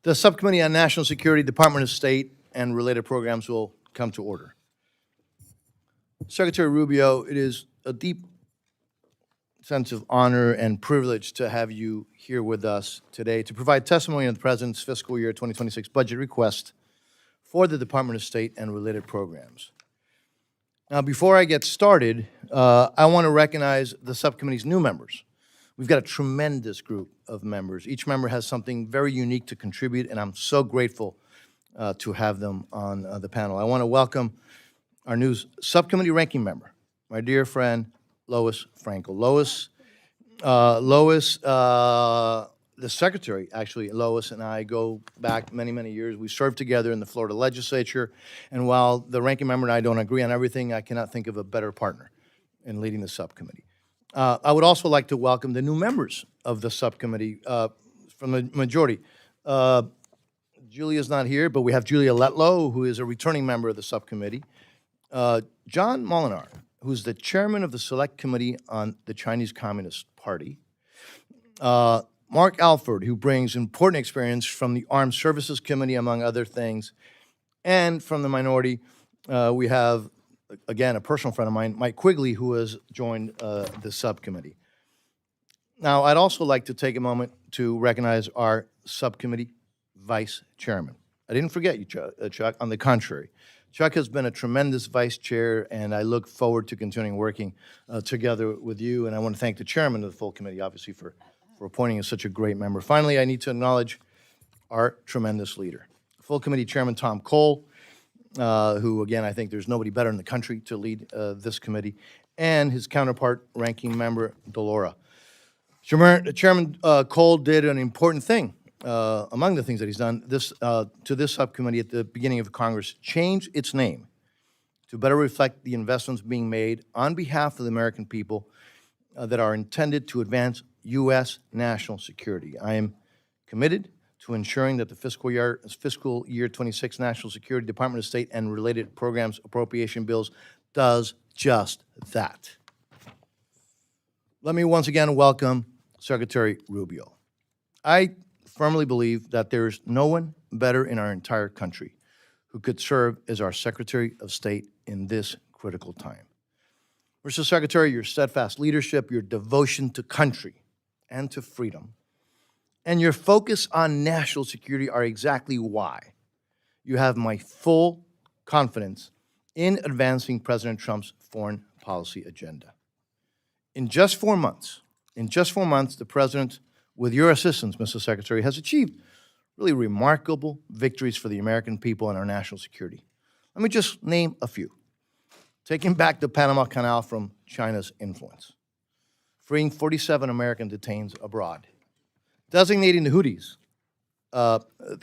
The Subcommittee on National Security, Department of State, and related programs will come to order. Secretary Rubio, it is a deep sense of honor and privilege to have you here with us today to provide testimony on the President's fiscal year 2026 budget request for the Department of State and related programs. Now, before I get started, I want to recognize the subcommittee's new members. We've got a tremendous group of members. Each member has something very unique to contribute, and I'm so grateful to have them on the panel. I want to welcome our new subcommittee ranking member, my dear friend, Lois Frankel. Lois, the secretary, actually, Lois and I go back many, many years. We served together in the Florida legislature, and while the ranking member and I don't agree on everything, I cannot think of a better partner in leading the subcommittee. I would also like to welcome the new members of the subcommittee from the majority. Julia's not here, but we have Julia Letlow, who is a returning member of the subcommittee. John Molinar, who's the chairman of the Select Committee on the Chinese Communist Party. Mark Alford, who brings important experience from the Armed Services Committee, among other things. And from the minority, we have, again, a personal friend of mine, Mike Quigley, who has joined the subcommittee. Now, I'd also like to take a moment to recognize our subcommittee vice chairman. I didn't forget you, Chuck. On the contrary, Chuck has been a tremendous vice chair, and I look forward to continuing working together with you. And I want to thank the chairman of the full committee, obviously, for appointing such a great member. Finally, I need to acknowledge our tremendous leader, full committee chairman Tom Cole, who, again, I think there's nobody better in the country to lead this committee, and his counterpart, ranking member Delora. Chairman Cole did an important thing, among the things that he's done, to this subcommittee at the beginning of Congress, change its name to better reflect the investments being made on behalf of the American people that are intended to advance U.S. national security. I am committed to ensuring that the fiscal year 26 National Security Department of State and related programs appropriation bills does just that. Let me once again welcome Secretary Rubio. I firmly believe that there is no one better in our entire country who could serve as our Secretary of State in this critical time. Mr. Secretary, your steadfast leadership, your devotion to country and to freedom, and your focus on national security are exactly why you have my full confidence in advancing President Trump's foreign policy agenda. In just 4 months, the President, with your assistance, Mr. Secretary, has achieved really remarkable victories for the American people and our national security. Let me just name a few. Taking back the Panama Canal from China's influence, freeing 47 American detainees abroad, designating the Houthis,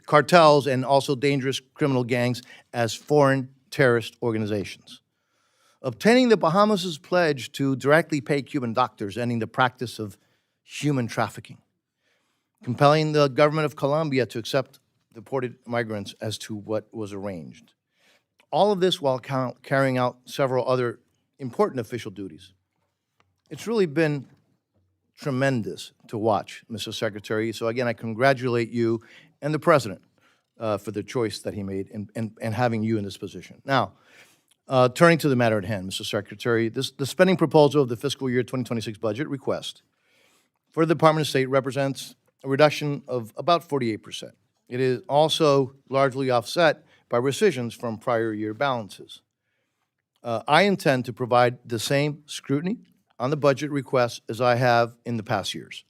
cartels, and also dangerous criminal gangs as foreign terrorist organizations, obtaining the Bahamas' pledge to directly pay Cuban doctors, ending the practice of human trafficking, compelling the government of Colombia to accept deported migrants as to what was arranged. All of this while carrying out several other important official duties. It's really been tremendous to watch, Mr. Secretary. So again, I congratulate you and the President for the choice that he made in having you in this position. Now, turning to the matter at hand, Mr. Secretary, the spending proposal of the fiscal year 2026 budget request for the Department of State represents a reduction of about 48%. It is also largely offset by rescissions from prior year balances. I intend to provide the same scrutiny on the budget request as I have in the past years.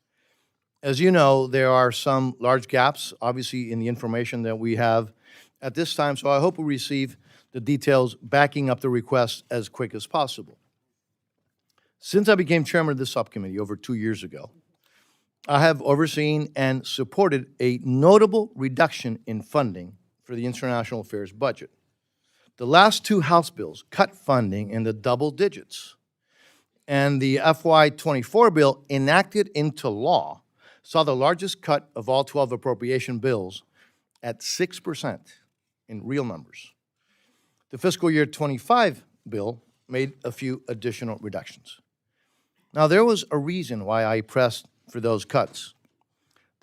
As you know, there are some large gaps, obviously, in the information that we have at this time, so I hope we receive the details backing up the request as quick as possible. Since I became chairman of this subcommittee over 2 years ago, I have overseen and supported a notable reduction in funding for the international affairs budget. The last two House bills cut funding in the double digits, and the FY24 bill enacted into law saw the largest cut of all 12 appropriation bills at 6% in real numbers. The fiscal year 25 bill made a few additional reductions. Now, there was a reason why I pressed for those cuts.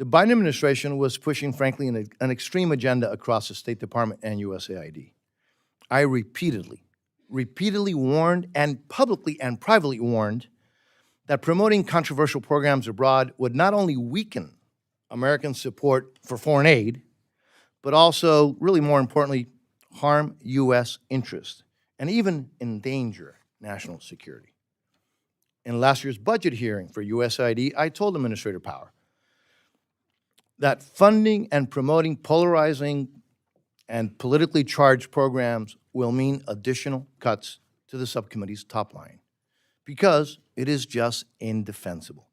the Biden administration was pushing, frankly, an extreme agenda across the State Department and USAID. I repeatedly warned and publicly and privately warned that promoting controversial programs abroad would not only weaken American support for foreign aid, but also, really more importantly, harm U.S. interests and even endanger national security. In last year's budget hearing for USAID, I told Administrator Power that funding and promoting polarizing and politically charged programs will mean additional cuts to the subcommittee's top line because it is just indefensible.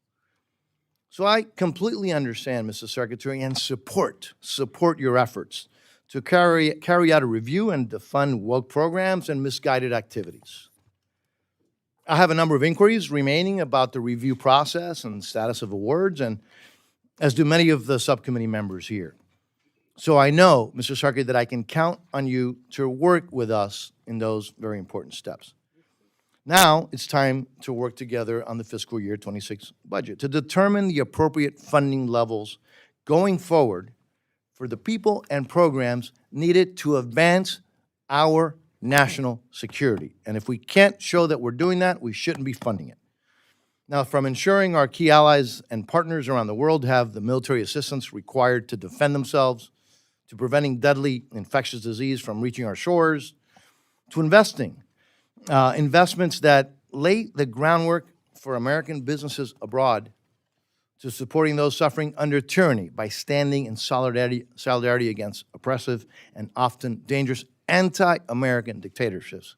So I completely understand, Mr. Secretary, and support your efforts to carry out a review and defund woke programs and misguided activities. I have a number of inquiries remaining about the review process and status of awards, and as do many of the subcommittee members here. So I know, Mr. Secretary, that I can count on you to work with us in those very important steps. Now it's time to work together on the fiscal year 26 budget to determine the appropriate funding levels going forward for the people and programs needed to advance our national security. And if we can't show that we're doing that, we shouldn't be funding it. Now, from ensuring our key allies and partners around the world have the military assistance required to defend themselves, to preventing deadly infectious disease from reaching our shores, to investments that lay the groundwork for American businesses abroad, to supporting those suffering under tyranny by standing in solidarity against oppressive and often dangerous anti-American dictatorships.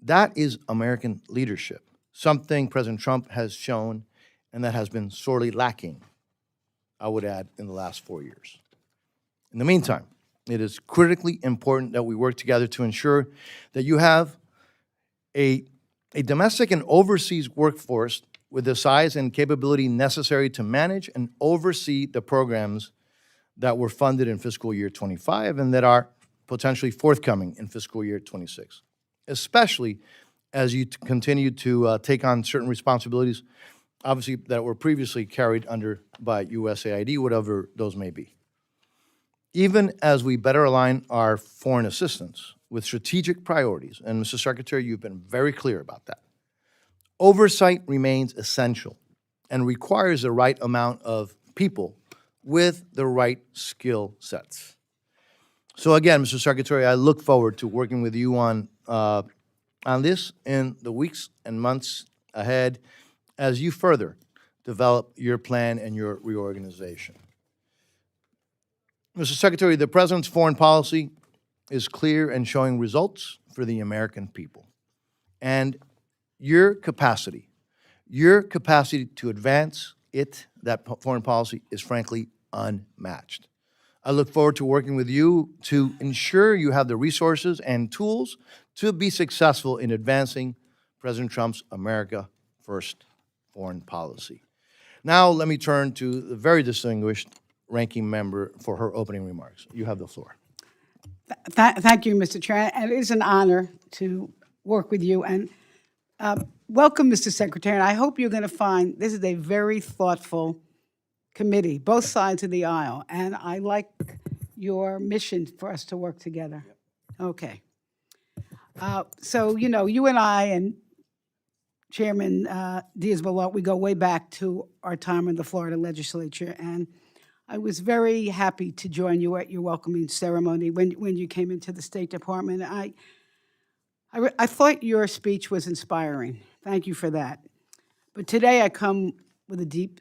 That is American leadership, something President Trump has shown and that has been sorely lacking, I would add, in the last 4 years. In the meantime, it is critically important that we work together to ensure that you have a domestic and overseas workforce with the size and capability necessary to manage and oversee the programs that were funded in fiscal year 25 and that are potentially forthcoming in fiscal year 26, especially as you continue to take on certain responsibilities, obviously, that were previously carried under by USAID, whatever those may be. Even as we better align our foreign assistance with strategic priorities, and Mr. Secretary, you've been very clear about that, oversight remains essential and requires the right amount of people with the right skill sets. So again, Mr. Secretary, I look forward to working with you on this in the weeks and months ahead as you further develop your plan and your reorganization. Mr. Secretary, the President's foreign policy is clear and showing results for the American people. And your capacity to advance that foreign policy is frankly unmatched. I look forward to working with you to ensure you have the resources and tools to be successful in advancing President Trump's America First foreign policy. Now let me turn to the very distinguished ranking member for her opening remarks. You have the floor. Thank you, Mr. Chair. And it is an honor to work with you. And welcome, Mr. Secretary. And I hope you're going to find this is a very thoughtful committee, both sides of the aisle. And I like your mission for us to work together. Yep. Okay. So, you know, you and I and Chairman Diaz-Balart, we go way back to our time in the Florida legislature. And I was very happy to join you at your welcoming ceremony when you came into the State Department. I thought your speech was inspiring. Thank you for that. But today I come with a deep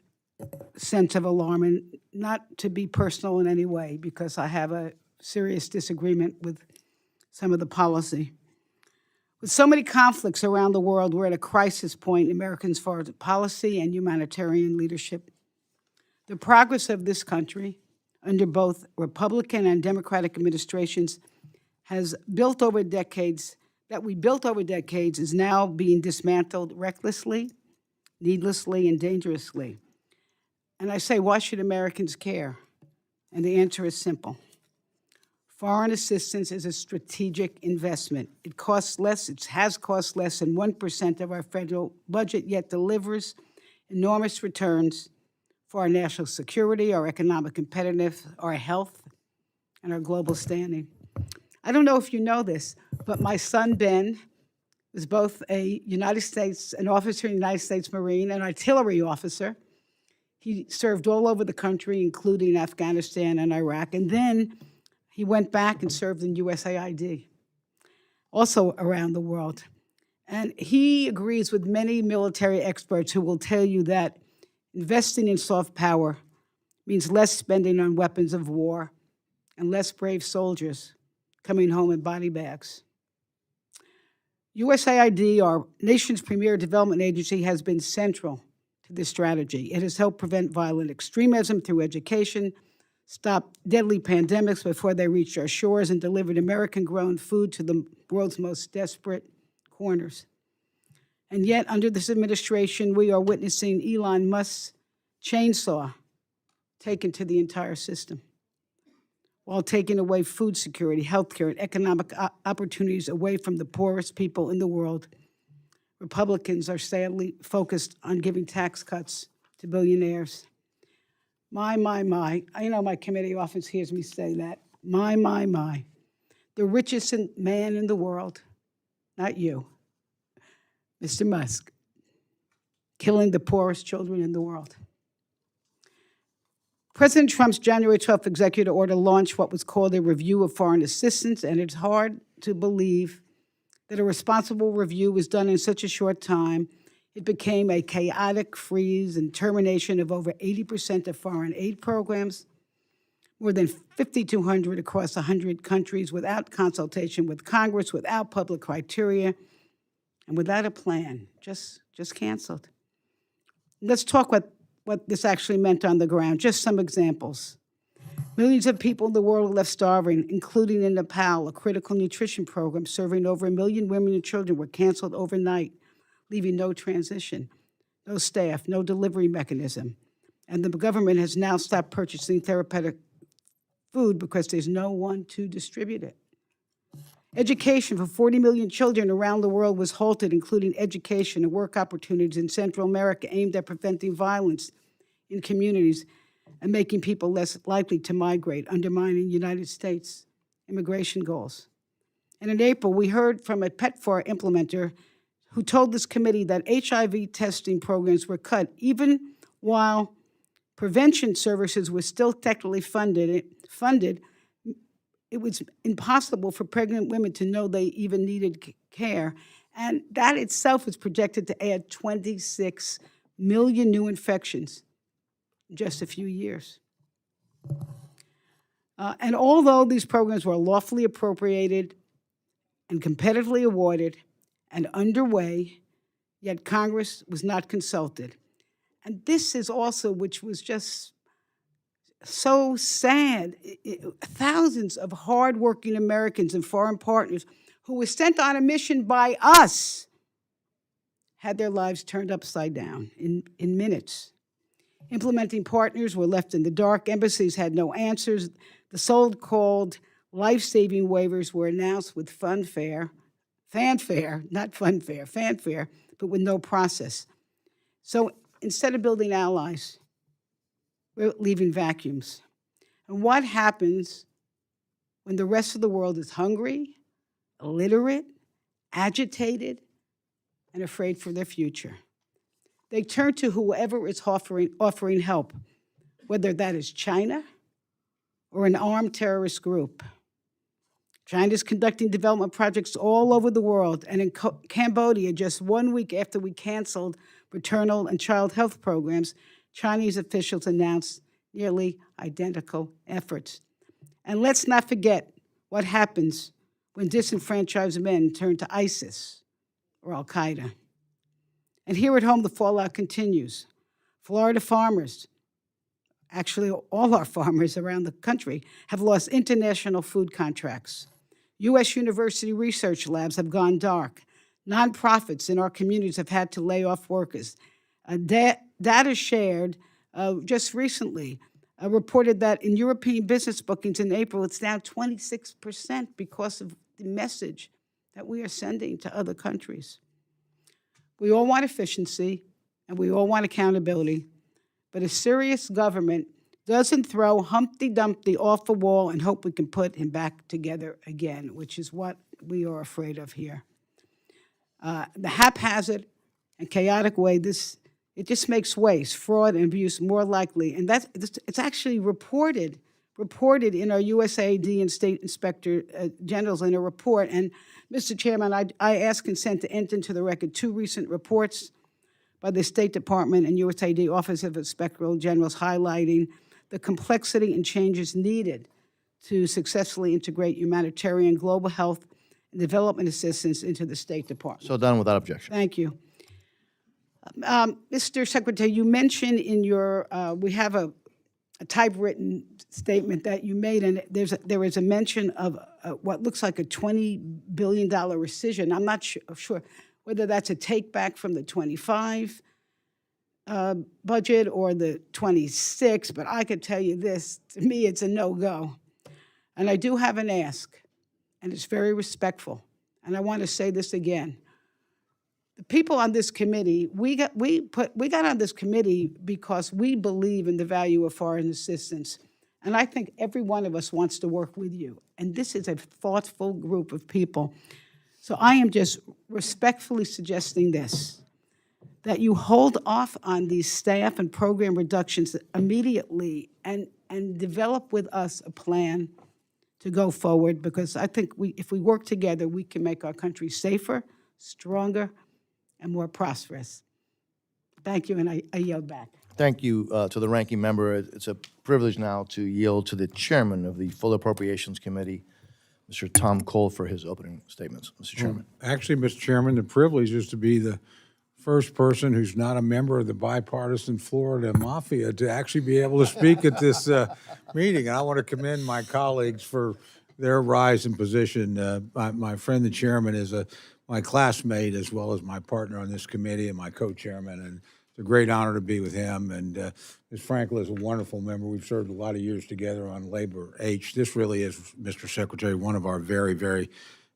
sense of alarm, and not to be personal in any way, because I have a serious disagreement with some of the policy. With so many conflicts around the world, we're at a crisis point in Americans' foreign policy and humanitarian leadership. The progress of this country under both Republican and Democratic administrations has built over decades, is now being dismantled recklessly, needlessly, and dangerously. And I say, why should Americans care? And the answer is simple. Foreign assistance is a strategic investment. It costs less, it has cost less than 1% of our federal budget, yet delivers enormous returns for our national security, our economic competitiveness, our health, and our global standing. I don't know if you know this, but my son, Ben, was both an officer in the United States Marine, an artillery officer. He served all over the country, including Afghanistan and Iraq, and then he went back and served in USAID, also around the world. And he agrees with many military experts who will tell you that investing in soft power means less spending on weapons of war and less brave soldiers coming home in body bags. USAID, our nation's premier development agency, has been central to this strategy. It has helped prevent violent extremism through education, stopped deadly pandemics before they reached our shores, and delivered American-grown food to the world's most desperate corners. And yet, under this administration, we are witnessing Elon Musk's chainsaw taken to the entire system, while taking away food security, healthcare, and economic opportunities away from the poorest people in the world. Republicans are sadly focused on giving tax cuts to billionaires. My. I know my committee often hears me say that. My. The richest man in the world, not you, Mr. Musk, killing the poorest children in the world. President Trump's January 12th executive order launched what was called a review of foreign assistance, and it's hard to believe that a responsible review was done in such a short time. It became a chaotic freeze and termination of over 80% of foreign aid programs, more than 5,200 across 100 countries, without consultation with Congress, without public criteria, and without a plan, just canceled. Let's talk what this actually meant on the ground. Just some examples. Millions of people in the world left starving, including in Nepal. A critical nutrition program serving over 1 million women and children were canceled overnight, leaving no transition, no staff, no delivery mechanism. And the government has now stopped purchasing therapeutic food because there's no one to distribute it. Education for 40 million children around the world was halted, including education and work opportunities in Central America aimed at preventing violence in communities and making people less likely to migrate, undermining United States immigration goals. And in April, we heard from a PEPFAR implementer who told this committee that HIV testing programs were cut, even while prevention services were still technically funded. It was impossible for pregnant women to know they even needed care. And that itself is projected to add 26 million new infections in just a few years. And although these programs were lawfully appropriated and competitively awarded and underway, yet Congress was not consulted. And this is also, which was just so sad, thousands of hardworking Americans and foreign partners who were sent on a mission by us had their lives turned upside down in minutes. Implementing partners were left in the dark. Embassies had no answers. The so-called life-saving waivers were announced with fanfare, but with no process. So instead of building allies, we're leaving vacuums. And what happens when the rest of the world is hungry, illiterate, agitated, and afraid for their future? They turn to whoever is offering help, whether that is China or an armed terrorist group. China is conducting development projects all over the world, and in Cambodia, just 1 week after we canceled maternal and child health programs, Chinese officials announced nearly identical efforts. And let's not forget what happens when disenfranchised men turn to ISIS or Al-Qaeda. And here at home, the fallout continues. Florida farmers, actually all our farmers around the country, have lost international food contracts. U.S. university research labs have gone dark. Nonprofits in our communities have had to lay off workers. Data shared just recently reported that in European business bookings in April, it's down 26% because of the message that we are sending to other countries. We all want efficiency, and we all want accountability, but a serious government doesn't throw Humpty Dumpty off a wall and hope we can put him back together again, which is what we are afraid of here. The haphazard and chaotic way it just makes waste, fraud, and abuse more likely, and it's actually reported in our USAID and State Inspector Generals in a report. And Mr. Chairman, I ask consent to enter into the record 2 recent reports by the State Department and USAID Office of Inspector Generals highlighting the complexity and changes needed to successfully integrate humanitarian, global health, and development assistance into the State Department. So done without objection. Thank you. Mr. Secretary, you mentioned in your, we have a typewritten statement that you made, and there is a mention of what looks like a $20 billion rescission. I'm not sure whether that's a take back from the 25 budget or the 26, but I could tell you this, to me, it's a no-go. And I do have an ask, and it's very respectful, and I want to say this again. The people on this committee, we got on this committee because we believe in the value of foreign assistance. And I think every one of us wants to work with you. And this is a thoughtful group of people. So I am just respectfully suggesting this, that you hold off on these staff and program reductions immediately and develop with us a plan to go forward, because I think if we work together, we can make our country safer, stronger, and more prosperous. Thank you, and I yield back. Thank you to the ranking member. It's a privilege now to yield to the chairman of the Full Appropriations Committee, Mr. Tom Cole, for his opening statements. Mr. Chairman. Actually, Mr. Chairman, the privilege is to be the first person who's not a member of the bipartisan Florida Mafia to actually be able to speak at this meeting. And I want to commend my colleagues for their rise in position. My friend, the chairman, is my classmate as well as my partner on this committee and my co-chairman, and it's a great honor to be with him. And Ms. Frankel is a wonderful member. We've served a lot of years together on Labor H. This really is, Mr. Secretary, one of our very, very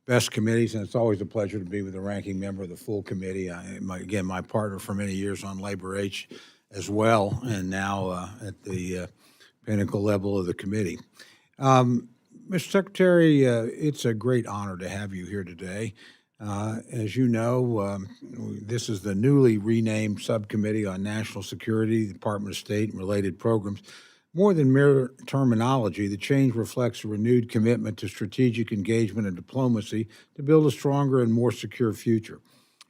best committees, and it's always a pleasure to be with the ranking member of the full committee. Again, my partner for many years on Labor H as well, and now at the pinnacle level of the committee. Mr. Secretary, it's a great honor to have you here today. As you know, this is the newly renamed Subcommittee on National Security, Department of State, and related programs. More than mere terminology, the change reflects a renewed commitment to strategic engagement and diplomacy to build a stronger and more secure future.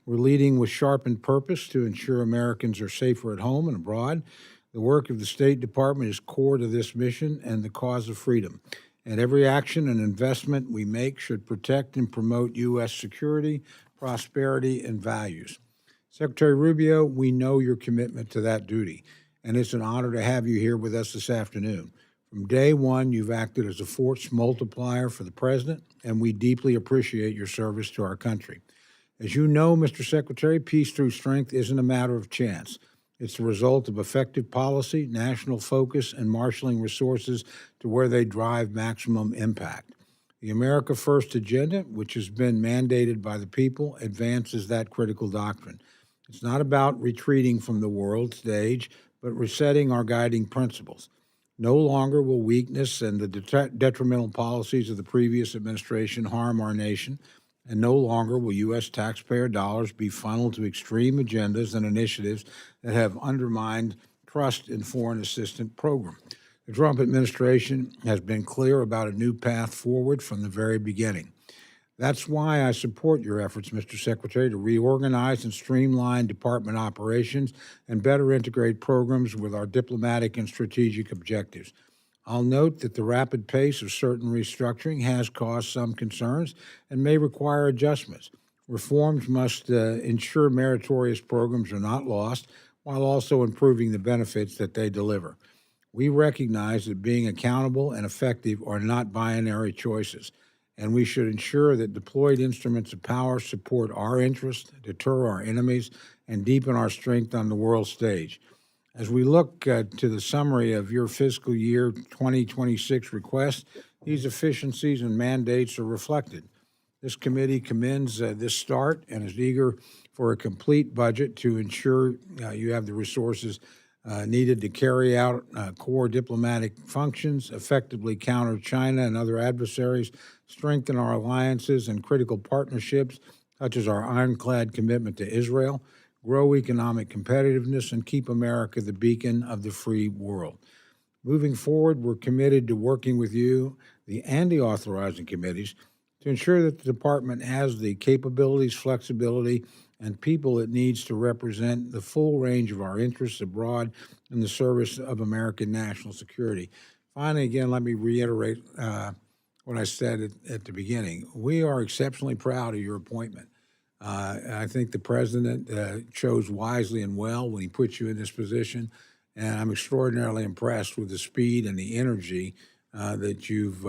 We're leading with sharpened purpose to ensure Americans are safer at home and abroad. The work of the State Department is core to this mission and the cause of freedom. And every action and investment we make should protect and promote U.S. security, prosperity, and values. Secretary Rubio, we know your commitment to that duty, and it's an honor to have you here with us this afternoon. From day one, you've acted as a force multiplier for the President, and we deeply appreciate your service to our country. As you know, Mr. Secretary, peace through strength isn't a matter of chance. It's the result of effective policy, national focus, and marshaling resources to where they drive maximum impact. The America First agenda, which has been mandated by the people, advances that critical doctrine. It's not about retreating from the world stage, but resetting our guiding principles. No longer will weakness and the detrimental policies of the previous administration harm our nation, and no longer will U.S. taxpayer dollars be funneled to extreme agendas and initiatives that have undermined trust in foreign assistance program. The Trump administration has been clear about a new path forward from the very beginning. That's why I support your efforts, Mr. Secretary, to reorganize and streamline department operations and better integrate programs with our diplomatic and strategic objectives. I'll note that the rapid pace of certain restructuring has caused some concerns and may require adjustments. Reforms must ensure meritorious programs are not lost, while also improving the benefits that they deliver. We recognize that being accountable and effective are not binary choices, and we should ensure that deployed instruments of power support our interests, deter our enemies, and deepen our strength on the world stage. As we look to the summary of your fiscal year 2026 request, these efficiencies and mandates are reflected. This committee commends this start and is eager for a complete budget to ensure you have the resources needed to carry out core diplomatic functions, effectively counter China and other adversaries, strengthen our alliances and critical partnerships, such as our ironclad commitment to Israel, grow economic competitiveness, and keep America the beacon of the free world. Moving forward, we're committed to working with you, and the authorizing committees, to ensure that the department has the capabilities, flexibility, and people it needs to represent the full range of our interests abroad in the service of American national security. Finally, again, let me reiterate what I said at the beginning. We are exceptionally proud of your appointment. I think the president chose wisely and well when he put you in this position, and I'm extraordinarily impressed with the speed and the energy that you've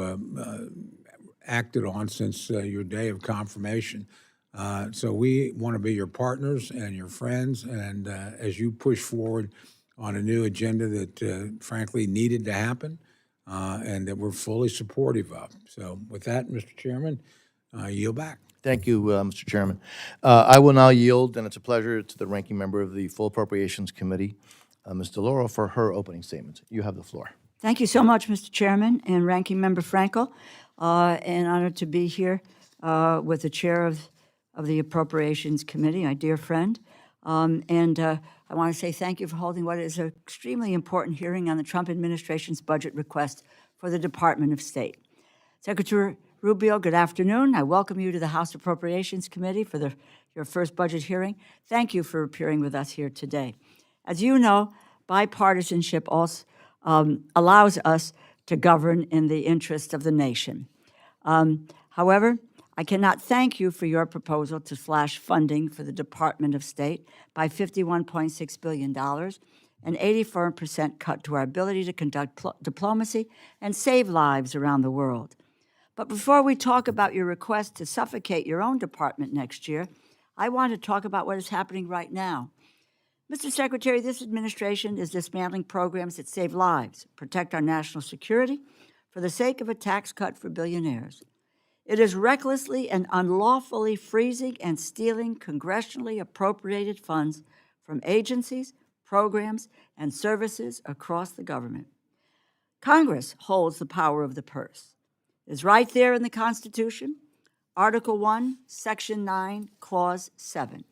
acted on since your day of confirmation. So we want to be your partners and your friends, and as you push forward on a new agenda that frankly needed to happen and that we're fully supportive of. So with that, Mr. Chairman, I yield back. Thank you, Mr. Chairman. I will now yield, and it's a pleasure, to the ranking member of the Full Appropriations Committee, Ms. DeLauro, for her opening statement. You have the floor. Thank you so much, Mr. Chairman and Ranking Member Frankel. An honor to be here with the chair of the Appropriations Committee, my dear friend. I want to say thank you for holding what is an extremely important hearing on the Trump administration's budget request for the Department of State. Secretary Rubio, good afternoon. I welcome you to the House Appropriations Committee for your first budget hearing. Thank you for appearing with us here today. As you know, bipartisanship also allows us to govern in the interest of the nation. However, I cannot thank you for your proposal to slash funding for the Department of State by $51.6 billion, an 84% cut to our ability to conduct diplomacy and save lives around the world. But before we talk about your request to suffocate your own department next year, I want to talk about what is happening right now. Mr. Secretary, this administration is dismantling programs that save lives, protect our national security, for the sake of a tax cut for billionaires. It is recklessly and unlawfully freezing and stealing congressionally appropriated funds from agencies, programs, and services across the government. Congress holds the power of the purse. It is right there in the Constitution, Article 1, Section 9, Clause 7.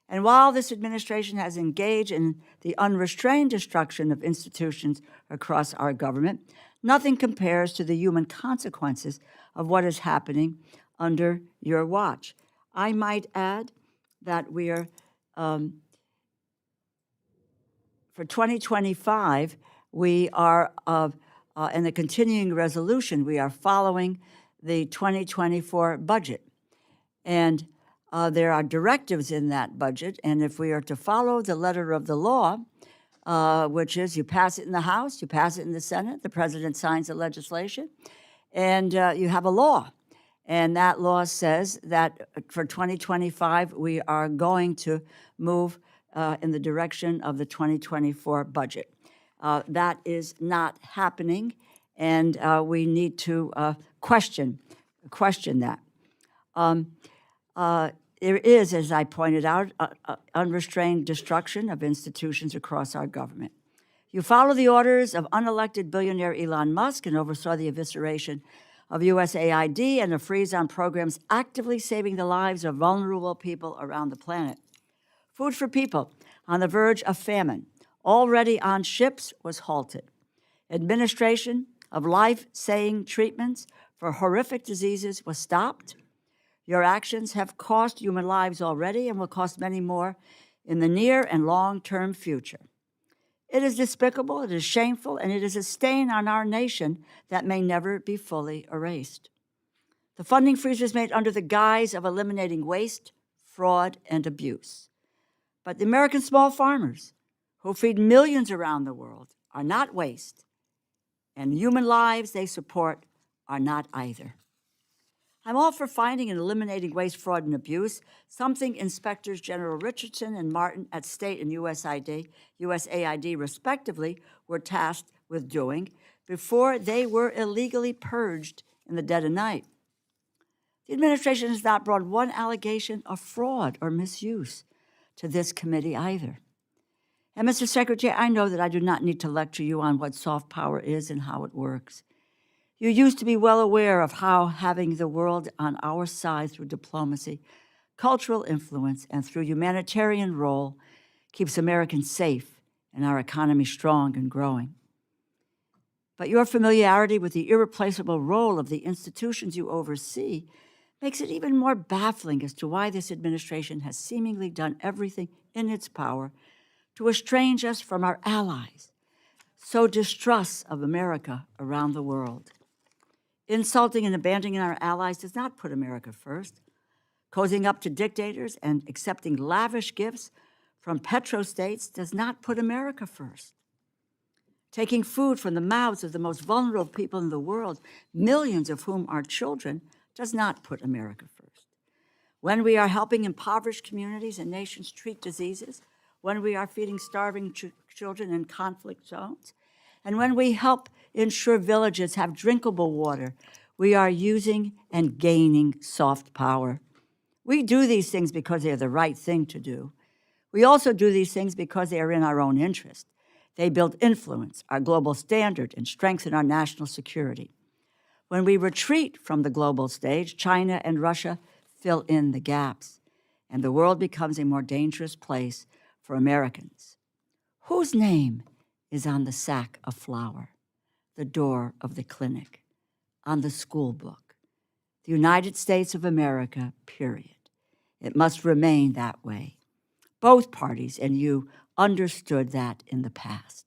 And while this administration has engaged in the unrestrained destruction of institutions across our government, nothing compares to the human consequences of what is happening under your watch. I might add that we are, for 2025, we are, in the continuing resolution, we are following the 2024 budget. And there are directives in that budget, and if we are to follow the letter of the law, which is you pass it in the House, you pass it in the Senate, the president signs the legislation, and you have a law. And that law says that for 2025, we are going to move in the direction of the 2024 budget. That is not happening, and we need to question that. There is, as I pointed out, unrestrained destruction of institutions across our government. You follow the orders of unelected billionaire Elon Musk and oversaw the evisceration of USAID and a freeze on programs actively saving the lives of vulnerable people around the planet. Food for People, on the verge of famine, already on ships, was halted. Administration of life-saving treatments for horrific diseases was stopped. Your actions have cost human lives already and will cost many more in the near and long-term future. It is despicable, it is shameful, and it is a stain on our nation that may never be fully erased. The funding freeze was made under the guise of eliminating waste, fraud, and abuse. But the American small farmers, who feed millions around the world, are not waste, and human lives they support are not either. I'm all for finding and eliminating waste, fraud, and abuse, something Inspectors General Richardson and Martin at State and USAID respectively were tasked with doing before they were illegally purged in the dead of night. The administration has not brought one allegation of fraud or misuse to this committee either. And Mr. Secretary, I know that I do not need to lecture you on what soft power is and how it works. You used to be well aware of how having the world on our side through diplomacy, cultural influence, and through humanitarian role keeps Americans safe and our economy strong and growing. But your familiarity with the irreplaceable role of the institutions you oversee makes it even more baffling as to why this administration has seemingly done everything in its power to estrange us from our allies, sow distrust of America around the world. Insulting and abandoning our allies does not put America first. Cozying up to dictators and accepting lavish gifts from petrostates does not put America first. Taking food from the mouths of the most vulnerable people in the world, millions of whom are children, does not put America first. When we are helping impoverished communities and nations treat diseases, when we are feeding starving children in conflict zones, and when we help ensure villages have drinkable water, we are using and gaining soft power. We do these things because they are the right thing to do. We also do these things because they are in our own interest. They build influence, our global standard, and strengthen our national security. When we retreat from the global stage, China and Russia fill in the gaps, and the world becomes a more dangerous place for Americans. Whose name is on the sack of flour, the door of the clinic, on the school book? The United States of America, period. It must remain that way. Both parties and you understood that in the past.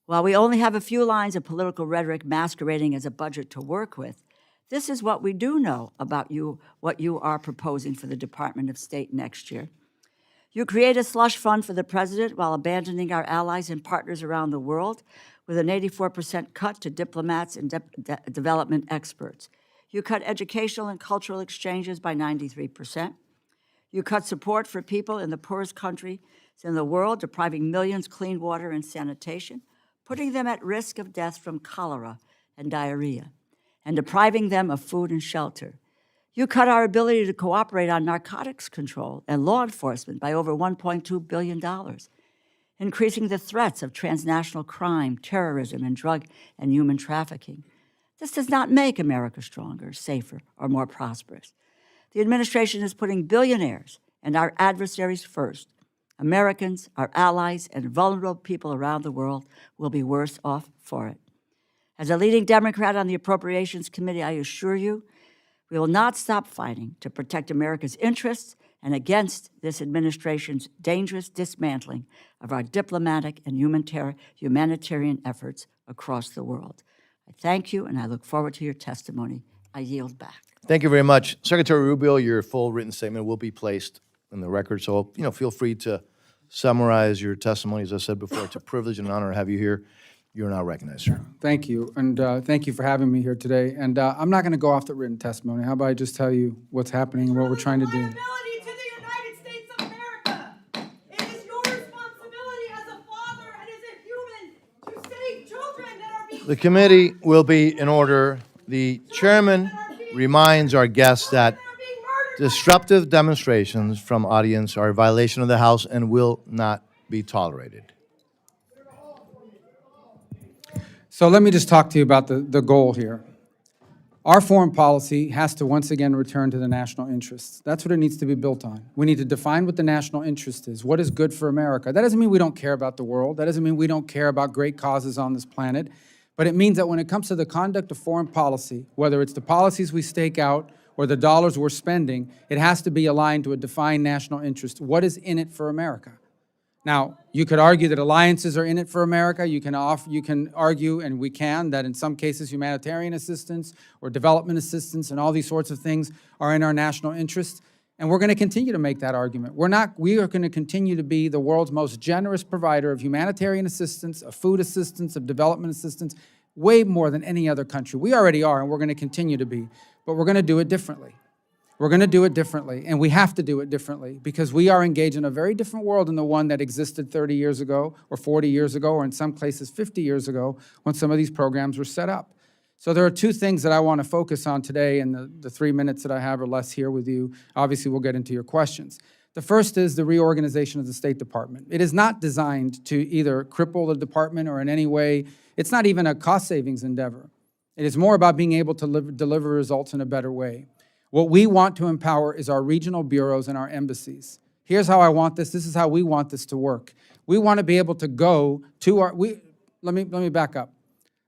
While we only have a few lines of political rhetoric masquerading as a budget to work with, this is what we do know about you, what you are proposing for the Department of State next year. You create a slush fund for the president while abandoning our allies and partners around the world with an 84% cut to diplomats and development experts. You cut educational and cultural exchanges by 93%. You cut support for people in the poorest countries in the world, depriving millions clean water and sanitation, putting them at risk of death from cholera and diarrhea, and depriving them of food and shelter. You cut our ability to cooperate on narcotics control and law enforcement by over $1.2 billion, increasing the threats of transnational crime, terrorism, and drug and human trafficking. This does not make America stronger, safer, or more prosperous. The administration is putting billionaires and our adversaries first. Americans, our allies, and vulnerable people around the world will be worse off for it. As a leading Democrat on the Appropriations Committee, I assure you, we will not stop fighting to protect America's interests and against this administration's dangerous dismantling of our diplomatic and humanitarian efforts across the world. I thank you, and I look forward to your testimony. I yield back. Thank you very much. Secretary Rubio, your full written statement will be placed in the record, so feel free to summarize your testimony. As I said before, it's a privilege and an honor to have you here. You're now recognized, sir. Thank you, and thank you for having me here today. And I'm not going to go off the written testimony. How about I just tell you what's happening and what we're trying to do? Liability to the United States of America. It is your responsibility as a father and as a human to save children that are being The committee will be in order. The chairman reminds our guests that disruptive demonstrations from audience are a violation of the House and will not be tolerated. So let me just talk to you about the goal here. Our foreign policy has to once again return to the national interests. That's what it needs to be built on. We need to define what the national interest is. What is good for America? That doesn't mean we don't care about the world. That doesn't mean we don't care about great causes on this planet. But it means that when it comes to the conduct of foreign policy, whether it's the policies we stake out or the dollars we're spending, it has to be aligned to a defined national interest. What is in it for America? Now, you could argue that alliances are in it for America. You can argue, and we can, that in some cases humanitarian assistance or development assistance and all these sorts of things are in our national interest. And we're going to continue to make that argument. We are going to continue to be the world's most generous provider of humanitarian assistance, of food assistance, of development assistance, way more than any other country. We already are, and we're going to continue to be. But we're going to do it differently. We're going to do it differently, and we have to do it differently because we are engaged in a very different world than the one that existed 30 years ago or 40 years ago or in some cases 50 years ago when some of these programs were set up. So there are two things that I want to focus on today in the 3 minutes that I have or less here with you. Obviously, we'll get into your questions. The first is the reorganization of the State Department. It is not designed to either cripple the department or in any way, it's not even a cost savings endeavor. It is more about being able to deliver results in a better way. What we want to empower is our regional bureaus and our embassies. Here's how I want this is how we want this to work. We want to be able to go to let me back up.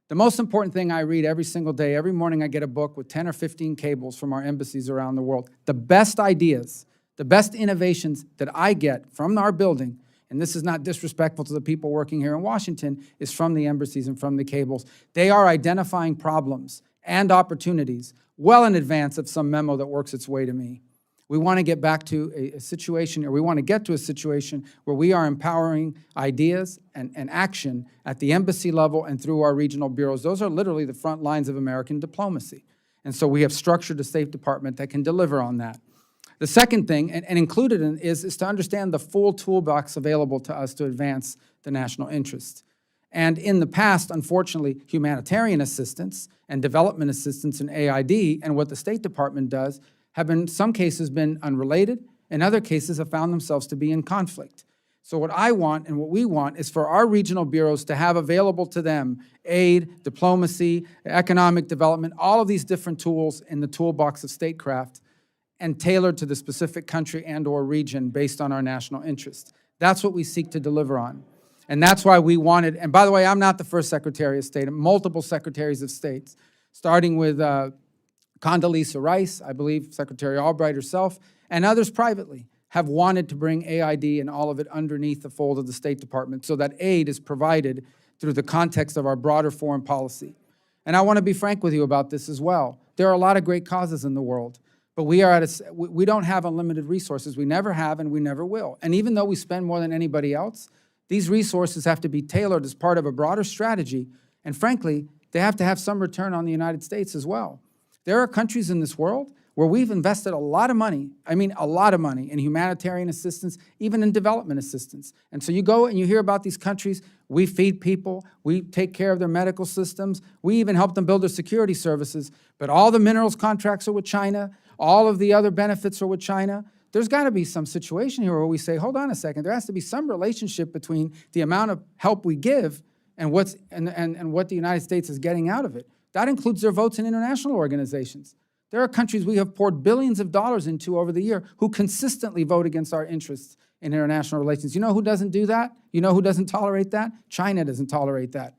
The most important thing I read every single day, every morning I get a book with 10 or 15 cables from our embassies around the world. The best ideas, the best innovations that I get from our building, and this is not disrespectful to the people working here in Washington, is from the embassies and from the cables. They are identifying problems and opportunities well in advance of some memo that works its way to me. We want to get back to a situation, or we want to get to a situation where we are empowering ideas and action at the embassy level and through our regional bureaus. Those are literally the front lines of American diplomacy. And so we have structured a State Department that can deliver on that. The second thing, and included in, is to understand the full toolbox available to us to advance the national interest. And in the past, unfortunately, humanitarian assistance and development assistance in AID and what the State Department does have in some cases been unrelated, in other cases have found themselves to be in conflict. So what I want and what we want is for our regional bureaus to have available to them aid, diplomacy, economic development, all of these different tools in the toolbox of statecraft and tailored to the specific country and or region based on our national interest. That's what we seek to deliver on. And that's why we wanted, and by the way, I'm not the first Secretary of State, multiple Secretaries of State, starting with Condoleezza Rice, I believe Secretary Albright herself, and others privately have wanted to bring AID and all of it underneath the fold of the State Department so that aid is provided through the context of our broader foreign policy. And I want to be frank with you about this as well. There are a lot of great causes in the world, but we don't have unlimited resources. We never have and we never will. And even though we spend more than anybody else, these resources have to be tailored as part of a broader strategy. And frankly, they have to have some return on the United States as well. There are countries in this world where we've invested a lot of money, I mean a lot of money, in humanitarian assistance, even in development assistance. And so you go and you hear about these countries, we feed people, we take care of their medical systems, we even help them build their security services, but all the minerals contracts are with China, all of the other benefits are with China. There's got to be some situation here where we say, hold on a second, there has to be some relationship between the amount of help we give and what the United States is getting out of it. That includes their votes in international organizations. There are countries we have poured billions of dollars into over the year who consistently vote against our interests in international relations. You know who doesn't do that? You know who doesn't tolerate that? China doesn't tolerate that.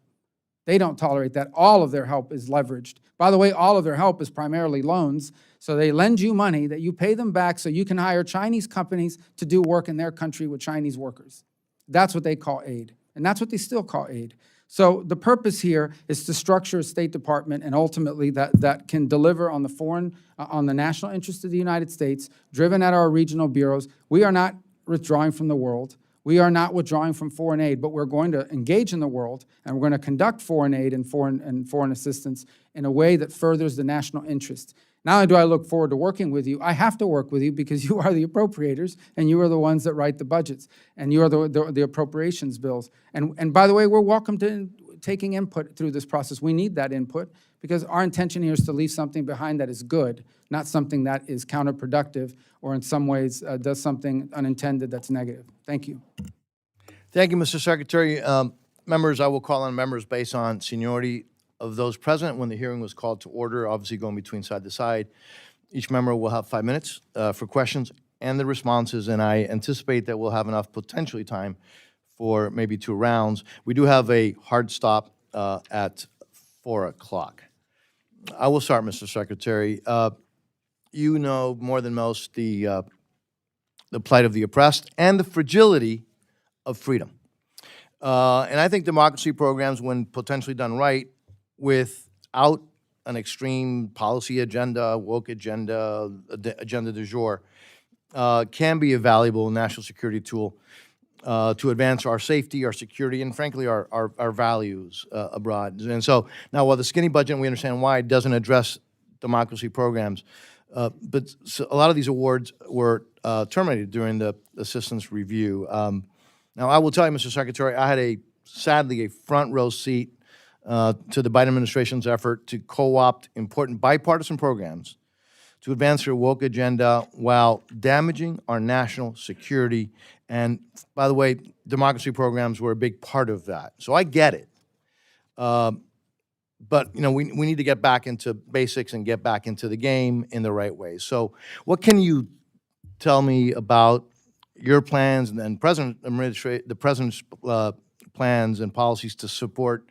They don't tolerate that. All of their help is leveraged. By the way, all of their help is primarily loans. So they lend you money that you pay them back so you can hire Chinese companies to do work in their country with Chinese workers. That's what they call aid. And that's what they still call aid. So the purpose here is to structure a State Department and ultimately that can deliver on the national interest of the United States, driven at our regional bureaus. We are not withdrawing from the world. We are not withdrawing from foreign aid, but we're going to engage in the world and we're going to conduct foreign aid and foreign assistance in a way that furthers the national interest. Not only do I look forward to working with you, I have to work with you because you are the appropriators and you are the ones that write the budgets and you are the appropriations bills. And by the way, we're welcome to taking input through this process. We need that input because our intention here is to leave something behind that is good, not something that is counterproductive or in some ways does something unintended that's negative. Thank you. Thank you, Mr. Secretary. Members, I will call on members based on seniority of those present when the hearing was called to order, obviously going between side to side. Each member will have 5 minutes for questions and the responses, and I anticipate that we'll have enough potentially time for maybe 2 rounds. We do have a hard stop at 4 o'clock. I will start, Mr. Secretary. You know more than most the plight of the oppressed and the fragility of freedom. And I think democracy programs, when potentially done right, without an extreme policy agenda, woke agenda, agenda du jour, can be a valuable national security tool to advance our safety, our security, and frankly, our values abroad. And so now, while the skinny budget, we understand why, doesn't address democracy programs, but a lot of these awards were terminated during the assistance review. Now, I will tell you, Mr. Secretary, I had sadly a front row seat to the Biden administration's effort to co-opt important bipartisan programs to advance their woke agenda while damaging our national security. And by the way, democracy programs were a big part of that. So I get it. But we need to get back into basics and get back into the game in the right way. So what can you tell me about your plans and then the president's plans and policies to support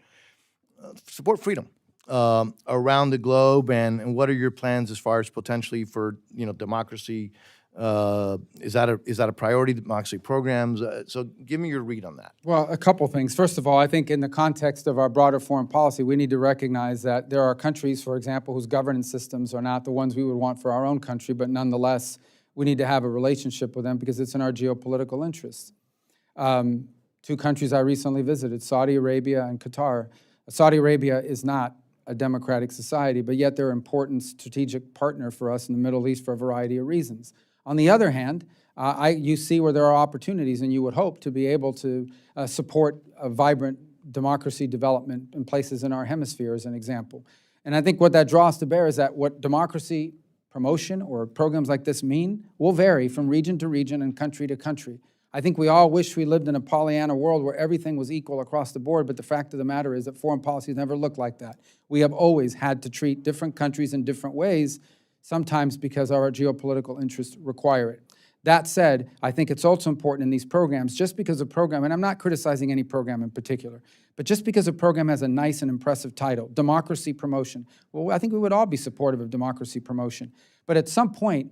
freedom around the globe, and what are your plans as far as potentially for democracy? Is that a priority? Democracy programs. So give me your read on that. Well, a couple things. First of all, I think in the context of our broader foreign policy, we need to recognize that there are countries, for example, whose governance systems are not the ones we would want for our own country, but nonetheless, we need to have a relationship with them because it's in our geopolitical interests. Two countries I recently visited, Saudi Arabia and Qatar. Saudi Arabia is not a democratic society, but yet they're an important strategic partner for us in the Middle East for a variety of reasons. On the other hand, you see where there are opportunities, and you would hope to be able to support a vibrant democracy development in places in our hemisphere, as an example. And I think what that draws to bear is that what democracy promotion or programs like this mean will vary from region to region and country to country. I think we all wish we lived in a Pollyanna world where everything was equal across the board, but the fact of the matter is that foreign policies never looked like that. We have always had to treat different countries in different ways, sometimes because our geopolitical interests require it. That said, I think it's also important in these programs, just because a program, and I'm not criticizing any program in particular, but just because a program has a nice and impressive title, democracy promotion, well, I think we would all be supportive of democracy promotion. But at some point,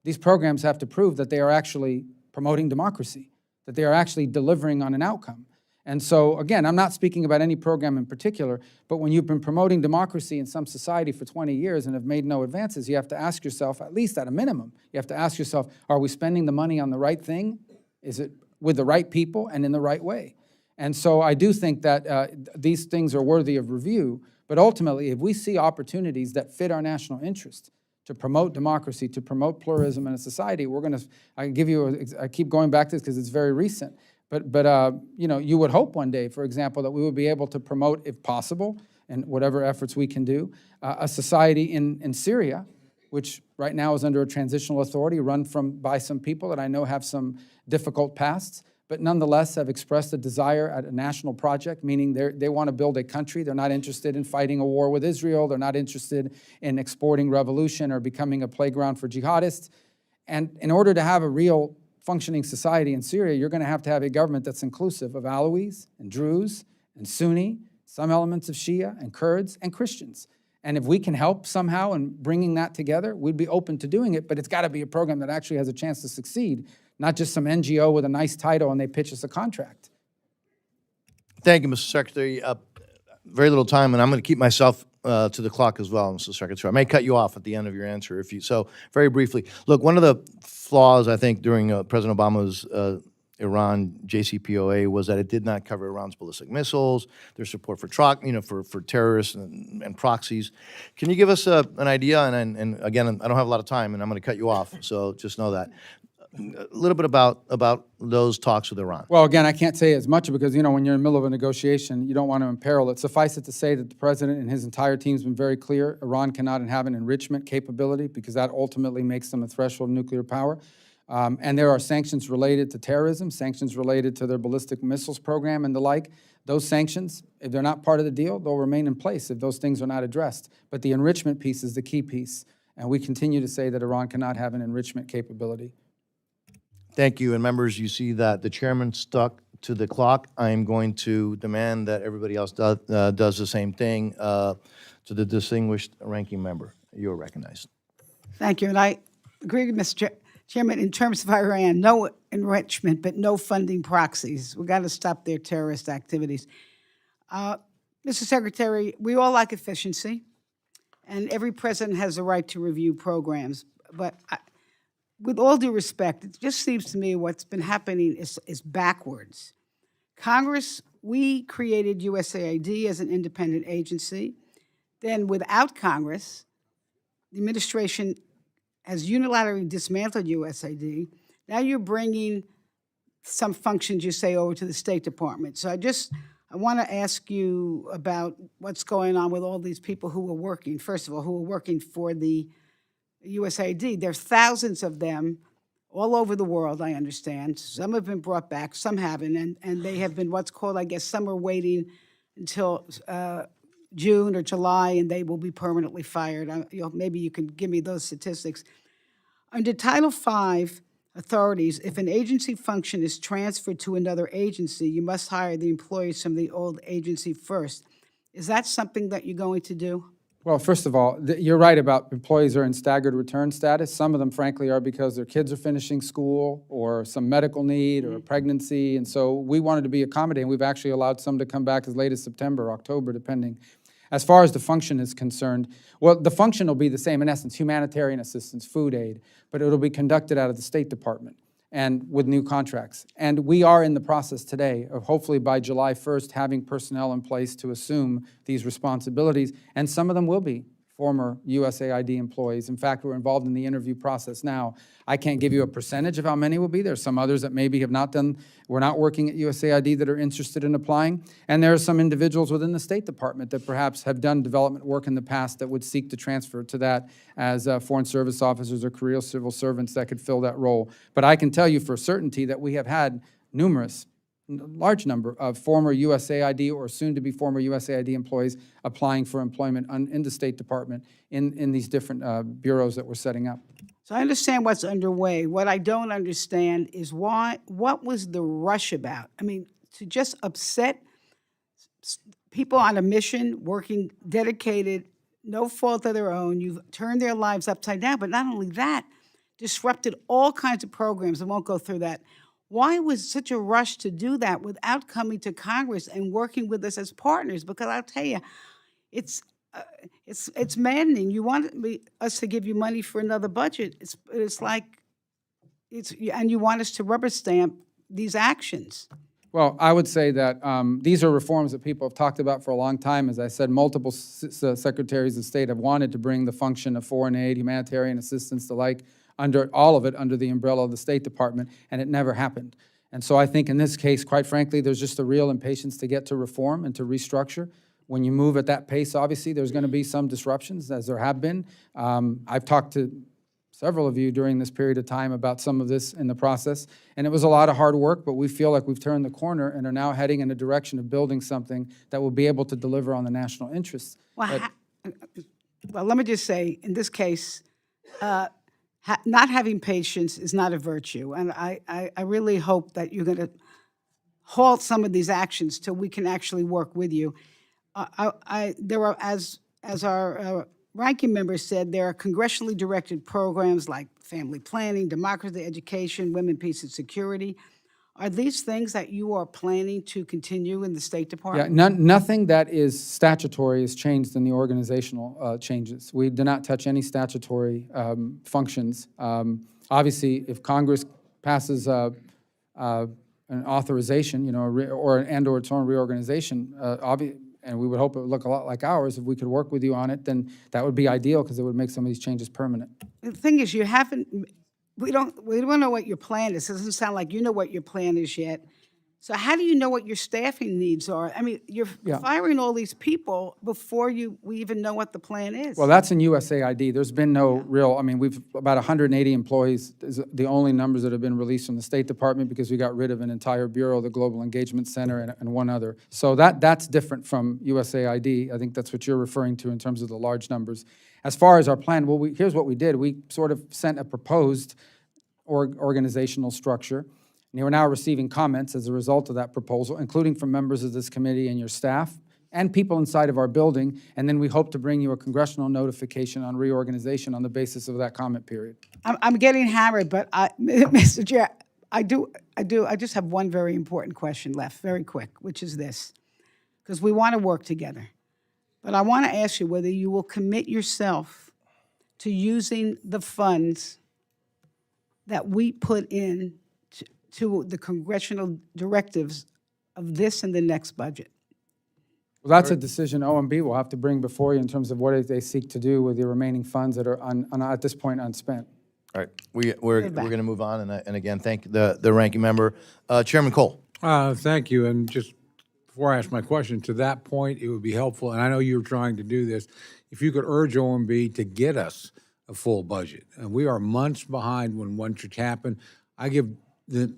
these programs have to prove that they are actually promoting democracy, that they are actually delivering on an outcome. And so, again, I'm not speaking about any program in particular, but when you've been promoting democracy in some society for 20 years and have made no advances, you have to ask yourself, at least at a minimum, you have to ask yourself, are we spending the money on the right thing? Is it with the right people and in the right way? And so I do think that these things are worthy of review, but ultimately, if we see opportunities that fit our national interest, to promote democracy, to promote pluralism in a society, I keep going back to this because it's very recent, but you would hope one day, for example, that we would be able to promote, if possible, and whatever efforts we can do, a society in Syria, which right now is under a transitional authority run by some people that I know have some difficult pasts, but nonetheless have expressed a desire at a national project, meaning they want to build a country. They're not interested in fighting a war with Israel. They're not interested in exporting revolution or becoming a playground for jihadists. And in order to have a real functioning society in Syria, you're going to have a government that's inclusive of Alawis and Druze and Sunni, some elements of Shia and Kurds and Christians. And if we can help somehow in bringing that together, we'd be open to doing it, but it's got to be a program that actually has a chance to succeed, not just some NGO with a nice title and they pitch us a contract. Thank you, Mr. Secretary. Very little time, and I'm going to keep myself to the clock as well, Mr. Secretary. I may cut you off at the end of your answer so very briefly. Look, one of the flaws, I think, during President Obama's Iran JCPOA was that it did not cover Iran's ballistic missiles, their support for for terrorists and proxies. Can you give us an idea? And again, I don't have a lot of time, and I'm going to cut you off, so just know that. A little bit about those talks with Iran. Well, again, I can't say as much because, when you're in the middle of a negotiation, you don't want to imperil it. Suffice it to say that the president and his entire team has been very clear. Iran cannot have an enrichment capability because that ultimately makes them a threshold of nuclear power. And there are sanctions related to terrorism, sanctions related to their ballistic missiles program and the like. Those sanctions, if they're not part of the deal, they'll remain in place if those things are not addressed. But the enrichment piece is the key piece. And we continue to say that Iran cannot have an enrichment capability. Thank you. And members, you see that the chairman stuck to the clock. I am going to demand that everybody else does the same thing to the distinguished ranking member. You are recognized. Thank you. And I agree with Mr. Chairman in terms of Iran, no enrichment, but no funding proxies. We've got to stop their terrorist activities. Mr. Secretary, we all like efficiency, and every president has a right to review programs. But with all due respect, it just seems to me what's been happening is backwards. Congress, we created USAID as an independent agency. Then without Congress, the administration has unilaterally dismantled USAID. Now you're bringing some functions, you say, over to the State Department. So I want to ask you about what's going on with all these people who are working, first of all, who are working for the USAID. There's thousands of them all over the world, I understand. Some have been brought back, some haven't, and they have been what's called, I guess, some are waiting until June or July, and they will be permanently fired. Maybe you can give me those statistics. Under Title V authorities, if an agency function is transferred to another agency, you must hire the employees from the old agency first. Is that something that you're going to do? Well, first of all, you're right about employees are in staggered return status. Some of them, frankly, are because their kids are finishing school or some medical need or a pregnancy. And so we wanted to be accommodating. We've actually allowed some to come back as late as September, October, depending. As far as the function is concerned, well, the function will be the same, in essence, humanitarian assistance, food aid, but it'll be conducted out of the State Department and with new contracts. And we are in the process today of hopefully by July 1st having personnel in place to assume these responsibilities, and some of them will be former USAID employees. In fact, we're involved in the interview process now. I can't give you a percentage of how many will be. There's some others that maybe have not done, we're not working at USAID that are interested in applying. And there are some individuals within the State Department that perhaps have done development work in the past that would seek to transfer to that as Foreign Service officers or career civil servants that could fill that role. But I can tell you for certainty that we have had large number of former USAID or soon-to-be former USAID employees applying for employment in the State Department in these different bureaus that we're setting up. So I understand what's underway. What I don't understand is what was the rush about? I mean, to just upset people on a mission, working dedicated, no fault of their own. You've turned their lives upside down, but not only that, disrupted all kinds of programs. I won't go through that. Why was such a rush to do that without coming to Congress and working with us as partners? Because I'll tell you, it's maddening. You want us to give you money for another budget. And you want us to rubber stamp these actions. Well, I would say that these are reforms that people have talked about for a long time. As I said, multiple secretaries of state have wanted to bring the function of foreign aid, humanitarian assistance, the like, under all of it under the umbrella of the State Department, and it never happened. And so I think in this case, quite frankly, there's just a real impatience to get to reform and to restructure. When you move at that pace, obviously, there's going to be some disruptions, as there have been. I've talked to several of you during this period of time about some of this in the process, and it was a lot of hard work, but we feel like we've turned the corner and are now heading in a direction of building something that will be able to deliver on the national interests. Well, let me just say, in this case, not having patience is not a virtue, and I really hope that you're going to halt some of these actions till we can actually work with you. There are, as our ranking member said, there are congressionally directed programs like family planning, democracy, education, women, peace, and security. Are these things that you are planning to continue in the State Department? Yeah, nothing that is statutory is changed in the organizational changes. We do not touch any statutory functions. Obviously, if Congress passes an authorization, or its own reorganization, and we would hope it would look a lot like ours, if we could work with you on it, then that would be ideal because it would make some of these changes permanent. The thing is, we don't know what your plan is. It doesn't sound like you know what your plan is yet. So how do you know what your staffing needs are? I mean, you're firing all these people before we even know what the plan is. Well, that's in USAID. There's been no real, we've about 180 employees is the only numbers that have been released from the State Department because we got rid of an entire bureau, the Global Engagement Center, and one other. So that's different from USAID. I think that's what you're referring to in terms of the large numbers. As far as our plan, well, here's what we did. We sort of sent a proposed organizational structure. And we're now receiving comments as a result of that proposal, including from members of this committee and your staff and people inside of our building. And then we hope to bring you a congressional notification on reorganization on the basis of that comment period. I'm getting hammered, but Mr. Chair, I just have one very important question left, very quick, which is this, because we want to work together. But I want to ask you whether you will commit yourself to using the funds that we put in to the congressional directives of this and the next budget. Well, that's a decision OMB will have to bring before you in terms of what they seek to do with the remaining funds that are at this point unspent. All right, we're going to move on, and again, thank the ranking member. Chairman Cole. Thank you, and just before I ask my question, to that point, it would be helpful, and I know you're trying to do this, if you could urge OMB to get us a full budget. And we are months behind when one should happen. I give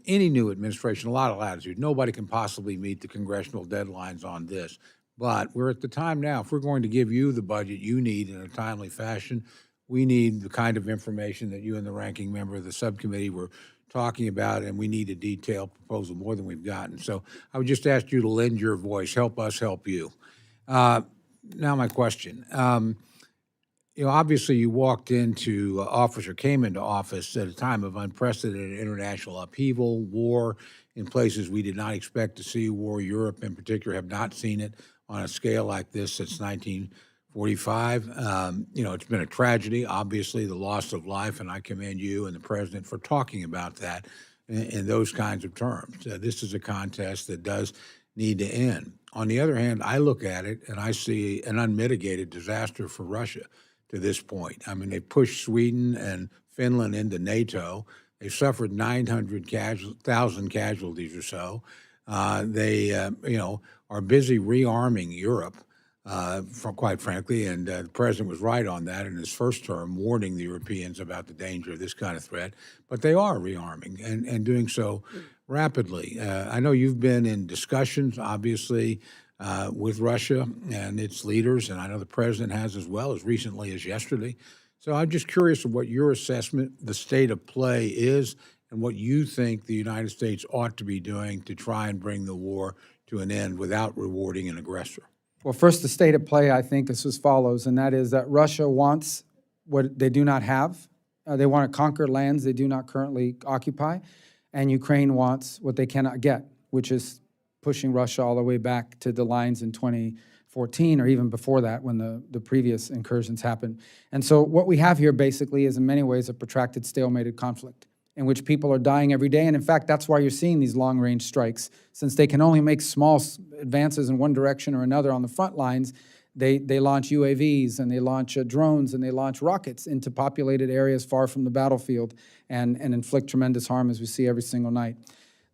any new administration a lot of latitude. Nobody can possibly meet the congressional deadlines on this. But we're at the time now, if we're going to give you the budget you need in a timely fashion, we need the kind of information that you and the ranking member of the subcommittee were talking about, and we need a detailed proposal more than we've gotten. So I would just ask you to lend your voice, help us help you. Now my question. Obviously you walked into office or came into office at a time of unprecedented international upheaval, war in places we did not expect to see, war. Europe in particular have not seen it on a scale like this since 1945. It's been a tragedy, obviously, the loss of life, and I commend you and the president for talking about that in those kinds of terms. This is a contest that does need to end. On the other hand, I look at it and I see an unmitigated disaster for Russia to this point. I mean, they pushed Sweden and Finland into NATO. They suffered 900,000 casualties or so. They are busy rearming Europe, quite frankly, and the president was right on that in his first term, warning the Europeans about the danger of this kind of threat. But they are rearming and doing so rapidly. I know you've been in discussions, obviously, with Russia and its leaders, and I know the president has as well, as recently as yesterday. So I'm just curious of what your assessment, the state of play is, and what you think the United States ought to be doing to try and bring the war to an end without rewarding an aggressor. Well, first, the state of play, I think, is as follows, and that is that Russia wants what they do not have. They want to conquer lands they do not currently occupy, and Ukraine wants what they cannot get, which is pushing Russia all the way back to the lines in 2014 or even before that when the previous incursions happened. And so what we have here basically is in many ways a protracted stalemated conflict in which people are dying every day. And in fact, that's why you're seeing these long-range strikes. Since they can only make small advances in one direction or another on the front lines, they launch UAVs and they launch drones and they launch rockets into populated areas far from the battlefield and inflict tremendous harm, as we see every single night.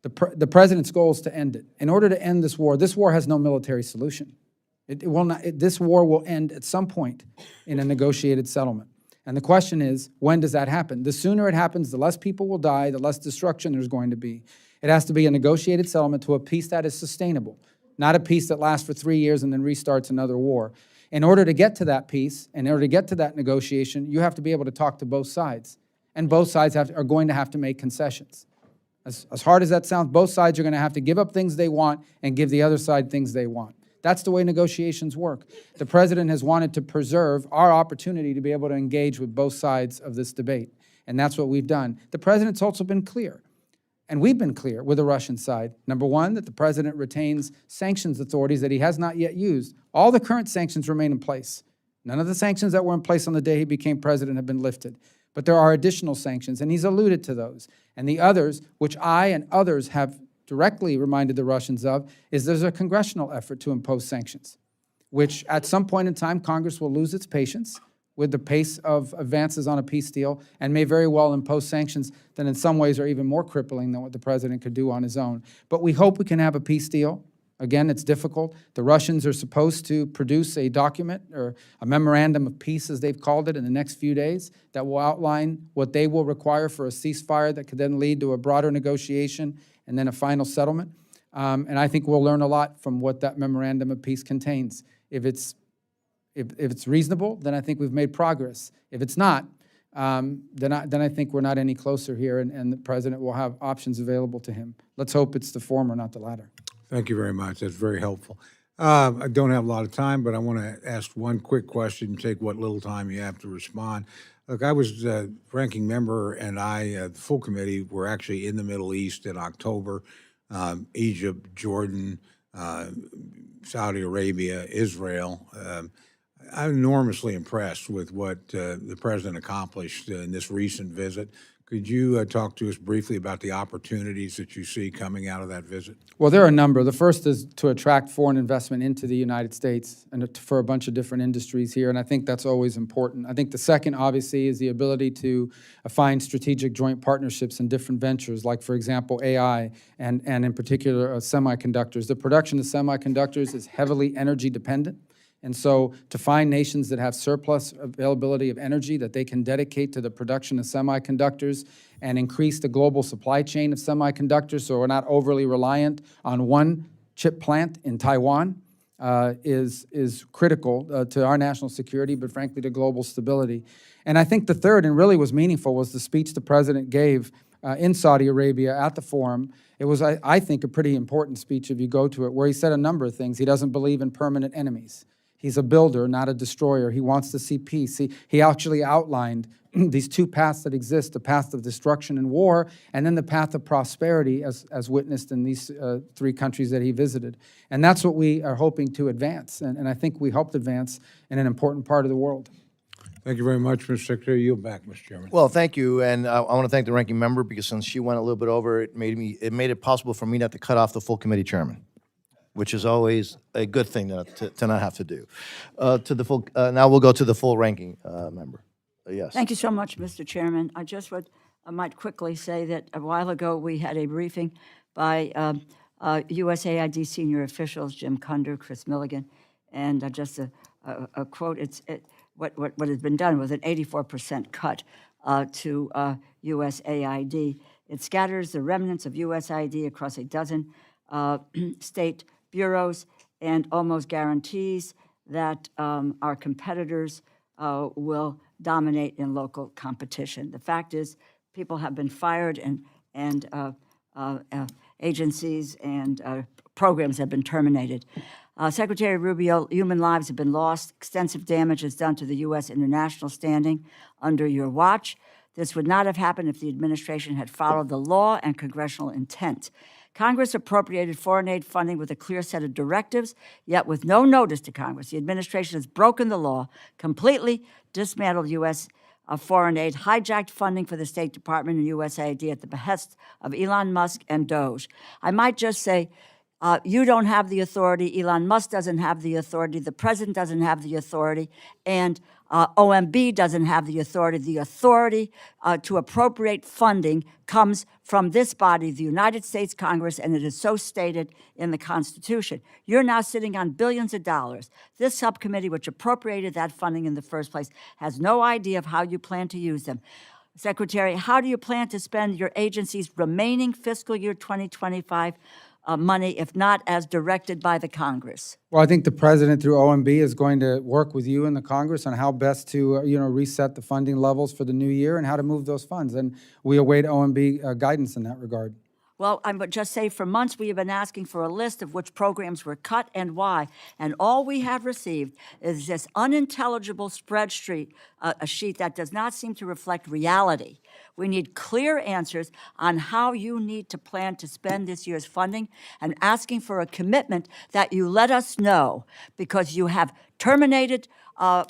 The president's goal is to end it. In order to end this war has no military solution. It will not. This war will end at some point in a negotiated settlement. And the question is, when does that happen? The sooner it happens, the less people will die, the less destruction there's going to be. It has to be a negotiated settlement to a peace that is sustainable, not a peace that lasts for 3 years and then restarts another war. In order to get to that peace, in order to get to that negotiation, you have to be able to talk to both sides. And both sides are going to have to make concessions. As hard as that sounds, both sides are going to have to give up things they want and give the other side things they want. That's the way negotiations work. The president has wanted to preserve our opportunity to be able to engage with both sides of this debate, and that's what we've done. The president's also been clear, and we've been clear with the Russian side. Number one, that the president retains sanctions authorities that he has not yet used. All the current sanctions remain in place. None of the sanctions that were in place on the day he became president have been lifted. But there are additional sanctions, and he's alluded to those. And the others, which I and others have directly reminded the Russians of, is there's a congressional effort to impose sanctions, which at some point in time, Congress will lose its patience with the pace of advances on a peace deal and may very well impose sanctions that in some ways are even more crippling than what the president could do on his own. But we hope we can have a peace deal. Again, it's difficult. The Russians are supposed to produce a document or a memorandum of peace, as they've called it, in the next few days that will outline what they will require for a ceasefire that could then lead to a broader negotiation and then a final settlement. And I think we'll learn a lot from what that memorandum of peace contains. If it's reasonable, then I think we've made progress. If it's not, then I think we're not any closer here, and the president will have options available to him. Let's hope it's the former, not the latter. Thank you very much. That's very helpful. I don't have a lot of time, but I want to ask one quick question, take what little time you have to respond. Look, I was ranking member, and the full committee were actually in the Middle East in October, Egypt, Jordan, Saudi Arabia, Israel. I'm enormously impressed with what the president accomplished in this recent visit. Could you talk to us briefly about the opportunities that you see coming out of that visit? Well, there are a number. The first is to attract foreign investment into the United States and for a bunch of different industries here, and I think that's always important. I think the second, obviously, is the ability to find strategic joint partnerships in different ventures, like, for example, AI and in particular, semiconductors. The production of semiconductors is heavily energy dependent. And so to find nations that have surplus availability of energy that they can dedicate to the production of semiconductors and increase the global supply chain of semiconductors so we're not overly reliant on one chip plant in Taiwan is critical to our national security, but frankly to global stability. And I think the third, and really was meaningful, was the speech the president gave in Saudi Arabia at the forum. It was, I think, a pretty important speech if you go to it, where he said a number of things. He doesn't believe in permanent enemies. He's a builder, not a destroyer. He wants to see peace. He actually outlined these two paths that exist, the path of destruction and war, and then the path of prosperity as witnessed in these three countries that he visited. And that's what we are hoping to advance, and I think we helped advance in an important part of the world. Thank you very much, Mr. Secretary. Yield back, Mr. Chairman. Well, thank you, and I want to thank the ranking member because since she went a little bit over, it made it possible for me not to cut off the full committee chairman, which is always a good thing to not have to do. Now we'll go to the full ranking member. Yes. Thank you so much, Mr. Chairman. I might quickly say that a while ago we had a briefing by USAID senior officials, Jim Cunder, Chris Milligan, and just a quote, what has been done was an 84% cut to USAID. It scatters the remnants of USAID across a dozen state bureaus and almost guarantees that our competitors will dominate in local competition. The fact is, people have been fired and agencies and programs have been terminated. Secretary Rubio, human lives have been lost. Extensive damage is done to the U.S. international standing under your watch. This would not have happened if the administration had followed the law and congressional intent. Congress appropriated foreign aid funding with a clear set of directives, yet with no notice to Congress. The administration has broken the law, completely dismantled U.S. Foreign aid, hijacked funding for the State Department and USAID at the behest of Elon Musk and Doge. I might just say, you don't have the authority, Elon Musk doesn't have the authority, the president doesn't have the authority, and OMB doesn't have the authority. The authority to appropriate funding comes from this body, the United States Congress, and it is so stated in the Constitution. You're now sitting on billions of dollars. This subcommittee, which appropriated that funding in the first place, has no idea of how you plan to use them. Secretary, how do you plan to spend your agency's remaining fiscal year 2025 money, if not as directed by the Congress? Well, I think the president through OMB is going to work with you and the Congress on how best to, reset the funding levels for the new year and how to move those funds. And we await OMB guidance in that regard. Well, I would just say for months we have been asking for a list of which programs were cut and why, and all we have received is this unintelligible spreadsheet, a sheet that does not seem to reflect reality. We need clear answers on how you need to plan to spend this year's funding and asking for a commitment that you let us know, because you have terminated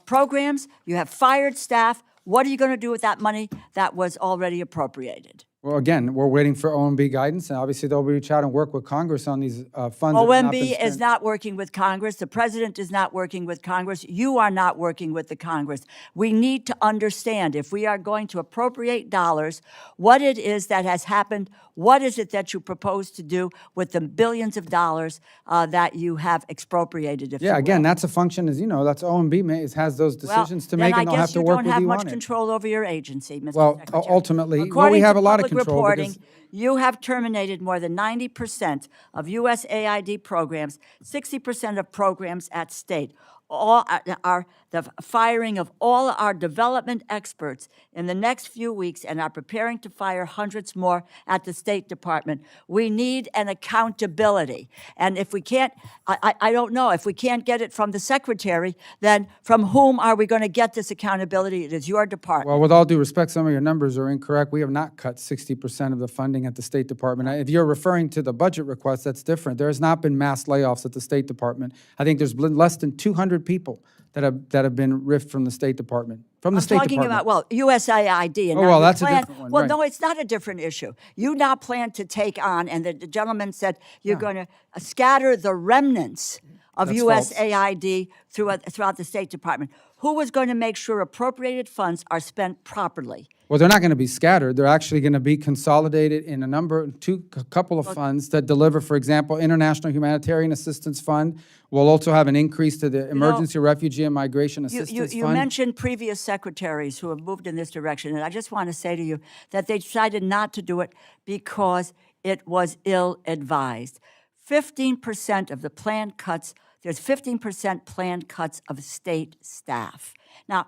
programs, you have fired staff. What are you going to do with that money that was already appropriated? Well, again, we're waiting for OMB guidance, and obviously they'll reach out and work with Congress on these funds. that have not been OMB spent. is not working with Congress. The president is not working with Congress. You are not working with the Congress. We need to understand, if we are going to appropriate dollars, what it is that has happened. What is it that you propose to do with the billions of dollars that you have expropriated? If you Yeah, will? again, that's a function, as you know, that's OMB has those decisions to make, and they'll have to work with Then I guess you don't have you much on it. control over your agency, Mr. Well, Secretary. ultimately, well, we According have to a lot of public control reporting, because- you have terminated more than 90% of USAID programs, 60% of programs at state. All are the firing of all our development experts in the next few weeks, and are preparing to fire hundreds more at the State Department. We need an accountability. And if we can't, I don't know, if we can't get it from the Secretary, then from whom are we going to get this accountability? It is your department. Well, with all due respect, some of your numbers are incorrect. We have not cut 60% of the funding at the State Department. If you're referring to the budget request, that's different. There has not been mass layoffs at the State Department. I think there's been less than 200 people that have been riffed from the State Department. From the I'm State talking Department. about, well, USAID. And Oh, now well, you that's a plan- different one, Well, right. no, it's not a different issue. You now plan to take on, and the gentleman said you're going to scatter the remnants of That's false. USAID throughout the State Department. Who is going to make sure appropriated funds are spent properly? Well, they're not going to be scattered. They're actually going to be consolidated in a couple of funds that deliver, for example, International Humanitarian Assistance Fund. We'll also have an increase to the Emergency Refugee and Migration Assistance You Fund. mentioned previous secretaries who have moved in this direction, and I just want to say to you that they decided not to do it because it was ill-advised. 15% of the planned cuts, there's 15% planned cuts of state staff. Now,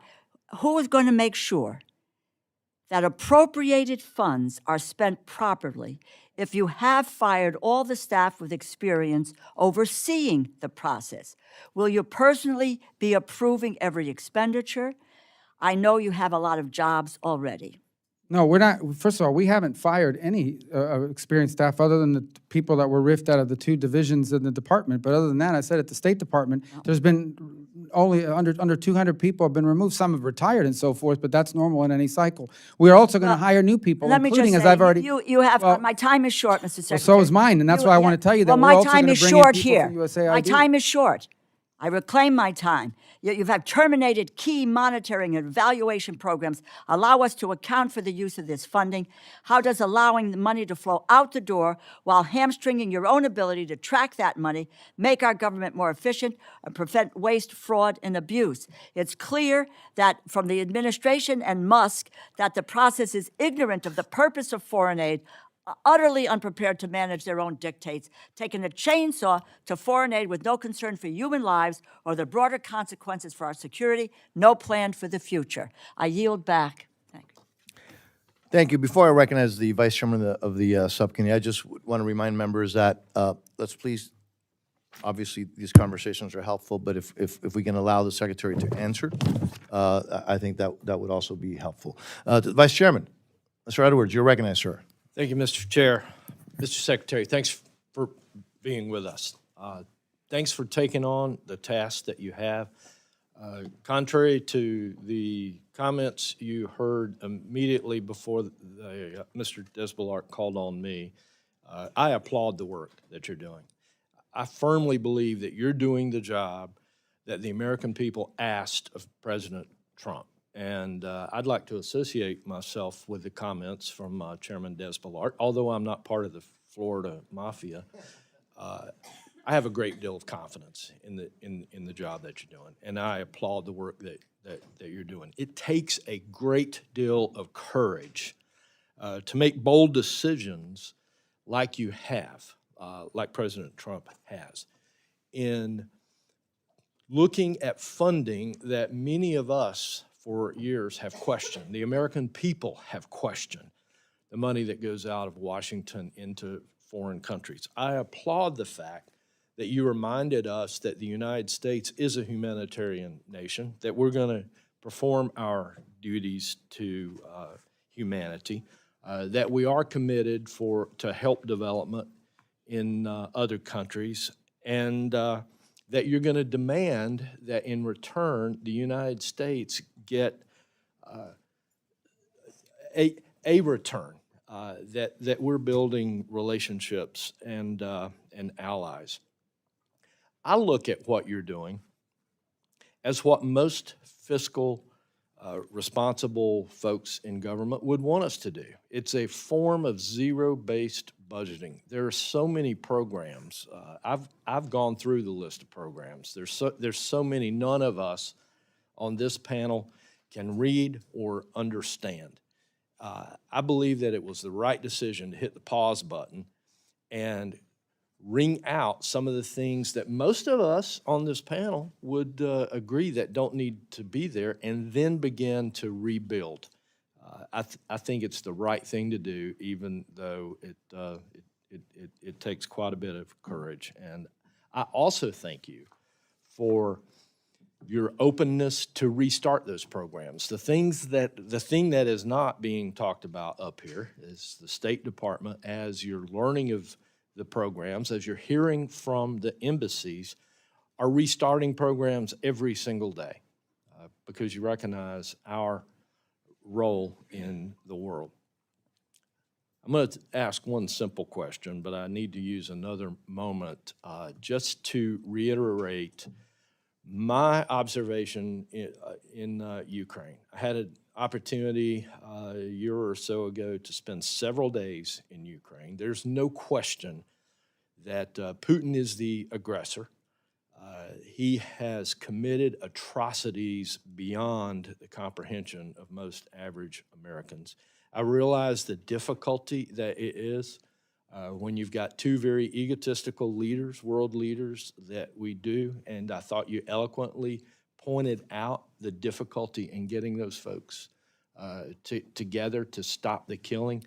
who is going to make sure that appropriated funds are spent properly if you have fired all the staff with experience overseeing the process? Will you personally be approving every expenditure? I know you have a lot of jobs already. No, we're not. First of all, we haven't fired any experienced staff other than the people that were riffed out of the 2 divisions in the department. But other than that, I said at the State Department, there's been only under 200 people have been removed. Some have retired and so forth, but that's normal in any cycle. We're also going to hire new people, Let me including, just as say, I've already. you have, well, my time is short, Mr. Secretary. so is mine, and that's why I want to tell you that well, we're my also time going is to bring in short people here. from USAID. My time is short. I reclaim my time. You have terminated key monitoring and evaluation programs. Allow us to account for the use of this funding. How does allowing the money to flow out the door while hamstringing your own ability to track that money make our government more efficient and prevent waste, fraud, and abuse? It's clear that from the administration and Musk that the process is ignorant of the purpose of foreign aid, utterly unprepared to manage their own dictates, taking a chainsaw to foreign aid with no concern for human lives or the broader consequences for our security, no plan for the future. I yield back. Thank you. Thank you. Before I recognize the Vice Chairman of the subcommittee, I just want to remind members that let's please, obviously, these conversations are helpful, but if we can allow the Secretary to answer, I think that would also be helpful. Vice Chairman, Mr. Edwards, you're recognized, sir. Thank you, Mr. Chair. Mr. Secretary, thanks for being with us. Thanks for taking on the task that you have. Contrary to the comments you heard immediately before Mr. Desbelart called on me, I applaud the work that you're doing. I firmly believe that you're doing the job that the American people asked of President Trump. And I'd like to associate myself with the comments from Chairman Desbelart. Although I'm not part of the Florida Mafia, I have a great deal of confidence in the job that you're doing, and I applaud the work that you're doing. It takes a great deal of courage to make bold decisions like you have, like President Trump has, in looking at funding that many of us for years have questioned. The American people have questioned the money that goes out of Washington into foreign countries. I applaud the fact that you reminded us that the United States is a humanitarian nation, that we're going to perform our duties to humanity, that we are committed to help development in other countries, and that you're going to demand that in return the United States get a return, that we're building relationships and allies. I look at what you're doing as what most fiscal responsible folks in government would want us to do. It's a form of zero-based budgeting. There are so many programs. I've gone through the list of programs. There's so many. None of us on this panel can read or understand. I believe that it was the right decision to hit the pause button and wring out some of the things that most of us on this panel would agree that don't need to be there, and then begin to rebuild. I think it's the right thing to do, even though it takes quite a bit of courage. And I also thank you for your openness to restart those programs. The thing that is not being talked about up here is the State Department, as you're learning of the programs, as you're hearing from the embassies, are restarting programs every single day because you recognize our role in the world. I'm going to ask one simple question, but I need to use another moment just to reiterate my observation in Ukraine. I had an opportunity a year or so ago to spend several days in Ukraine. There's no question that Putin is the aggressor. He has committed atrocities beyond the comprehension of most average Americans. I realize the difficulty that it is when you've got two very egotistical leaders, world leaders, that we do, and I thought you eloquently pointed out the difficulty in getting those folks together to stop the killing.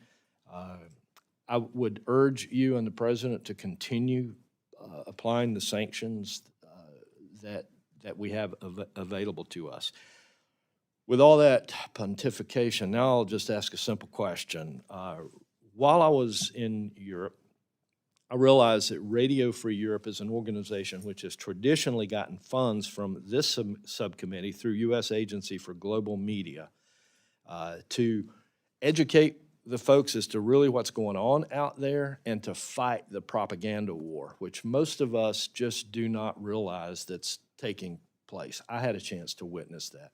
I would urge you and the president to continue applying the sanctions that we have available to us. With all that pontification, now I'll just ask a simple question. While I was in Europe, I realized that Radio Free Europe is an organization which has traditionally gotten funds from this subcommittee through U.S. Agency for Global Media to educate the folks as to really what's going on out there and to fight the propaganda war, which most of us just do not realize that's taking place. I had a chance to witness that.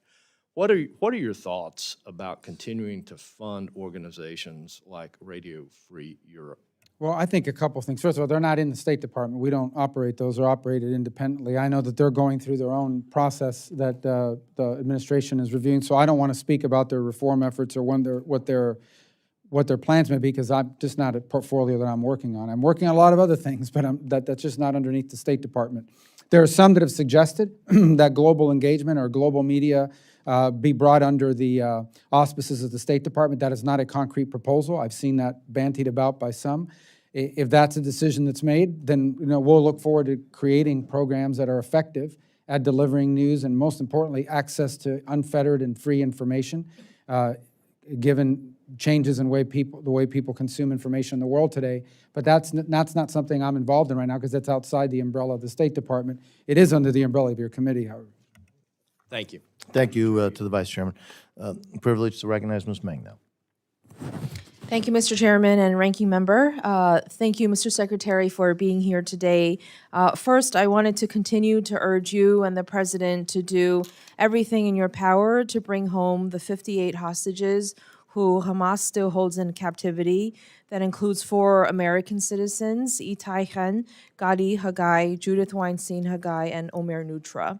What are your thoughts about continuing to fund organizations like Radio Free Europe? Well, I think a couple things. First of all, they're not in the State Department. We don't operate those. They're operated independently. I know that they're going through their own process that the administration is reviewing, so I don't want to speak about their reform efforts or what their plans may be, because I'm just not a portfolio that I'm working on. I'm working on a lot of other things, but that's just not underneath the State Department. There are some that have suggested that global engagement or global media be brought under the auspices of the State Department. That is not a concrete proposal. I've seen that bantied about by some. If that's a decision that's made, then we'll look forward to creating programs that are effective at delivering news and, most importantly, access to unfettered and free information, given changes in the way people consume information in the world today. But that's not something I'm involved in right now, because that's outside the umbrella of the State Department. It is under the umbrella of your committee, however. Thank you. Thank you to the Vice Chairman. Privileged to recognize Ms. Meng now. Thank you, Mr. Chairman and Ranking Member. Thank you, Mr. Secretary, for being here today. First, I wanted to continue to urge you and the President to do everything in your power to bring home the 58 hostages who Hamas still holds in captivity. That includes 4 American citizens, Itai Chen, Gadi Hagai, Judith Weinstein Hagai, and Omer Nutra.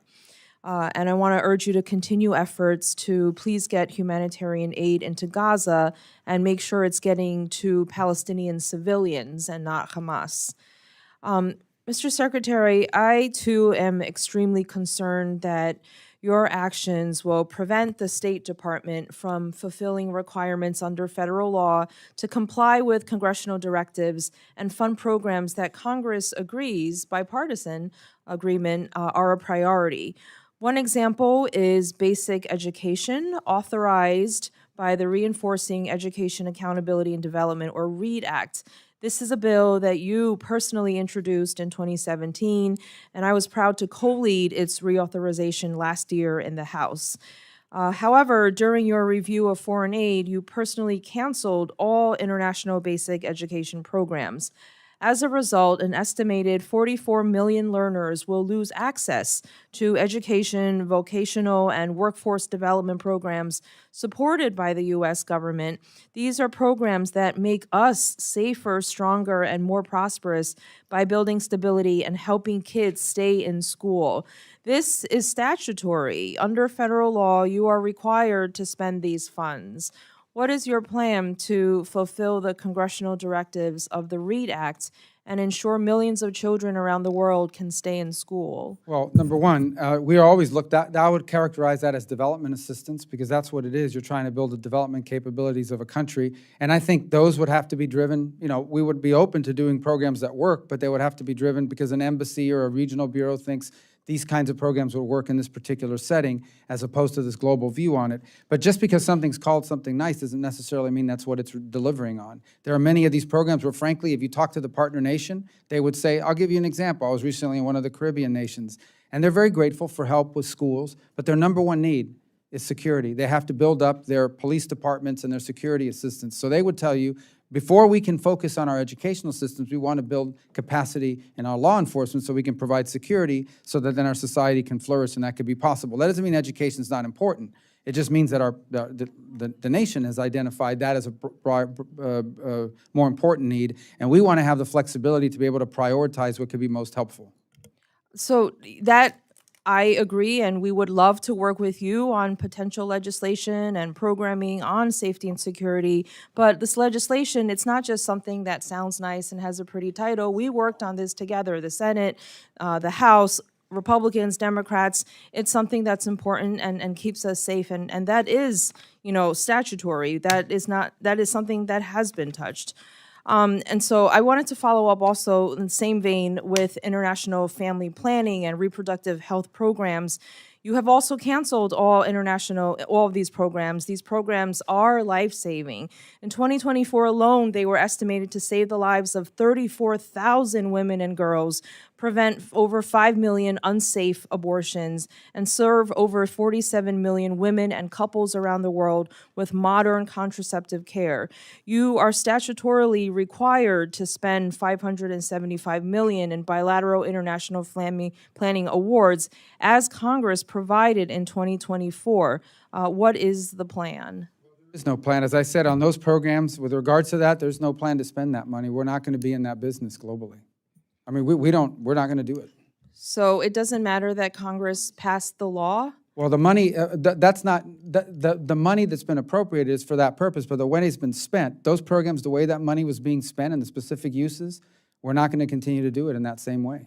And I want to urge you to continue efforts to please get humanitarian aid into Gaza and make sure it's getting to Palestinian civilians and not Hamas. Mr. Secretary, I too am extremely concerned that your actions will prevent the State Department from fulfilling requirements under federal law to comply with congressional directives and fund programs that Congress agrees, bipartisan agreement, are a priority. One example is basic education, authorized by the Reinforcing Education Accountability and Development, or READ Act. This is a bill that you personally introduced in 2017, and I was proud to co-lead its reauthorization last year in the House. However, during your review of foreign aid, you personally canceled all international basic education programs. As a result, an estimated 44 million learners will lose access to education, vocational, and workforce development programs supported by the U.S. government. These are programs that make us safer, stronger, and more prosperous by building stability and helping kids stay in school. This is statutory. Under federal law, you are required to spend these funds. What is your plan to fulfill the congressional directives of the READ Act and ensure millions of children around the world can stay in school? Well, number one, we always looked at, I would characterize that as development assistance, because that's what it is. You're trying to build the development capabilities of a country. And I think those would have to be driven, we would be open to doing programs that work, but they would have to be driven because an embassy or a regional bureau thinks these kinds of programs will work in this particular setting, as opposed to this global view on it. But just because something's called something nice doesn't necessarily mean that's what it's delivering on. There are many of these programs where, frankly, if you talk to the partner nation, they would say, I'll give you an example. I was recently in one of the Caribbean nations, and they're very grateful for help with schools, but their number one need is security. They have to build up their police departments and their security assistance. So they would tell you, before we can focus on our educational systems, we want to build capacity in our law enforcement so we can provide security so that then our society can flourish and that could be possible. That doesn't mean education is not important. It just means that the nation has identified that as a more important need, and we want to have the flexibility to be able to prioritize what could be most helpful. So that I agree, and we would love to work with you on potential legislation and programming on safety and security. But this legislation, it's not just something that sounds nice and has a pretty title. We worked on this together, the Senate, the House, Republicans, Democrats. It's something that's important and keeps us safe, and that is, statutory. That is something that has been touched. And so I wanted to follow up also in the same vein with international family planning and reproductive health programs. You have also canceled all of these programs. These programs are life-saving. In 2024 alone, they were estimated to save the lives of 34,000 women and girls, prevent over 5 million unsafe abortions, and serve over 47 million women and couples around the world with modern contraceptive care. You are statutorily required to spend $575 million in bilateral international family planning awards, as Congress provided in 2024. What is the plan? There's no plan. As I said, on those programs, with regards to that, there's no plan to spend that money. We're not going to be in that business globally. I mean, we're not going to do it. So it doesn't matter that Congress passed the law? Well, the money, that's not, the money that's been appropriated is for that purpose, but the way it's been spent, those programs, the way that money was being spent and the specific uses, we're not going to continue to do it in that same way.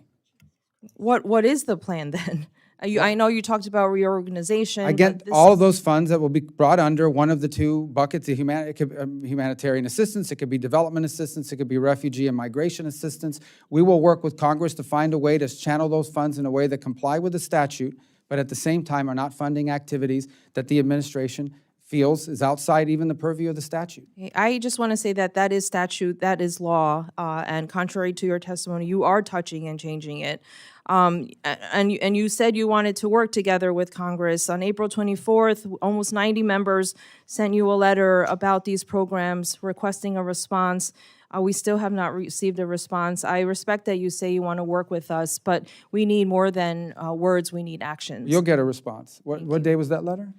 What is the plan then? I know you talked about reorganization. Again, but this all of those funds that will be brought under one of the two buckets, it could humanitarian assistance, it could be development assistance, it could be refugee and migration assistance. We will work with Congress to find a way to channel those funds in a way that comply with the statute, but at the same time are not funding activities that the administration feels is outside even the purview of the statute. I just want to say that is statute, that is law, and contrary to your testimony, you are touching and changing it. And you said you wanted to work together with Congress. On April 24th, almost 90 members sent you a letter about these programs requesting a response. We still have not received a response. I respect that you say you want to work with us, but we need more than words, we need actions. You'll get a response. What day was that letter?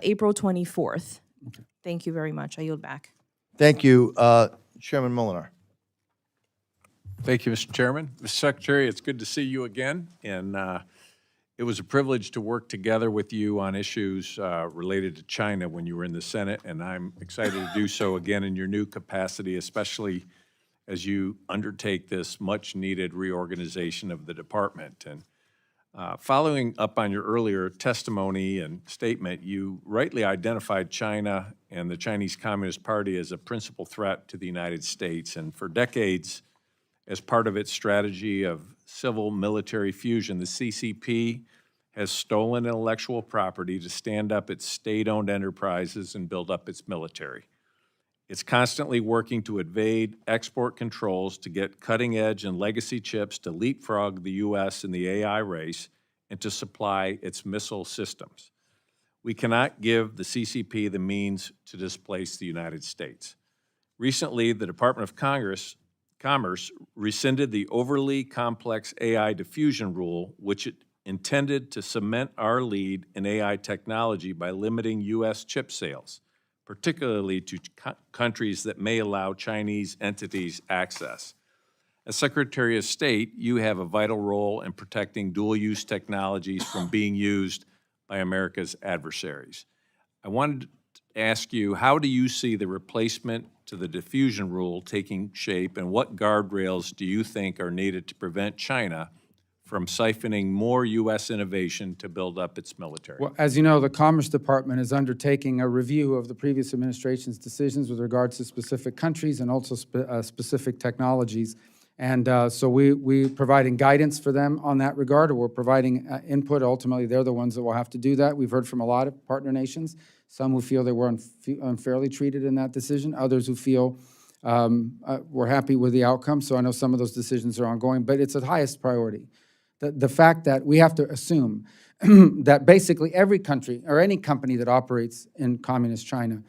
April 24th. Okay. Thank you very much. I yield back. Thank you. Chairman Molinar. Thank you, Mr. Chairman. Mr. Secretary, it's good to see you again, and it was a privilege to work together with you on issues related to China when you were in the Senate, and I'm excited to do so again in your new capacity, especially as you undertake this much-needed reorganization of the department. And following up on your earlier testimony and statement, you rightly identified China and the Chinese Communist Party as a principal threat to the United States, and for decades, as part of its strategy of civil-military fusion, the CCP has stolen intellectual property to stand up its state-owned enterprises and build up its military. It's constantly working to evade export controls to get cutting-edge and legacy chips to leapfrog the U.S. in the AI race and to supply its missile systems. We cannot give the CCP the means to displace the United States. Recently, the Department of Commerce rescinded the overly complex AI diffusion rule, which it intended to cement our lead in AI technology by limiting U.S. chip sales, particularly to countries that may allow Chinese entities access. As Secretary of State, you have a vital role in protecting dual-use technologies from being used by America's adversaries. I wanted to ask you, how do you see the replacement to the diffusion rule taking shape, and what guardrails do you think are needed to prevent China from siphoning more U.S. innovation to build up its military? Well, as you know, the Commerce Department is undertaking a review of the previous administration's decisions with regards to specific countries and also specific technologies. And so we're providing guidance for them on that regard, or we're providing input. Ultimately, they're the ones that will have to do that. We've heard from a lot of partner nations, some who feel they were unfairly treated in that decision, others who feel we're happy with the outcome. So I know some of those decisions are ongoing, but it's the highest priority. The fact that we have to assume that basically every country or any company that operates in communist China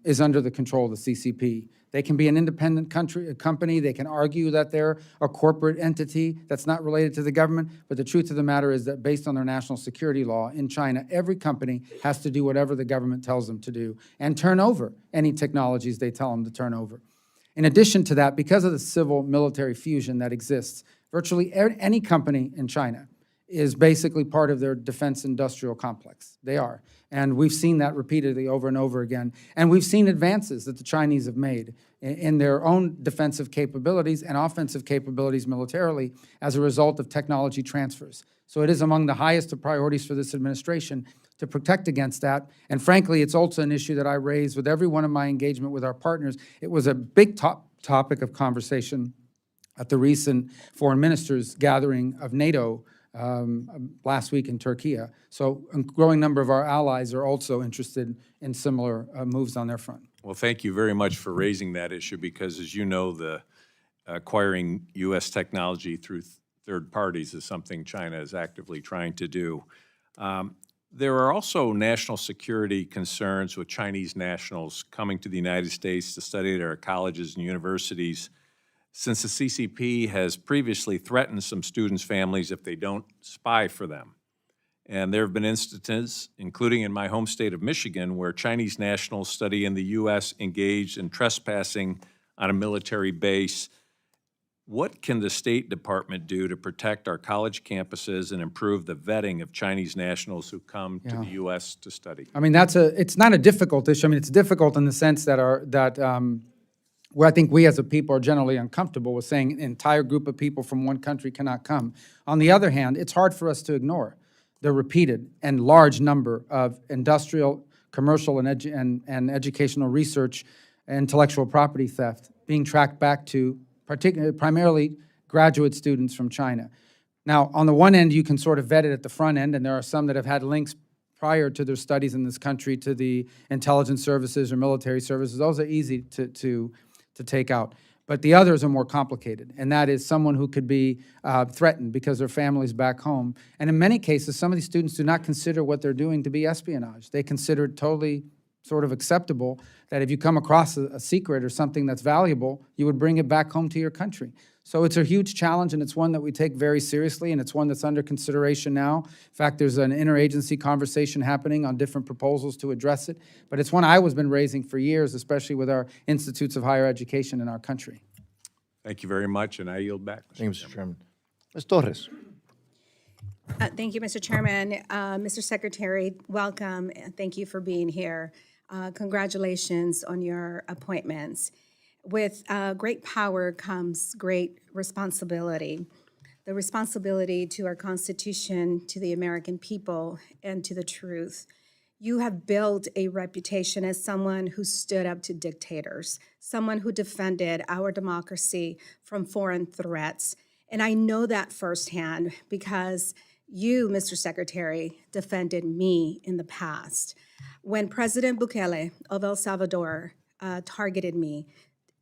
is under the control of the CCP. They can be an independent company. They can argue that they're a corporate entity that's not related to the government. But the truth of the matter is that based on their national security law in China, every company has to do whatever the government tells them to do and turn over any technologies they tell them to turn over. In addition to that, because of the civil-military fusion that exists, virtually any company in China is basically part of their defense industrial complex. They are. And we've seen that repeatedly over and over again. And we've seen advances that the Chinese have made in their own defensive capabilities and offensive capabilities militarily as a result of technology transfers. So it is among the highest of priorities for this administration to protect against that. And frankly, it's also an issue that I raise with every one of my engagement with our partners. It was a big topic of conversation at the recent foreign ministers gathering of NATO last week in Turkey. So a growing number of our allies are also interested in similar moves on their front. Well, thank you very much for raising that issue because, as you know, the acquiring U.S. technology through third parties is something China is actively trying to do. There are also national security concerns with Chinese nationals coming to the United States to study at our colleges and universities, since the CCP has previously threatened some students' families if they don't spy for them. And there have been instances, including in my home state of Michigan, where Chinese nationals study in the U.S. engaged in trespassing on a military base. What can the State Department do to protect our college campuses and improve the vetting of Chinese nationals who come to the U.S. to study? I mean, it's not a difficult issue. I mean, it's difficult in the sense that where I think we as a people are generally uncomfortable with saying an entire group of people from one country cannot come. On the other hand, it's hard for us to ignore the repeated and large number of industrial, commercial, and educational research and intellectual property theft being tracked back to primarily graduate students from China. Now, on the one end, you can sort of vet it at the front end, and there are some that have had links prior to their studies in this country to the intelligence services or military services. Those are easy to take out. But the others are more complicated, and that is someone who could be threatened because their family's back home. And in many cases, some of these students do not consider what they're doing to be espionage. They consider it totally sort of acceptable that if you come across a secret or something that's valuable, you would bring it back home to your country. So it's a huge challenge, and it's one that we take very seriously, and it's one that's under consideration now. In fact, there's an interagency conversation happening on different proposals to address it, but it's one I've been raising for years, especially with our institutes of higher education in our country. Thank you very much, and I yield back. Thank you, Mr. Chairman. Ms. Torres. Thank you, Mr. Chairman. Mr. Secretary, welcome, and thank you for being here. Congratulations on your appointments. With great power comes great responsibility. The responsibility to our Constitution, to the American people, and to the truth. You have built a reputation as someone who stood up to dictators, someone who defended our democracy from foreign threats. And I know that firsthand because you, Mr. Secretary, defended me in the past. When President Bukele of El Salvador targeted me,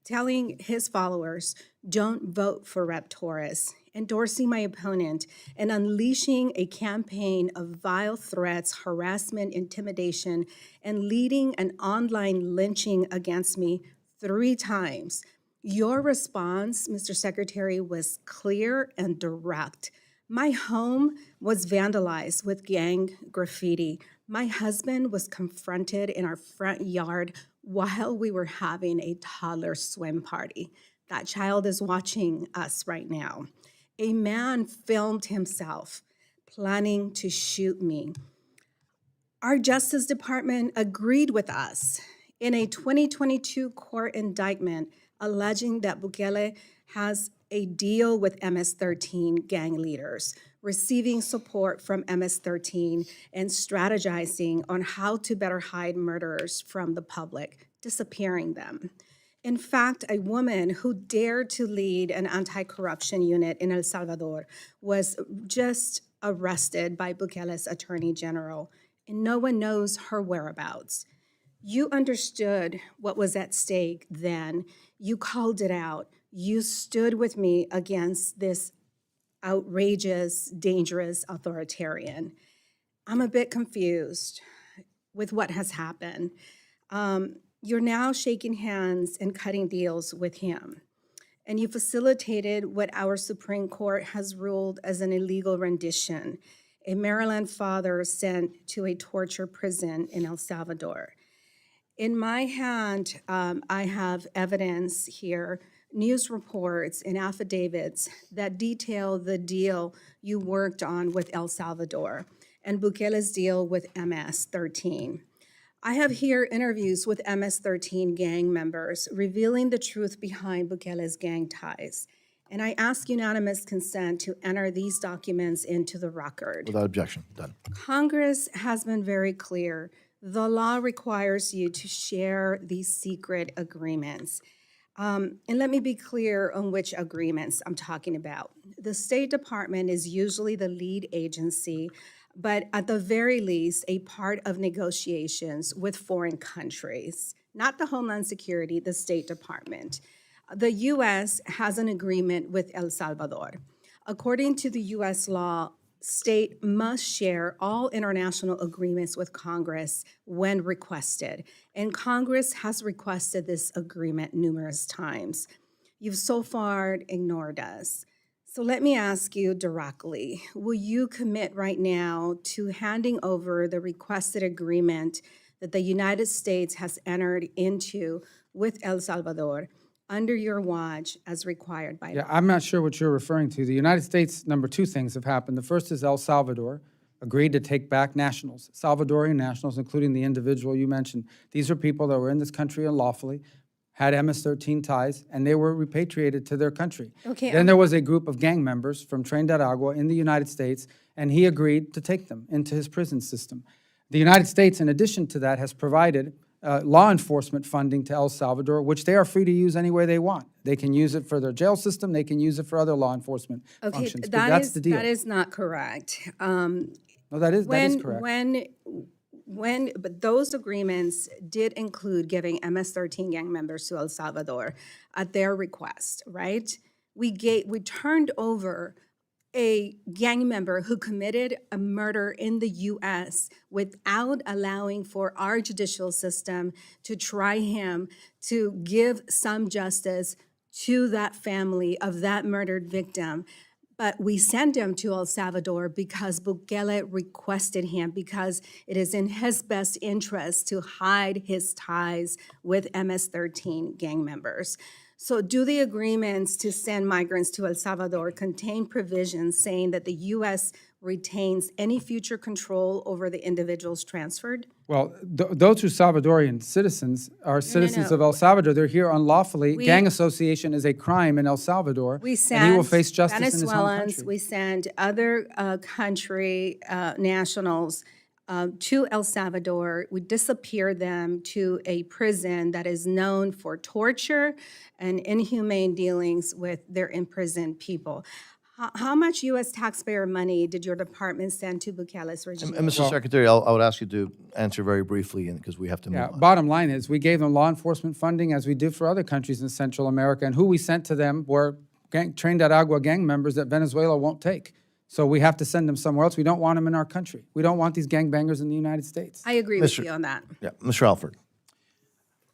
telling his followers, don't vote for Rep. Torres, endorsing my opponent, and unleashing a campaign of vile threats, harassment, intimidation, and leading an online lynching against me 3 times. Your response, Mr. Secretary, was clear and direct. My home was vandalized with gang graffiti. My husband was confronted in our front yard while we were having a toddler swim party. That child is watching us right now. A man filmed himself planning to shoot me. Our Justice Department agreed with us in a 2022 court indictment alleging that Bukele has a deal with MS-13 gang leaders, receiving support from MS-13 and strategizing on how to better hide murderers from the public, disappearing them. In fact, a woman who dared to lead an anti-corruption unit in El Salvador was just arrested by Bukele's attorney general, and no one knows her whereabouts. You understood what was at stake then. You called it out. You stood with me against this outrageous, dangerous authoritarian. I'm a bit confused with what has happened. You're now shaking hands and cutting deals with him. And you facilitated what our Supreme Court has ruled as an illegal rendition, a Maryland father sent to a torture prison in El Salvador. In my hand, I have evidence here, news reports and affidavits that detail the deal you worked on with El Salvador and Bukele's deal with MS-13. I have here interviews with MS-13 gang members revealing the truth behind Bukele's gang ties. And I ask unanimous consent to enter these documents into the record. Without objection. Done. Congress has been very clear. The law requires you to share these secret agreements. And let me be clear on which agreements I'm talking about. The State Department is usually the lead agency, but at the very least, a part of negotiations with foreign countries, not the Homeland Security, the State Department. The U.S. has an agreement with El Salvador. According to the U.S. law, state must share all international agreements with Congress when requested, and Congress has requested this agreement numerous times. You've so far ignored us. So let me ask you directly, will you commit right now to handing over the requested agreement that the United States has entered into with El Salvador under your watch as required by law? Yeah, I'm not sure what you're referring to. The United States, two things have happened. The first is El Salvador agreed to take back nationals, Salvadorian nationals, including the individual you mentioned. These are people that were in this country unlawfully, had MS-13 ties, and they were repatriated to their country. Okay, Then there was a group of gang members from Trinidad Agua in the United States, and he agreed to take them into his prison system. The United States, in addition to that, has provided law enforcement funding to El Salvador, which they are free to use any way they want. They can use it for their jail system, they can use it for other law enforcement functions. But that's the deal. That is not correct. No, that is correct. But those agreements did include giving MS-13 gang members to El Salvador at their request, right? We turned over a gang member who committed a murder in the U.S. without allowing for our judicial system to try him, to give some justice to that family of that murdered victim. But we sent him to El Salvador because Bukele requested him, because it is in his best interest to hide his ties with MS-13 gang members. So do the agreements to send migrants to El Salvador contain provisions saying that the U.S. retains any future control over the individuals transferred? Well, those who Salvadorian citizens are citizens no. of El Salvador. They're here unlawfully. We- Gang association is a crime in El Salvador, We and he will send face justice in his home Venezuelans, country. we send other country nationals to El Salvador. We disappear them to a prison that is known for torture and inhumane dealings with their imprisoned people. How much U.S. taxpayer money did your department send to Bukele's regime? And Mr. Secretary, I would ask you to answer very briefly, because we have to move Yeah, on. bottom line is, we gave them law enforcement funding as we do for other countries in Central America, and who we sent to them were Trinidad Agua gang members that Venezuela won't take. So we have to send them somewhere else. We don't want them in our country. We don't want these gangbangers in the United States. I agree with you on that. Yeah, Mr. Alford.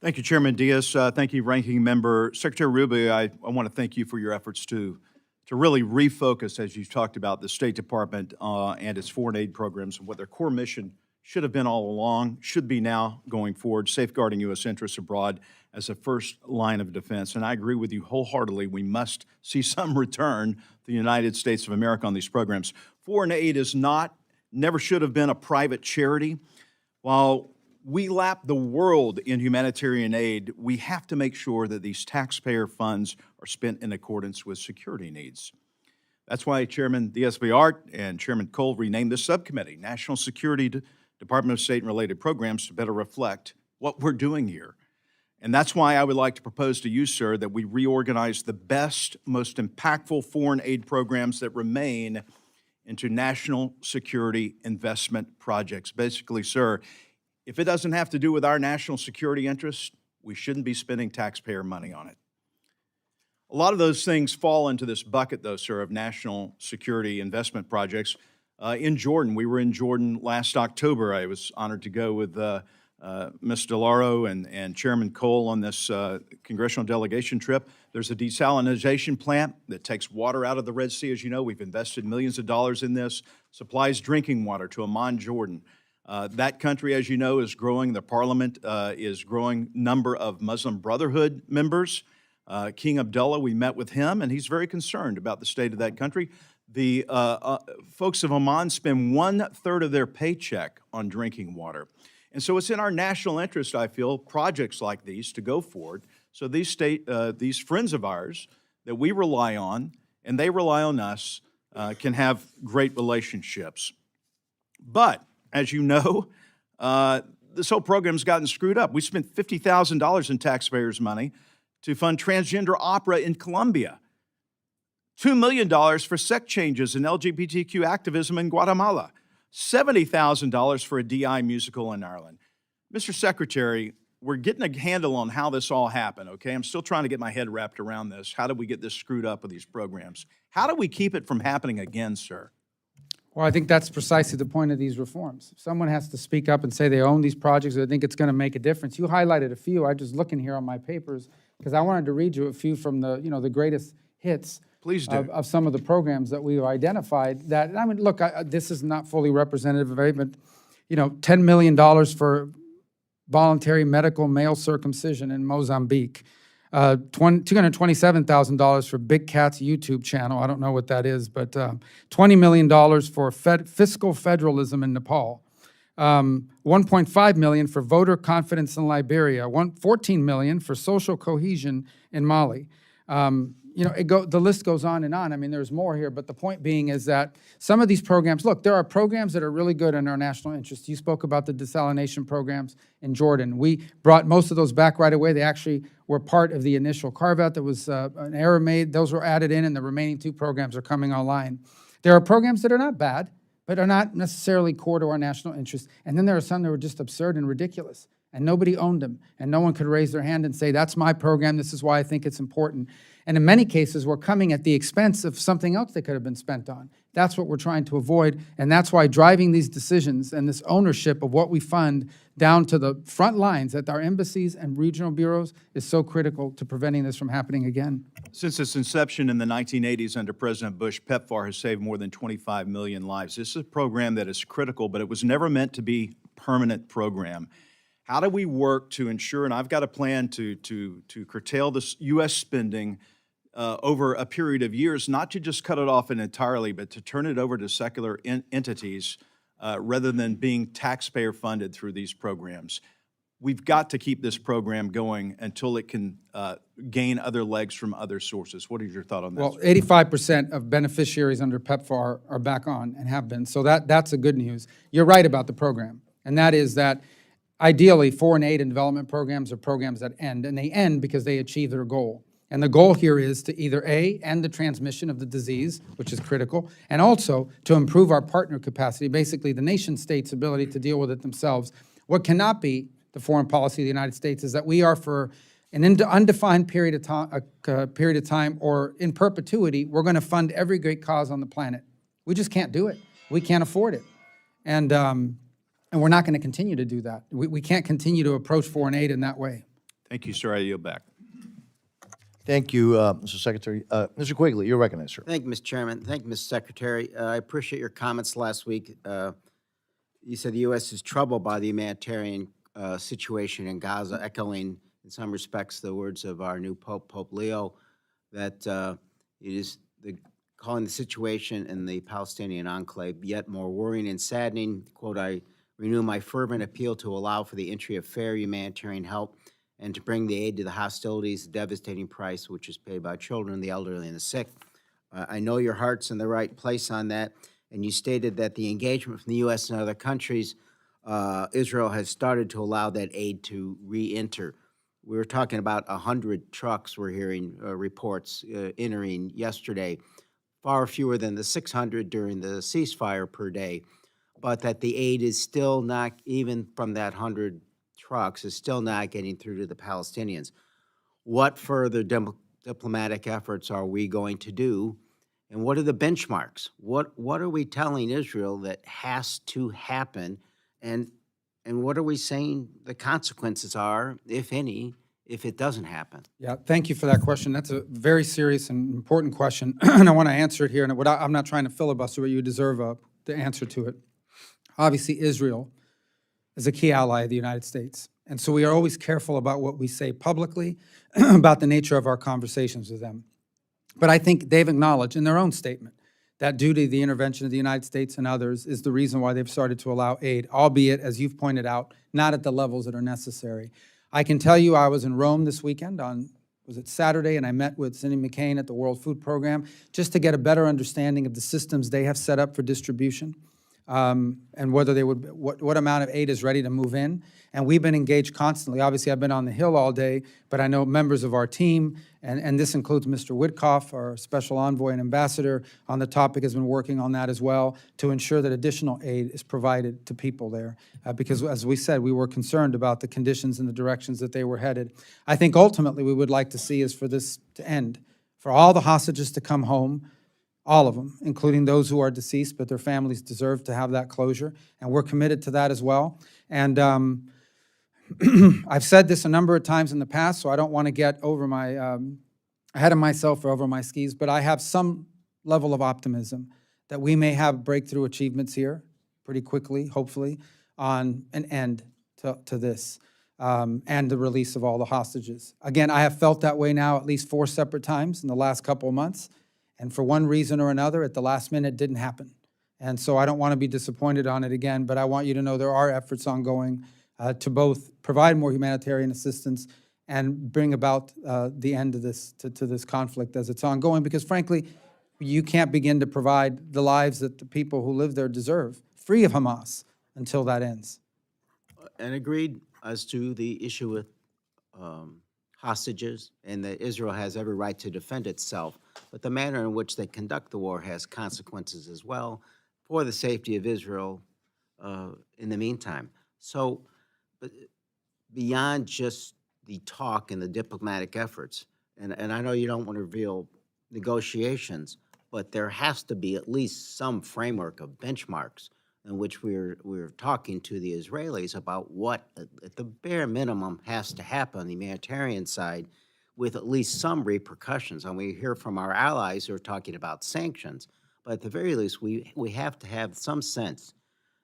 Thank you, Chairman Diaz. Thank you, Ranking Member. Secretary Rubio, I want to thank you for your efforts to really refocus, as you talked about, the State Department and its foreign aid programs and what their core mission should have been all along, should be now going forward, safeguarding U.S. interests abroad as a first line of defense. And I agree with you wholeheartedly. We must see some return to the United States of America on these programs. Foreign aid is not, never should have been a private charity. While we lap the world in humanitarian aid, we have to make sure that these taxpayer funds are spent in accordance with security needs. That's why Chairman Diaz-Balart and Chairman Cole renamed this subcommittee, National Security Department of State and Related Programs, to better reflect what we're doing here. And that's why I would like to propose to you, sir, that we reorganize the best, most impactful foreign aid programs that remain into national security investment projects. Basically, sir, if it doesn't have to do with our national security interests, we shouldn't be spending taxpayer money on it. A lot of those things fall into this bucket, though, sir, of national security investment projects. In Jordan, we were in Jordan last October. I was honored to go with Ms. DeLauro and Chairman Cole on this congressional delegation trip. There's a desalination plant that takes water out of the Red Sea. As you know, we've invested millions of dollars in this, supplies drinking water to Amman, Jordan. That country, as you know, is growing. The parliament is growing number of Muslim Brotherhood members. King Abdullah, we met with him, and he's very concerned about the state of that country. The folks of Oman spend 1/3 of their paycheck on drinking water. And so it's in our national interest, I feel, projects like these to go forward. So these friends of ours that we rely on, and they rely on us, can have great relationships. But, as you know, this whole program's gotten screwed up. We spent $50,000 in taxpayers' money to fund transgender opera in Colombia, $2 million for sex changes and LGBTQ activism in Guatemala, $70,000 for a DI musical in Ireland. Mr. Secretary, we're getting a handle on how this all happened, okay? I'm still trying to get my head wrapped around this. How did we get this screwed up with these programs? How do we keep it from happening again, sir? Well, I think that's precisely the point of these reforms. Someone has to speak up and say they own these projects or they think it's going to make a difference. You highlighted a few. I just looking here on my papers because I wanted to read you a few from the, the greatest hits. Please do. Of some of the programs that we've identified that, I mean, look, this is not fully representative of everything, but, $10 million for voluntary medical male circumcision in Mozambique, $227,000 for Big Cat's YouTube channel. I don't know what that is, but $20 million for fiscal federalism in Nepal, $1.5 million for voter confidence in Liberia, $14 million for social cohesion in Mali. The list goes on and on. I mean, there's more here, but the point being is that some of these programs, look, there are programs that are really good in our national interest. You spoke about the desalination programs in Jordan. We brought most of those back right away. They actually were part of the initial carve-out. There was an error made. Those were added in, and the remaining 2 programs are coming online. There are programs that are not bad, but are not necessarily core to our national interest. And then there are some that were just absurd and ridiculous, and nobody owned them, and no one could raise their hand and say, that's my program, this is why I think it's important. And in many cases, we're coming at the expense of something else that could have been spent on. That's what we're trying to avoid, and that's why driving these decisions and this ownership of what we fund down to the front lines at our embassies and regional bureaus is so critical to preventing this from happening again. Since its inception in the 1980s under President Bush, PEPFAR has saved more than 25 million lives. This is a program that is critical, but it was never meant to be a permanent program. How do we work to ensure, and I've got a plan to curtail this U.S. spending over a period of years, not to just cut it off entirely, but to turn it over to secular entities rather than being taxpayer funded through these programs. We've got to keep this program going until it can gain other legs from other sources. What is your thought on that? Well, 85% of beneficiaries under PEPFAR are back on and have been, so that's a good news. You're right about the program, and that is that ideally foreign aid and development programs are programs that end, and they end because they achieve their goal. And the goal here is to either A, end the transmission of the disease, which is critical, and also to improve our partner capacity, basically the nation state's ability to deal with it themselves. What cannot be the foreign policy of the United States is that we are for an undefined period of time or in perpetuity, we're going to fund every great cause on the planet. We just can't do it. We can't afford it. And we're not going to continue to do that. We can't continue to approach foreign aid in that way. Thank you, sir. I yield back. Thank you, Mr. Secretary. Mr. Quigley, you're recognized, sir. Thank you, Mr. Chairman. Thank you, Mr. Secretary. I appreciate your comments last week. You said the U.S. is troubled by the humanitarian situation in Gaza, echoing in some respects the words of our new Pope, Pope Leo, that it is calling the situation in the Palestinian enclave yet more worrying and saddening. Quote, I renew my fervent appeal to allow for the entry of fair humanitarian help and to bring the aid to the hostilities, the devastating price which is paid by children, the elderly, and the sick. I know your heart's in the right place on that, and you stated that the engagement from the U.S. and other countries, Israel has started to allow that aid to re-enter. We were talking about 100 trucks, we're hearing reports entering yesterday, far fewer than the 600 during the ceasefire per day, but that the aid is still not, even from that 100 trucks, is still not getting through to the Palestinians. What further diplomatic efforts are we going to do, and what are the benchmarks? What are we telling Israel that has to happen? And And what are we saying the consequences are, if any, if it doesn't happen? Yeah, thank you for that question. That's a very serious and important question, and I want to answer it here. And I'm not trying to filibuster, but you deserve the answer to it. Obviously, Israel is a key ally of the United States, and so we are always careful about what we say publicly about the nature of our conversations with them. But I think they've acknowledged in their own statement that due to the intervention of the United States and others is the reason why they've started to allow aid, albeit, as you've pointed out, not at the levels that are necessary. I can tell you I was in Rome this weekend was it Saturday, and I met with Cindy McCain at the World Food Program just to get a better understanding of the systems they have set up for distribution and whether they would, what amount of aid is ready to move in. And we've been engaged constantly. Obviously, I've been on the Hill all day, but I know members of our team, and this includes Mr. Witkoff, our special envoy and ambassador on the topic, has been working on that as well to ensure that additional aid is provided to people there. Because as we said, we were concerned about the conditions and the directions that they were headed. I think ultimately we would like to see is for this to end, for all the hostages to come home, all of them, including those who are deceased, but their families deserve to have that closure, and we're committed to that as well. And I've said this a number of times in the past, so I don't want to get over my ahead of myself or over my skis, but I have some level of optimism that we may have breakthrough achievements here pretty quickly, hopefully, on an end to this and the release of all the hostages. Again, I have felt that way now at least 4 separate times in the last couple of months, and for one reason or another, at the last minute, it didn't happen. And so I don't want to be disappointed on it again, but I want you to know there are efforts ongoing to both provide more humanitarian assistance and bring about the end of this to this conflict as it's ongoing. Because frankly, you can't begin to provide the lives that the people who live there deserve, free of Hamas, until that ends. And agreed as to the issue with hostages, and that Israel has every right to defend itself, but the manner in which they conduct the war has consequences as well for the safety of Israel in the meantime. So, but beyond just the talk and the diplomatic efforts, and I know you don't want to reveal negotiations, but there has to be at least some framework of benchmarks in which we're talking to the Israelis about what, at the bare minimum, has to happen on the humanitarian side with at least some repercussions. And we hear from our allies who are talking about sanctions, but at the very least, we have to have some sense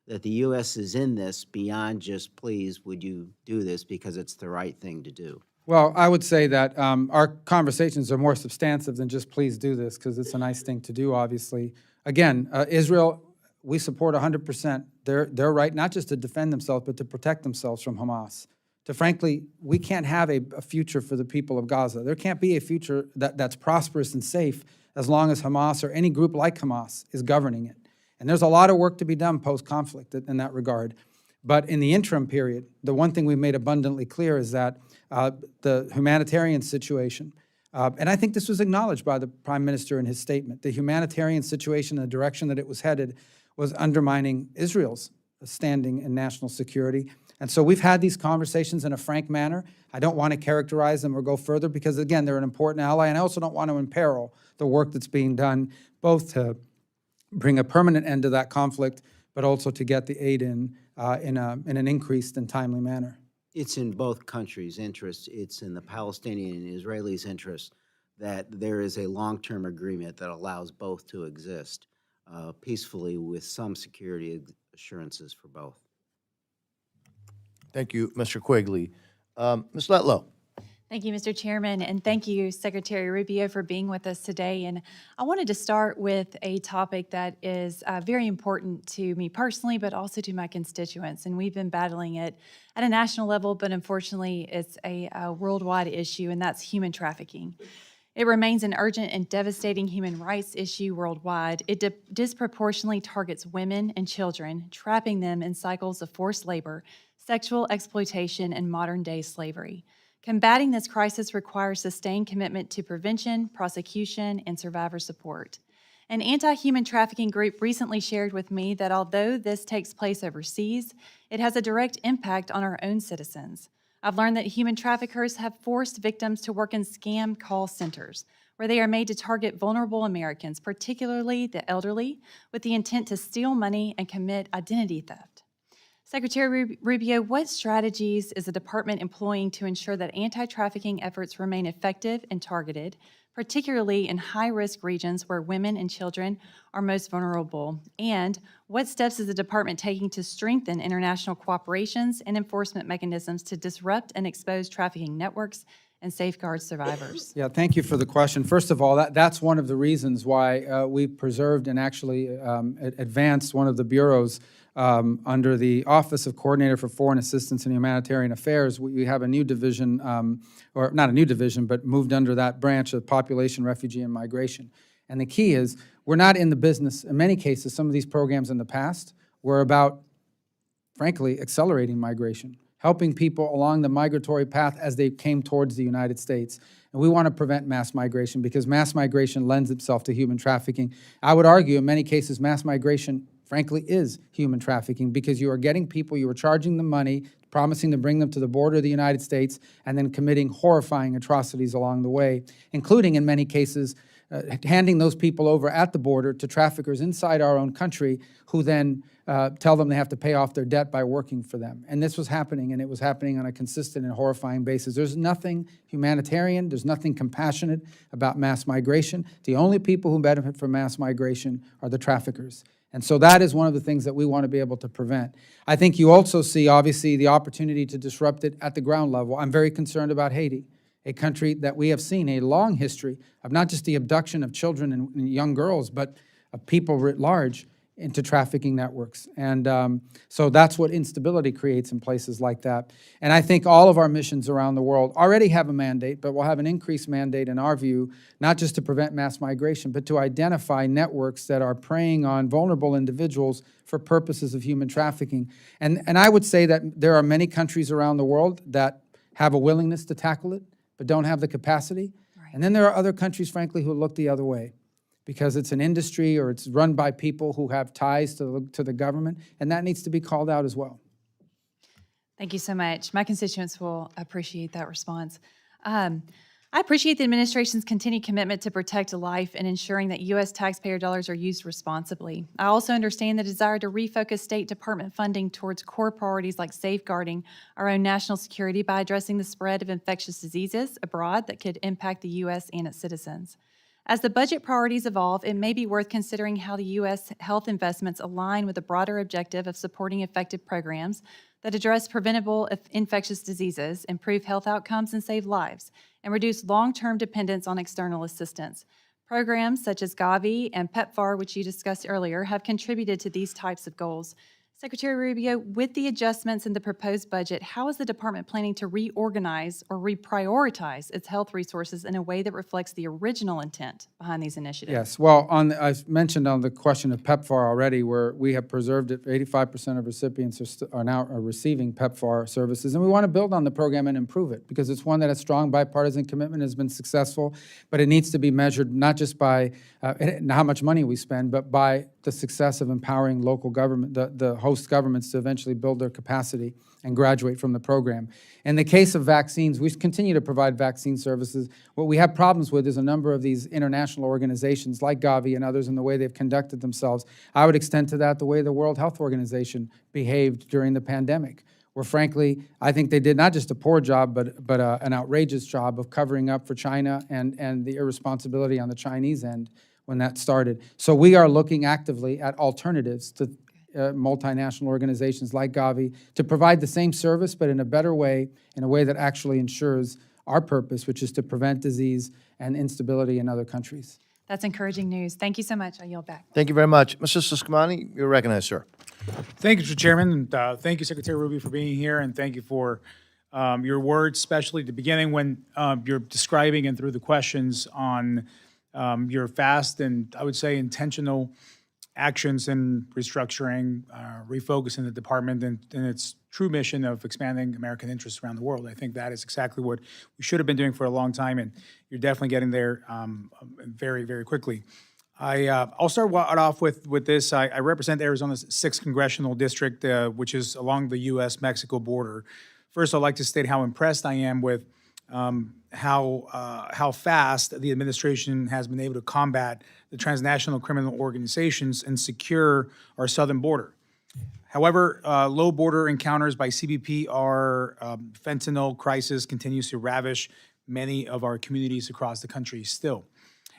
that the U.S. is in this beyond just, please, would you do this because it's the right thing to do. Well, I would say that our conversations are more substantive than just please do this, because it's a nice thing to do, obviously. Again, Israel, we support 100% their right not just to defend themselves, but to protect themselves from Hamas. To frankly, we can't have a future for the people of Gaza. There can't be a future that's prosperous and safe as long as Hamas or any group like Hamas is governing it. And there's a lot of work to be done post-conflict in that regard. But in the interim period, the one thing we've made abundantly clear is that the humanitarian situation, and I think this was acknowledged by the Prime Minister in his statement, the humanitarian situation and the direction that it was headed was undermining Israel's standing in national security. And so we've had these conversations in a frank manner. I don't want to characterize them or go further because, again, they're an important ally, and I also don't want to imperil the work that's being done, both to bring a permanent end to that conflict, but also to get the aid in an increased and timely manner. It's in both countries' interests. It's in the Palestinian and Israelis' interest that there is a long-term agreement that allows both to exist peacefully with some security assurances for both. Thank you, Mr. Quigley. Ms. Letlow. Thank you, Mr. Chairman, and thank you, Secretary Rubio, for being with us today. And I wanted to start with a topic that is very important to me personally, but also to my constituents. And we've been battling it at a national level, but unfortunately, it's a worldwide issue, and that's human trafficking. It remains an urgent and devastating human rights issue worldwide. It disproportionately targets women and children, trapping them in cycles of forced labor, sexual exploitation, and modern-day slavery. Combating this crisis requires sustained commitment to prevention, prosecution, and survivor support. An anti-human trafficking group recently shared with me that although this takes place overseas, it has a direct impact on our own citizens. I've learned that human traffickers have forced victims to work in scam call centers, where they are made to target vulnerable Americans, particularly the elderly, with the intent to steal money and commit identity theft. Secretary Rubio, what strategies is the department employing to ensure that anti-trafficking efforts remain effective and targeted, particularly in high-risk regions where women and children are most vulnerable? And what steps is the department taking to strengthen international cooperations and enforcement mechanisms to disrupt and expose trafficking networks and safeguard survivors? Yeah, thank you for the question. First of all, that's one of the reasons why we've preserved and actually advanced one of the bureaus under the Office of Coordinator for Foreign Assistance and Humanitarian Affairs. We have a new division, or not a new division, but moved under that branch of Population, Refugee, and Migration. And the key is, we're not in the business, in many cases, some of these programs in the past were about, frankly, accelerating migration, helping people along the migratory path as they came towards the United States. And we want to prevent mass migration because mass migration lends itself to human trafficking. I would argue in many cases mass migration, frankly, is human trafficking because you are getting people, you are charging them money, promising to bring them to the border of the United States, and then committing horrifying atrocities along the way, including in many cases handing those people over at the border to traffickers inside our own country who then tell them they have to pay off their debt by working for them. And this was happening, and it was happening on a consistent and horrifying basis. There's nothing humanitarian, there's nothing compassionate about mass migration. The only people who benefit from mass migration are the traffickers. And so that is one of the things that we want to be able to prevent. I think you also see, obviously, the opportunity to disrupt it at the ground level. I'm very concerned about Haiti, a country that we have seen a long history of not just the abduction of children and young girls, but of people writ large into trafficking networks. And so that's what instability creates in places like that. And I think all of our missions around the world already have a mandate, but will have an increased mandate in our view, not just to prevent mass migration, but to identify networks that are preying on vulnerable individuals for purposes of human trafficking. And I would say that there are many countries around the world that have a willingness to tackle it, but don't have the capacity. Right. And then there are other countries, frankly, who look the other way, because it's an industry or it's run by people who have ties to the government, and that needs to be called out as well. Thank you so much. My constituents will appreciate that response. I appreciate the administration's continued commitment to protect life and ensuring that U.S. taxpayer dollars are used responsibly. I also understand the desire to refocus State Department funding towards core priorities like safeguarding our own national security by addressing the spread of infectious diseases abroad that could impact the U.S. and its citizens. As the budget priorities evolve, it may be worth considering how the U.S. health investments align with the broader objective of supporting effective programs that address preventable infectious diseases, improve health outcomes, and save lives, and reduce long-term dependence on external assistance. Programs such as Gavi and PEPFAR, which you discussed earlier, have contributed to these types of goals. Secretary Rubio, with the adjustments in the proposed budget, how is the department planning to reorganize or reprioritize its health resources in a way that reflects the original intent behind these initiatives? Yes, well, I mentioned on the question of PEPFAR already, where we have preserved it. 85% of recipients are now receiving PEPFAR services, and we want to build on the program and improve it because it's one that has strong bipartisan commitment, has been successful, but it needs to be measured not just by how much money we spend, but by the success of empowering local government, the host governments to eventually build their capacity and graduate from the program. In the case of vaccines, we continue to provide vaccine services. What we have problems with is a number of these international organizations like Gavi and others and the way they've conducted themselves. I would extend to that the way the World Health Organization behaved during the pandemic, where frankly, I think they did not just a poor job, but an outrageous job of covering up for China and the irresponsibility on the Chinese end when that started. So we are looking actively at alternatives to multinational organizations like Gavi to provide the same service, but in a better way, in a way that actually ensures our purpose, which is to prevent disease and instability in other countries. That's encouraging news. Thank you so much. I yield back. Thank you very much. Mr. Siscomani, you're recognized, sir. Thank you, Mr. Chairman, and thank you, Secretary Rubio, for being here, and thank you for your words, especially at the beginning when you're describing and through the questions on your fast and, I would say, intentional actions in restructuring, refocusing the department and its true mission of expanding American interests around the world. I think that is exactly what we should have been doing for a long time, and you're definitely getting there very, very quickly. I'll start off with this. I represent Arizona's 6th Congressional District, which is along the U.S.-Mexico border. First, I'd like to state how impressed I am with how fast the administration has been able to combat the transnational criminal organizations and secure our southern border. However, low border encounters by CBP are fentanyl crisis continues to ravish many of our communities across the country still.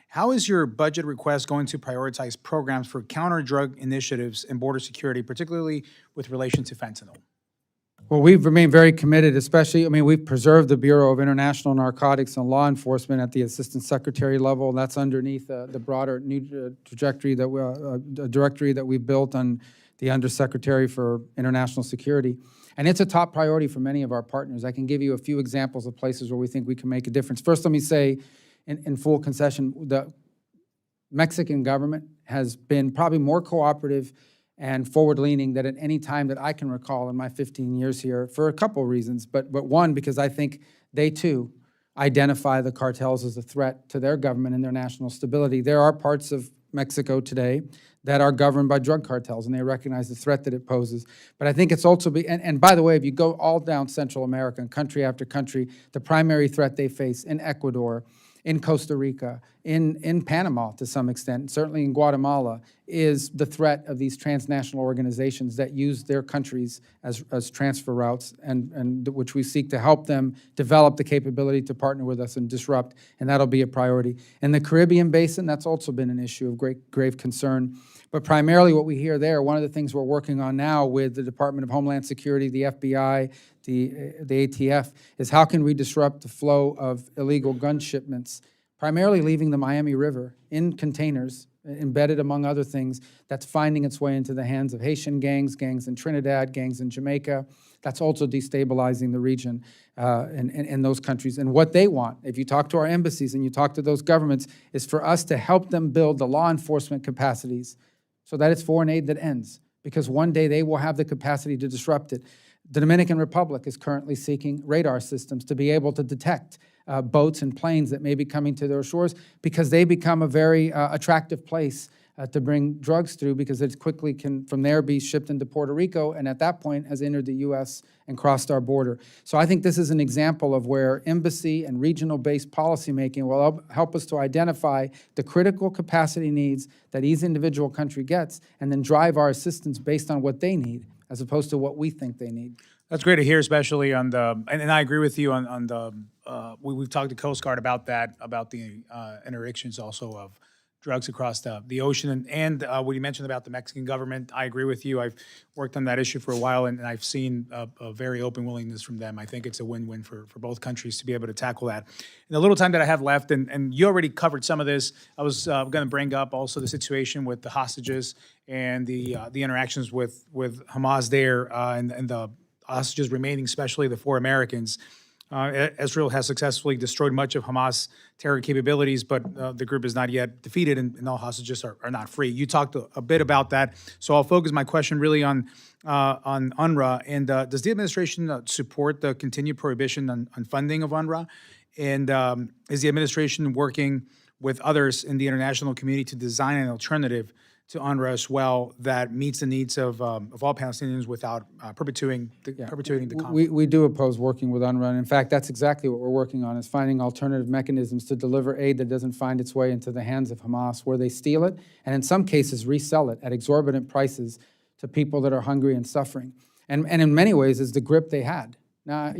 How is your budget request going to prioritize programs for counter-drug initiatives and border security, particularly with relation to fentanyl? Well, we've remained very committed, especially, we've preserved the Bureau of International Narcotics and Law Enforcement at the Assistant Secretary level. That's underneath the broader new directory that we've built on the Undersecretary for International Security. And it's a top priority for many of our partners. I can give you a few examples of places where we think we can make a difference. First, let me say, in full concession, the Mexican government has been probably more cooperative and forward-leaning than at any time that I can recall in my 15 years here for a couple reasons. But one, because I think they too identify the cartels as a threat to their government and their national stability. There are parts of Mexico today that are governed by drug cartels, and they recognize the threat that it poses. But I think it's also, and by the way, if you go all down Central America, and country after country, the primary threat they face in Ecuador, in Costa Rica, in Panama to some extent, certainly in Guatemala, is the threat of these transnational organizations that use their countries as transfer routes, and which we seek to help them develop the capability to partner with us and disrupt, and that'll be a priority. In the Caribbean basin, that's also been an issue of grave concern. But primarily what we hear there, one of the things we're working on now with the Department of Homeland Security, the FBI, the ATF, is how can we disrupt the flow of illegal gun shipments, primarily leaving the Miami River in containers, embedded among other things, that's finding its way into the hands of Haitian gangs, gangs in Trinidad, gangs in Jamaica. That's also destabilizing the region in those countries. And what they want, if you talk to our embassies and you talk to those governments, is for us to help them build the law enforcement capacities so that it's foreign aid that ends, because one day they will have the capacity to disrupt it. The Dominican Republic is currently seeking radar systems to be able to detect boats and planes that may be coming to their shores, because they become a very attractive place to bring drugs through, because it quickly can, from there, be shipped into Puerto Rico, and at that point has entered the U.S. and crossed our border. So I think this is an example of where embassy and regional-based policymaking will help us to identify the critical capacity needs that each individual country gets, and then drive our assistance based on what they need, as opposed to what we think they need. That's great to hear, especially on the, and I agree with you on the, we've talked to Coast Guard about that, about the interdictions also of drugs across the ocean. And what you mentioned about the Mexican government, I agree with you. I've worked on that issue for a while, and I've seen a very open willingness from them. I think it's a win-win for both countries to be able to tackle that. In the little time that I have left, and you already covered some of this, I was going to bring up also the situation with the hostages and the interactions with Hamas there, and the hostages remaining, especially the 4 Americans. Israel has successfully destroyed much of Hamas terror capabilities, but the group is not yet defeated, and all hostages are not free. You talked a bit about that, so I'll focus my question really on UNRWA. And does the administration support the continued prohibition on funding of UNRWA? And is the administration working with others in the international community to design an alternative to UNRWA as well that meets the needs of all Palestinians without perpetuating the conflict? We do oppose working with UNRWA. And in fact, that's exactly what we're working on, is finding alternative mechanisms to deliver aid that doesn't find its way into the hands of Hamas, where they steal it and in some cases resell it at exorbitant prices to people that are hungry and suffering. And in many ways is the grip they had. Now,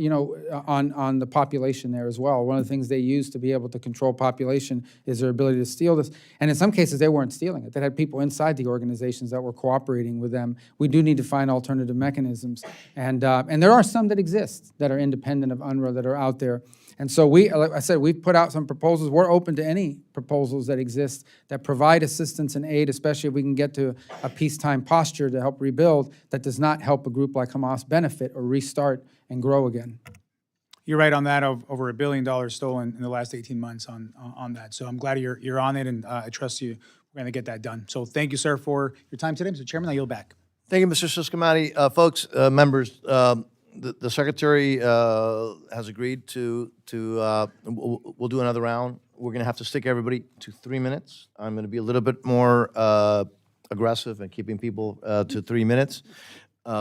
on the population there as well. One of the things they use to be able to control population is their ability to steal this. And in some cases, they weren't stealing it. They had people inside the organizations that were cooperating with them. We do need to find alternative mechanisms. And there are some that exist that are independent of UNRWA that are out there. And so like I said, we've put out some proposals. We're open to any proposals that exist that provide assistance and aid, especially if we can get to a peacetime posture to help rebuild, that does not help a group like Hamas benefit or restart and grow again. You're right on that, of over $1 billion stolen in the last 18 months on that. So I'm glad you're on it, and I trust you. We're going to get that done. So thank you, sir, for your time today. Mr. Chairman, I yield back. Thank you, Mr. Ciscomati. Folks, members, the Secretary has agreed to we'll do another round. We're going to have to stick everybody to 3 minutes. I'm going to be a little bit more aggressive in keeping people to 3 minutes.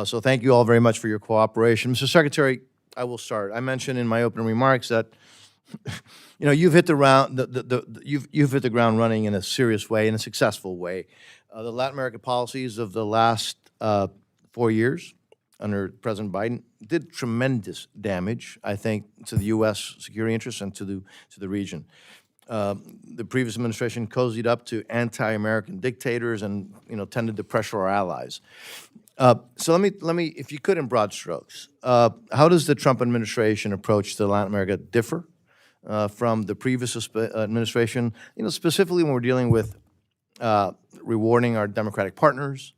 So thank you all very much for your cooperation. Mr. Secretary, I will start. I mentioned in my opening remarks that you've hit you've hit the ground running in a serious way, in a successful way. The Latin American policies of the last 4 years under President Biden did tremendous damage, I think, to the U.S. security interests and to the region. The previous administration cozied up to anti-American dictators and, tended to pressure our allies. So let me, if you could, in broad strokes, how does the Trump administration approach to Latin America differ from the previous administration? Specifically when we're dealing with rewarding our democratic partners,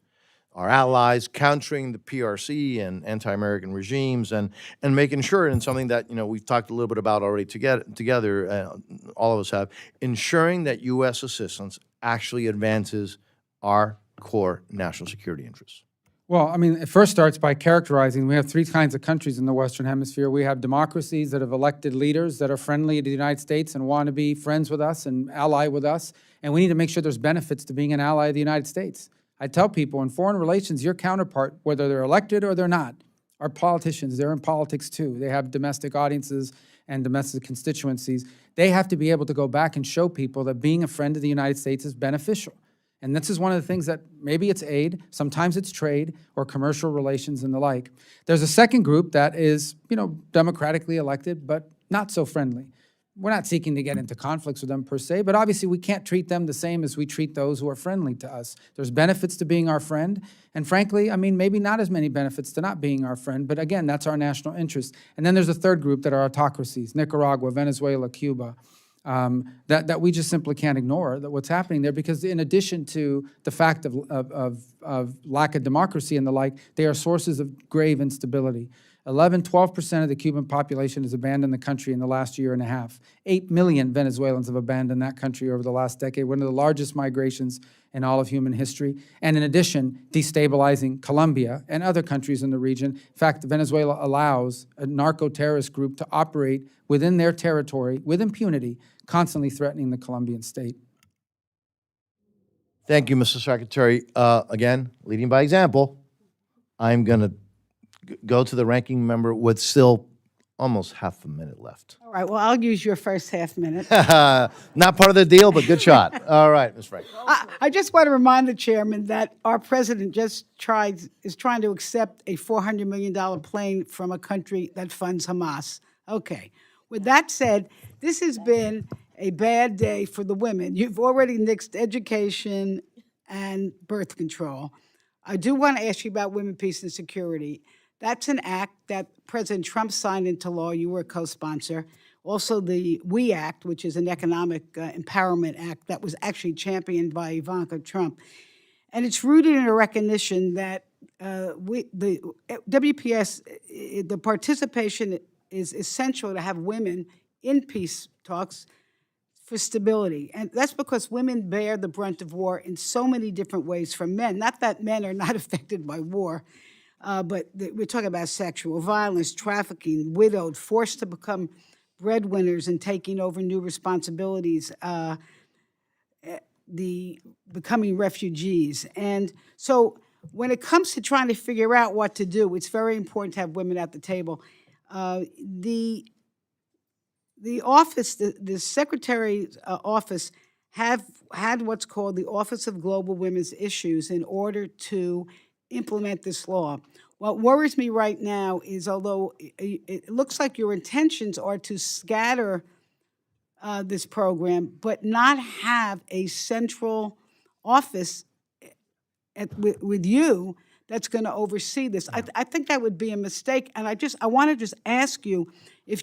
our allies, countering the PRC and anti-American regimes, and making sure, and something that we've talked a little bit about already together, all of us have, ensuring that U.S. assistance actually advances our core national security interests. Well, I mean, it first starts by characterizing, we have three kinds of countries in the Western Hemisphere. We have democracies that have elected leaders that are friendly to the United States and want to be friends with us and ally with us, and we need to make sure there's benefits to being an ally of the United States. I tell people in foreign relations, your counterpart, whether they're elected or they're not, are politicians. They're in politics too. They have domestic audiences and domestic constituencies. They have to be able to go back and show people that being a friend of the United States is beneficial. And this is one of the things that maybe it's aid, sometimes it's trade or commercial relations and the like. There's a second group that is, democratically elected, but not so friendly. We're not seeking to get into conflicts with them per se, but obviously we can't treat them the same as we treat those who are friendly to us. There's benefits to being our friend, and frankly, I mean, maybe not as many benefits to not being our friend, but again, that's our national interest. And then there's a third group that are autocracies, Nicaragua, Venezuela, Cuba, that we just simply can't ignore that what's happening there, because in addition to the fact of lack of democracy and the like, they are sources of grave instability. 12% of the Cuban population has abandoned the country in the last year and a half. 8 million Venezuelans have abandoned that country over the last decade, one of the largest migrations in all of human history. And in addition, destabilizing Colombia and other countries in the region. In fact, Venezuela allows a narco-terrorist group to operate within their territory with impunity, constantly threatening the Colombian state. Thank you, Mr. Secretary. Again, leading by example, I'm going to go to the ranking member with still almost half a minute left. All right, well, I'll use your first half minute. Not part of the deal, but good shot. All right, Ms. Frank. I just want to remind the chairman that our president is trying to accept a $400 million plane from a country that funds Hamas. Okay. With that said, this has been a bad day for the women. You've already nixed education and birth control. I do want to ask you about women, peace, and security. That's an act that President Trump signed into law. You were a co-sponsor. Also, the WE Act, which is an economic empowerment act that was actually championed by Ivanka Trump. And it's rooted in a recognition that the WPS, the participation is essential to have women in peace talks for stability. And that's because women bear the brunt of war in so many different ways from men. Not that men are not affected by war, but we're talking about sexual violence, trafficking, widowed, forced to become breadwinners and taking over new responsibilities, the becoming refugees. And so when it comes to trying to figure out what to do, it's very important to have women at the table. The office, the Secretary's office have had what's called the Office of Global Women's Issues in order to implement this law. What worries me right now is, although it looks like your intentions are to scatter this program, but not have a central office with you that's going to oversee this. I think that would be a mistake, and I want to just ask you if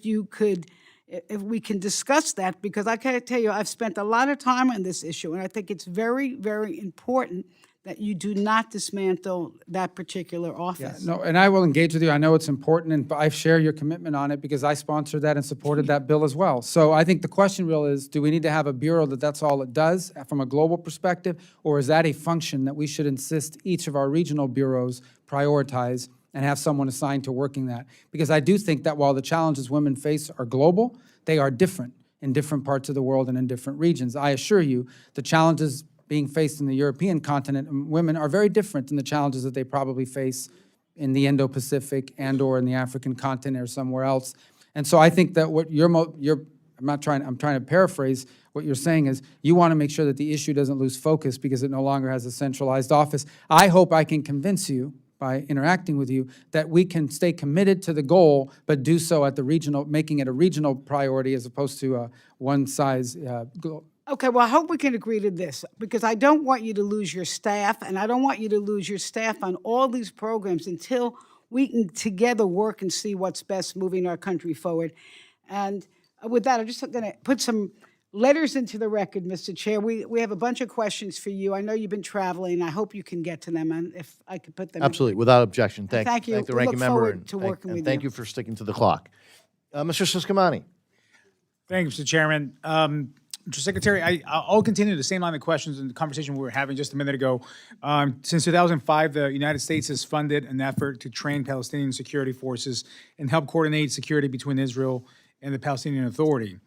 we can discuss that, because I can tell you I've spent a lot of time on this issue, and I think it's very, very important that you do not dismantle that particular office. No, and I will engage with you. I know it's important, and I share your commitment on it because I sponsored that and supported that bill as well. So I think the question real is, do we need to have a bureau that's all it does from a global perspective, or is that a function that we should insist each of our regional bureaus prioritize and have someone assigned to working that? Because I do think that while the challenges women face are global, they are different in different parts of the world and in different regions. I assure you, the challenges being faced in the European continent, women are very different than the challenges that they probably face in the Indo-Pacific and or in the African continent or somewhere else. And so I think that what I'm trying to paraphrase what you're saying is you want to make sure that the issue doesn't lose focus because it no longer has a centralized office. I hope I can convince you, by interacting with you, that we can stay committed to the goal, but do so at the regional, making it a regional priority as opposed to a one-size goal. Okay, well, I hope we can agree to this, because I don't want you to lose your staff, and I don't want you to lose your staff on all these programs until we can together work and see what's best moving our country forward. And with that, I'm just going to put some letters into the record, Mr. Chair. We have a bunch of questions for you. I know you've been traveling. I hope you can get to them, and if I could put them. Absolutely, without objection. Thank you. Thank the We ranking look member. forward and to thank- working and with Thank you. you for sticking to the clock. Mr. Siscomani. Thank you, Mr. Chairman. Mr. Secretary, I'll continue the same line of questions in the conversation we were having just a minute ago. Since 2005, the United States has funded an effort to train Palestinian security forces and help coordinate security between Israel and the Palestinian Authority.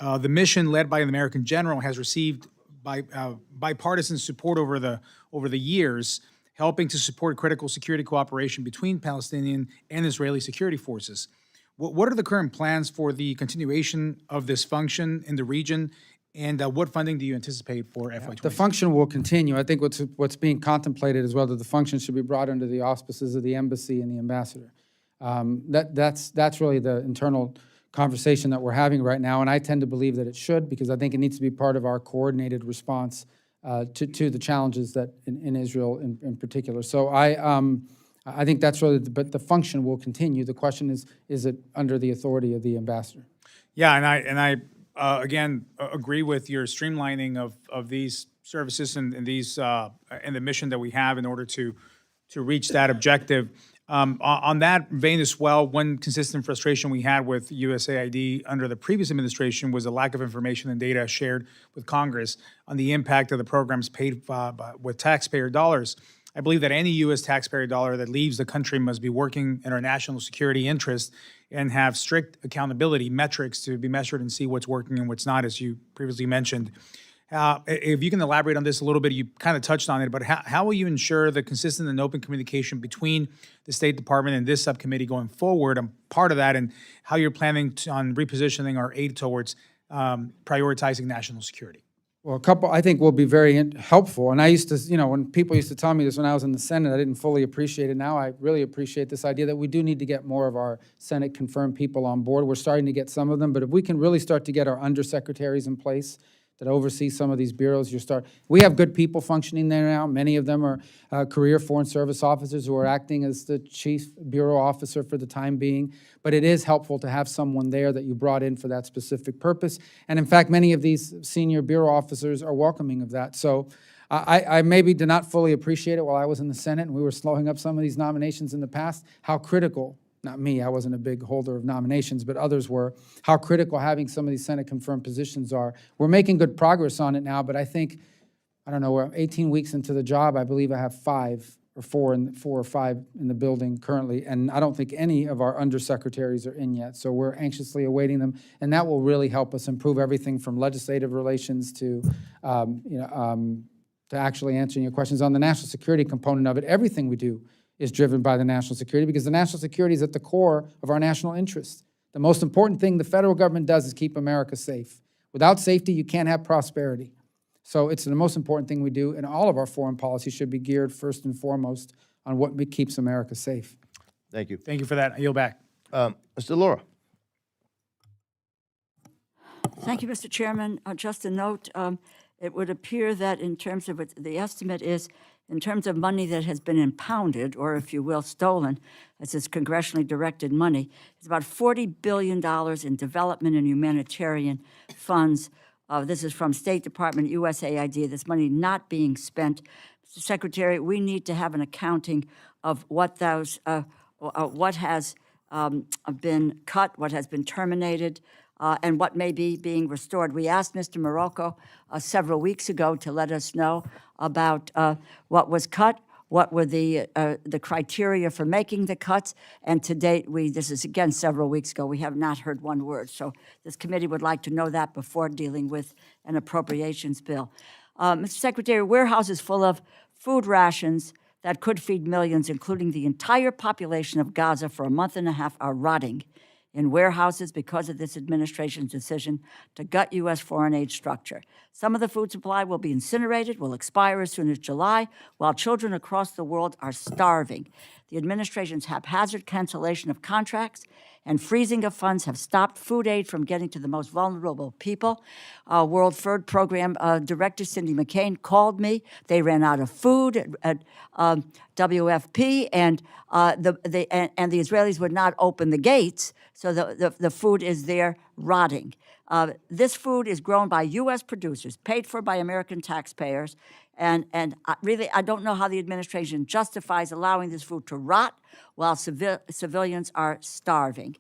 The mission, led by an American general, has received bipartisan support over the years, helping to support critical security cooperation between Palestinian and Israeli security forces. What are the current plans for the continuation of this function in the region, and what funding do you anticipate for FY20? The function will continue. I think what's being contemplated as well, that the function should be brought under the auspices of the embassy and the ambassador. That's really the internal conversation that we're having right now, and I tend to believe that it should, because I think it needs to be part of our coordinated response to the challenges that in Israel in particular. So I think that's really, but the function will continue. The question is it under the authority of the ambassador? Yeah, and I again agree with your streamlining of these services and these and the mission that we have in order to reach that objective. On that vein as well, one consistent frustration we had with USAID under the previous administration was the lack of information and data shared with Congress on the impact of the programs paid with taxpayer dollars. I believe that any U.S. taxpayer dollar that leaves the country must be working in our national security interest and have strict accountability metrics to be measured and see what's working and what's not, as you previously mentioned. If you can elaborate on this a little bit, you kind of touched on it, but how will you ensure the consistent and open communication between the State Department and this subcommittee going forward? I'm part of that, and how you're planning on repositioning our aid towards prioritizing national security. Well, a couple, I think, will be very helpful. And I used to, when people used to tell me this when I was in the Senate, I didn't fully appreciate it. Now I really appreciate this idea that we do need to get more of our Senate-confirmed people on board. We're starting to get some of them, but if we can really start to get our undersecretaries in place that oversee some of these bureaus, we have good people functioning there now. Many of them are career Foreign Service officers who are acting as the chief bureau officer for the time being. But it is helpful to have someone there that you brought in for that specific purpose. And in fact, many of these senior bureau officers are welcoming of that. So I maybe did not fully appreciate it while I was in the Senate and we were slowing up some of these nominations in the past, how critical, not me, I wasn't a big holder of nominations, but others were, how critical having some of these Senate-confirmed positions are. We're making good progress on it now, but I think, we're 18 weeks into the job. I believe I have four or five in the building currently, and I don't think any of our undersecretaries are in yet. So we're anxiously awaiting them, and that will really help us improve everything from legislative relations to, to actually answering your questions on the national security component of it. Everything we do is driven by the national security, because the national security is at the core of our national interest. The most important thing the federal government does is keep America safe. Without safety, you can't have prosperity. So it's the most important thing we do, and all of our foreign policy should be geared first and foremost on what keeps America safe. Thank you. Thank you for that. I yield back. Mr. Laura. Thank you, Mr. Chairman. Just a note, it would appear that in terms of the estimate is, in terms of money that has been impounded, or if you will, stolen, as is congressionally directed money, it's about $40 billion in development and humanitarian funds. This is from State Department, USAID, this money not being spent. Mr. Secretary, we need to have an accounting of what those, what has been cut, what has been terminated, and what may be being restored. We asked Mr. Morocco several weeks ago to let us know about what was cut, what were the criteria for making the cuts, and to date, this is again several weeks ago, we have not heard one word. So this committee would like to know that before dealing with an appropriations bill. Mr. Secretary, warehouses full of food rations that could feed millions, including the entire population of Gaza for a month and a half, are rotting in warehouses because of this administration's decision to gut U.S. foreign aid structure. Some of the food supply will be incinerated, will expire as soon as July, while children across the world are starving. The administration's haphazard cancellation of contracts and freezing of funds have stopped food aid from getting to the most vulnerable people. World Food Program Director Cindy McCain called me. They ran out of food at WFP, and the Israelis would not open the gates, so the food is there rotting. This food is grown by U.S. producers, paid for by American taxpayers, and really, I don't know how the administration justifies allowing this food to rot while civilians are starving.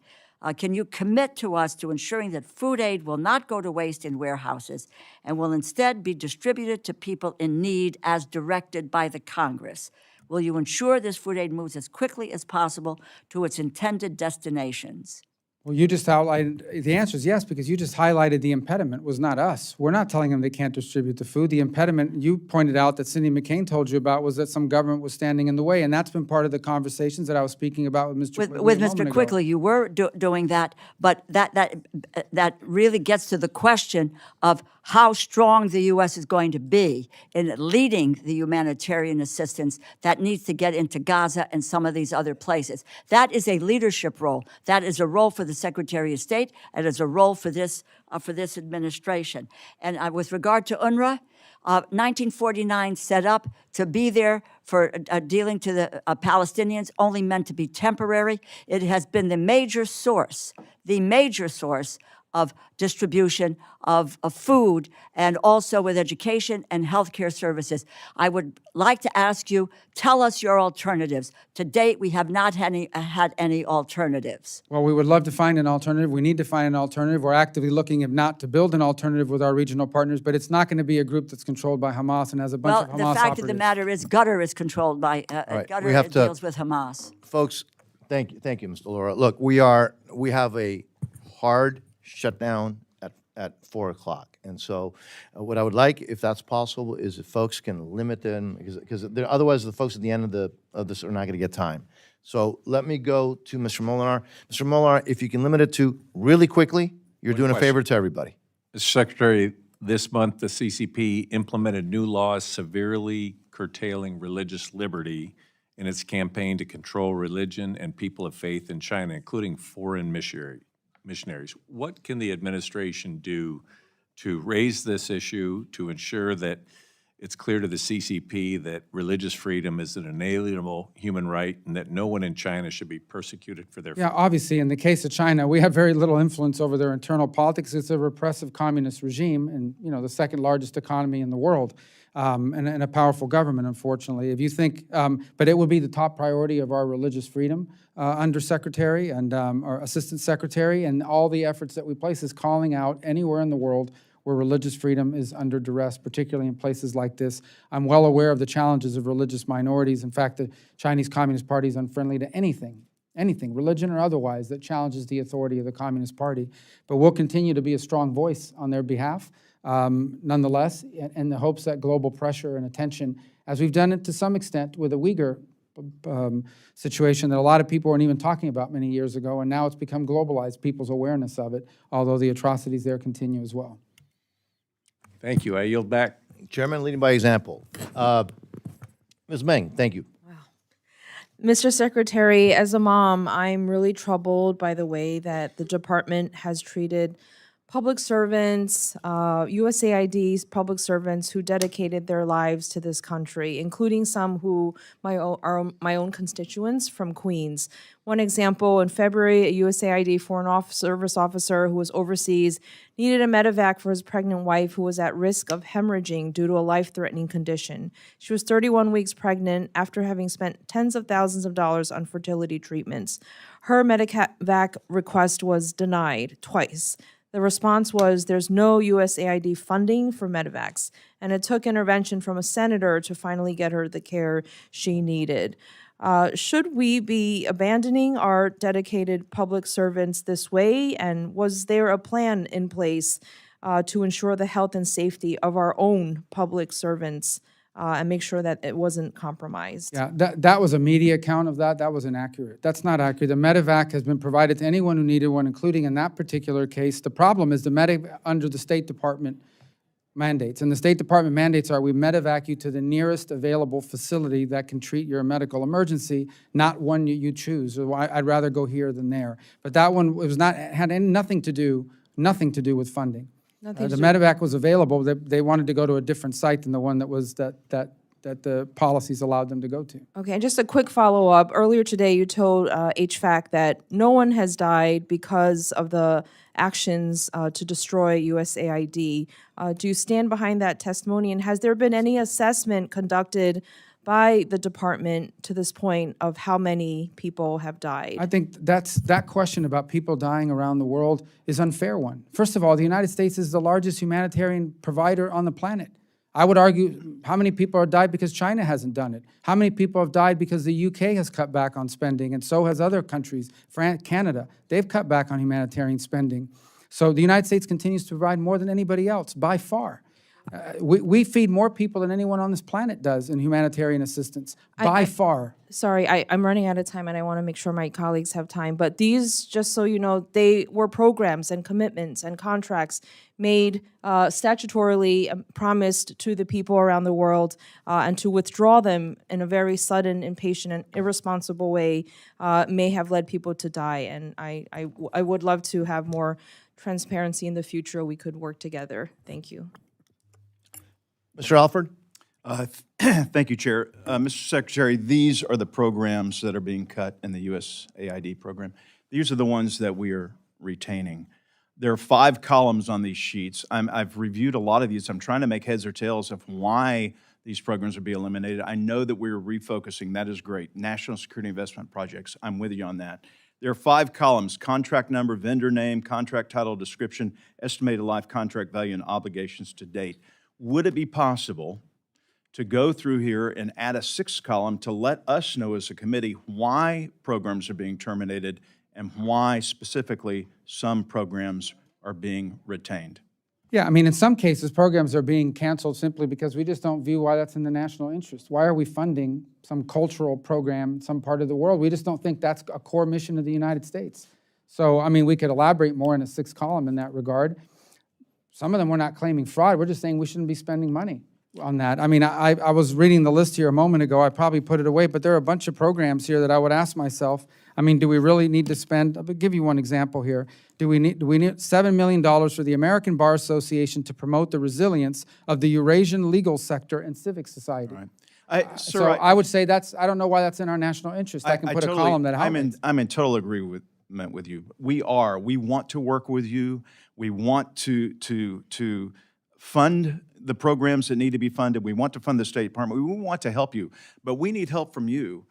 Can you commit to us to ensuring that food aid will not go to waste in warehouses and will instead be distributed to people in need as directed by the Congress? Will you ensure this food aid moves as quickly as possible to its intended destinations? Well, you just outlined, the answer is yes, because you just highlighted the impediment was not us. We're not telling them they can't distribute the food. The impediment you pointed out that Cindy McCain told you about was that some government was standing in the way, and that's been part of the conversations that I was speaking about with Mr. Quigley With a Mr. moment ago. Quigley, you were doing that, but that really gets to the question of how strong the U.S. is going to be in leading the humanitarian assistance that needs to get into Gaza and some of these other places. That is a leadership role. That is a role for the Secretary of State, and is a role for this administration. And with regard to UNRWA, 1949 set up to be there for dealing to the Palestinians, only meant to be temporary. It has been the major source of distribution of food, and also with education and healthcare services. I would like to ask you, tell us your alternatives. To date, we have not had any alternatives. Well, we would love to find an alternative. We need to find an alternative. We're actively looking, if not to build an alternative with our regional partners, but it's not going to be a group that's controlled by Hamas and has a bunch of Hamas Well, the fact of the operatives. matter is, Qatar is controlled by, right, Qatar we have to- deals with Hamas. Folks, thank you, Mr. Laura. Look, we have a hard shutdown at 4 o'clock. And so what I would like, if that's possible, is if folks can limit them, because otherwise the folks at the end of this are not going to get time. So let me go to Mr. Molinar. Mr. Molinar, if you can limit it to really quickly, you're doing a favor to everybody. Mr. Secretary, this month the CCP implemented new laws severely curtailing religious liberty in its campaign to control religion and people of faith in China, including foreign missionaries. What can the administration do to raise this issue, to ensure that it's clear to the CCP that religious freedom is an inalienable human right and that no one in China should be persecuted for their faith? Yeah, obviously, in the case of China, we have very little influence over their internal politics. It's a repressive communist regime and, the second largest economy in the world, and a powerful government, unfortunately. If you think, but it would be the top priority of our religious freedom undersecretary and our assistant secretary, and all the efforts that we place is calling out anywhere in the world where religious freedom is under duress, particularly in places like this. I'm well aware of the challenges of religious minorities. In fact, the Chinese Communist Party is unfriendly to anything, religion or otherwise, that challenges the authority of the Communist Party. But we'll continue to be a strong voice on their behalf, nonetheless, in the hopes that global pressure and attention, as we've done it to some extent with the Uyghur situation that a lot of people weren't even talking about many years ago, and now it's become globalized, people's awareness of it, although the atrocities there continue as well. Thank you. I yield back. Chairman, leading by example. Ms. Meng, thank you. Mr. Secretary, as a mom, I'm really troubled by the way that the department has treated public servants, USAID's public servants who dedicated their lives to this country, including some who are my own constituents from Queens. One example, in February, a USAID Foreign Service officer who was overseas needed a medevac for his pregnant wife who was at risk of hemorrhaging due to a life-threatening condition. She was 31 weeks pregnant after having spent tens of thousands of dollars on fertility treatments. Her medevac request was denied twice. The response was there's no USAID funding for medevacs, and it took intervention from a senator to finally get her the care she needed. Should we be abandoning our dedicated public servants this way? And was there a plan in place to ensure the health and safety of our own public servants and make sure that it wasn't compromised. Yeah, that was a media account of that. That was inaccurate. That's not accurate. The medevac has been provided to anyone who needed one, including in that particular case. The problem is the medevac under the State Department mandates. And the State Department mandates are we medevac you to the nearest available facility that can treat your medical emergency, not one you choose. So I'd rather go here than there. But that one was not, nothing to do with funding. Nothing The to do- medevac was available. They wanted to go to a different site than the one that was that the policies allowed them to go to. Okay, and just a quick follow-up. Earlier today, you told HVAC that no one has died because of the actions to destroy USAID. Do you stand behind that testimony? And has there been any assessment conducted by the department to this point of how many people have died? I think that question about people dying around the world is an unfair one. First of all, the United States is the largest humanitarian provider on the planet. I would argue how many people have died because China hasn't done it? How many people have died because the UK has cut back on spending, and so has other countries, France, Canada. They've cut back on humanitarian spending. So the United States continues to provide more than anybody else, by far. We feed more people than anyone on this planet does in humanitarian assistance, by far. Sorry, I'm running out of time, and I want to make sure my colleagues have time. But these, just so you know, they were programs and commitments and contracts made statutorily promised to the people around the world, and to withdraw them in a very sudden, impatient, and irresponsible way may have led people to die. And I would love to have more transparency in the future. We could work together. Thank you. Mr. Alford? Thank you, Chair. Mr. Secretary, these are the programs that are being cut in the USAID program. These are the ones that we are retaining. There are 5 columns on these sheets. I've reviewed a lot of these. I'm trying to make heads or tails of why these programs are being eliminated. I know that we're refocusing. That is great. National Security Investment Projects, I'm with you on that. There are 5 columns: contract number, vendor name, contract title, description, estimated life contract value, and obligations to date. Would it be possible to go through here and add a 6th column to let us know as a committee why programs are being terminated and why specifically some programs are being retained? Yeah, I mean, in some cases, programs are being canceled simply because we just don't view why that's in the national interest. Why are we funding some cultural program in some part of the world? We just don't think that's a core mission of the United States. So, I mean, we could elaborate more in a 6th column in that regard. Some of them we're not claiming fraud. We're just saying we shouldn't be spending money on that. I mean, I was reading the list here a moment ago. I probably put it away, but there are a bunch of programs here that I would ask myself, I mean, do we really need to spend, I'll give you one example here. Do we need $7 million for the American Bar Association to promote the resilience of the Eurasian legal sector and civic society? Right. Sir, So I would say I don't know why that's in our national interest. I can put a column that highlights. I'm in total agreement with you. We want to work with you. We want to fund the programs that need to be funded. We want to fund the State Department. We want to help you, but we need help from you.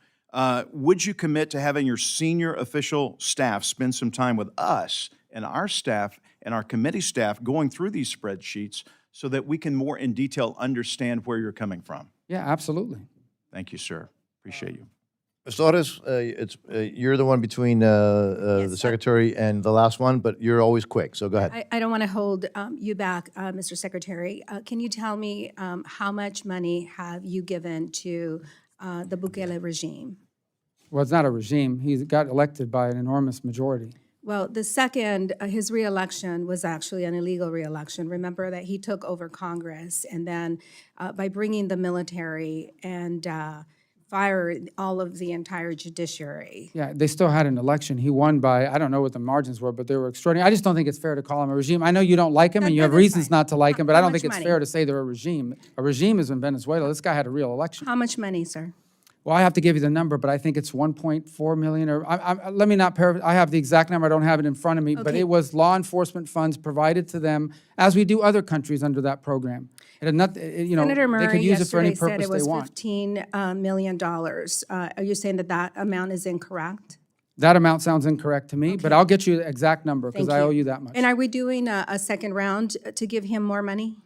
Would you commit to having your senior official staff spend some time with us and our staff and our committee staff going through these spreadsheets so that we can more in detail understand where you're coming from? Yeah, absolutely. Thank you, sir. Appreciate you. Ms. Torres, you're the one between the secretary and the last one, but you're always quick, so go ahead. I don't want to hold you back, Mr. Secretary. Can you tell me how much money have you given to the Bukele regime? Well, it's not a regime. He got elected by an enormous majority. Well, the second, his reelection was actually an illegal reelection. Remember that he took over Congress, and then by bringing the military and fire all of the entire judiciary. Yeah, they still had an election. He won by, I don't know what the margins were, but they were extraordinary. I just don't think it's fair to call him a regime. I know you don't like him and you have that's reasons fine. not to like him, but I How don't much think it's money? fair to say they're a regime. A regime is in Venezuela. This guy had a real election. How much money, sir? Well, I have to give you the number, but I think it's 1.4 million, or let me not paraphrase. I have the exact number. I don't have it in front of me, but Okay. it was law enforcement funds provided to them, as we do other countries under that program. It had not, you know, Senator they Murray could use it for any yesterday said purpose it was they want. $15 million. Are you saying that that amount is incorrect? That amount sounds incorrect to me, but I'll get you the exact number because Thank I owe you that much. And are we doing a second round to give him more money?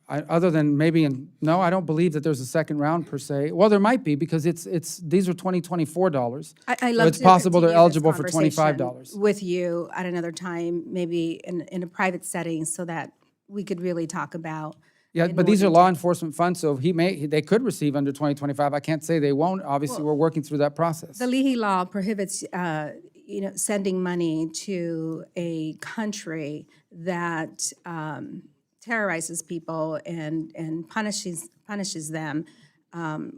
Other than maybe, no, I don't believe that there's a second round per se. Well, there might be because these are 2024 dollars. I So love it's to possible they're continue this eligible for conversation $25. with you at another time, maybe in a private setting, so that we could really talk about Yeah, in but these are order law enforcement funds, so they could receive under 2025. I can't say they won't. Obviously, we're working through that process. The Leahy law prohibits, sending money to a country that terrorizes people and punishes them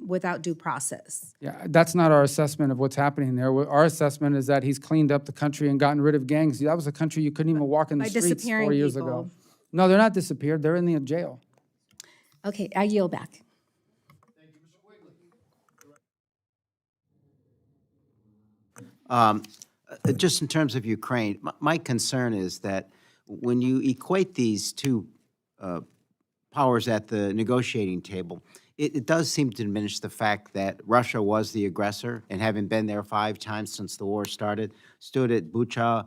without due process. Yeah, that's not our assessment of what's happening there. Our assessment is that he's cleaned up the country and gotten rid of gangs. That was a country you couldn't even walk in the By streets 4 disappearing years people. ago. No, they're not disappeared. They're in the jail. Okay, I yield back. Just in terms of Ukraine, my concern is that when you equate these two powers at the negotiating table, it does seem to diminish the fact that Russia was the aggressor, and having been there 5 times since the war started, stood at Bucha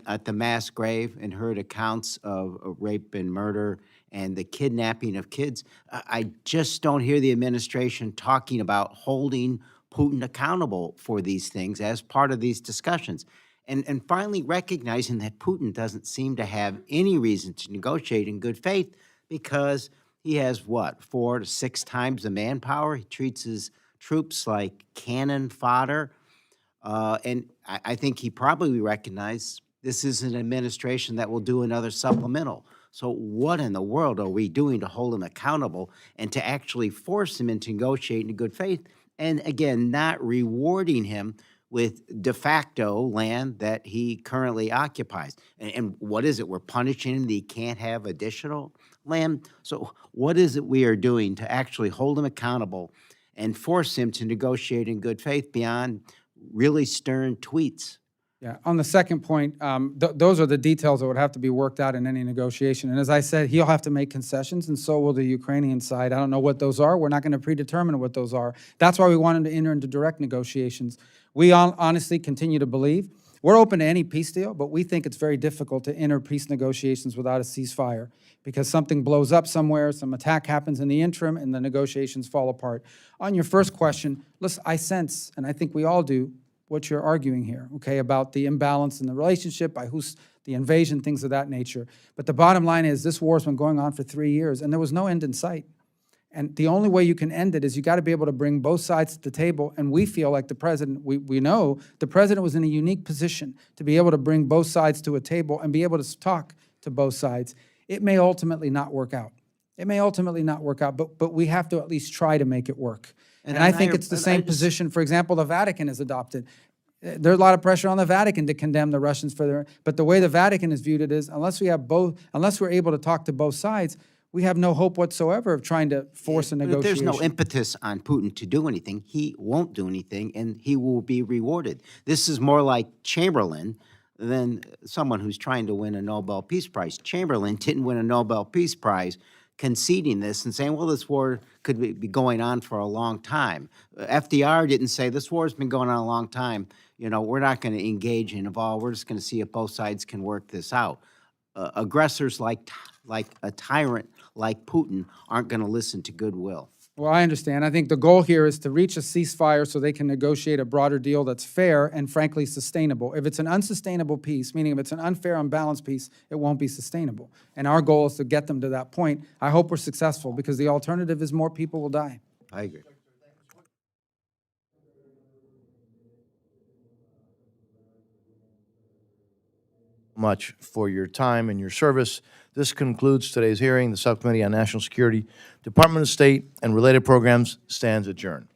at the mass grave and heard accounts of rape and murder and the kidnapping of kids. I just don't hear the administration talking about holding Putin accountable for these things as part of these discussions. And finally recognizing that Putin doesn't seem to have any reason to negotiate in good faith because he has, what, 4 to 6 times the manpower? He treats his troops like cannon fodder. And I think he probably recognized this is an administration that will do another supplemental. So what in the world are we doing to hold him accountable and to actually force him into negotiating in good faith? And again, not rewarding him with de facto land that he currently occupies. And what is it? We're punishing him that he can't have additional land? So what is it we are doing to actually hold him accountable and force him to negotiate in good faith beyond really stern tweets? Yeah, on the second point, those are the details that would have to be worked out in any negotiation. And as I said, he'll have to make concessions, and so will the Ukrainian side. I don't know what those are. We're not going to predetermine what those are. That's why we want him to enter into direct negotiations. We honestly continue to believe we're open to any peace deal, but we think it's very difficult to enter peace negotiations without a ceasefire because something blows up somewhere, some attack happens in the interim, and the negotiations fall apart. On your first question, listen, I sense, and I think we all do, what you're arguing here, okay, about the imbalance in the relationship, by who's the invasion, things of that nature. But the bottom line is this war's been going on for 3 years, and there was no end in sight. And the only way you can end it is you got to be able to bring both sides to the table. And we feel like the president, we know the president was in a unique position to be able to bring both sides to a table and be able to talk to both sides. It may ultimately not work out. It may ultimately not work out, but we have to at least try to make it work. And I think it's the same position, for example, the Vatican has adopted. There's a lot of pressure on the Vatican to condemn the Russians for their, but the way the Vatican has viewed it is unless we're able to talk to both sides, we have no hope whatsoever of trying to force a But if negotiation. there's no impetus on Putin to do anything, he won't do anything, and he will be rewarded. This is more like Chamberlain than someone who's trying to win a Nobel Peace Prize. Chamberlain didn't win a Nobel Peace Prize conceding this and saying, well, this war could be going on for a long time. FDR didn't say, this war's been going on a long time. You know, we're not going to engage and involve. We're just going to see if both sides can work this out. Aggressors like a tyrant like Putin aren't going to listen to goodwill. Well, I understand. I think the goal here is to reach a ceasefire so they can negotiate a broader deal that's fair and frankly sustainable. If it's an unsustainable peace, meaning if it's an unfair, unbalanced peace, it won't be sustainable. And our goal is to get them to that point. I hope we're successful because the alternative is more people will die. I agree. Much for your time and your service. This concludes today's hearing. The Subcommittee on National Security, Department of State, and Related Programs stands adjourned.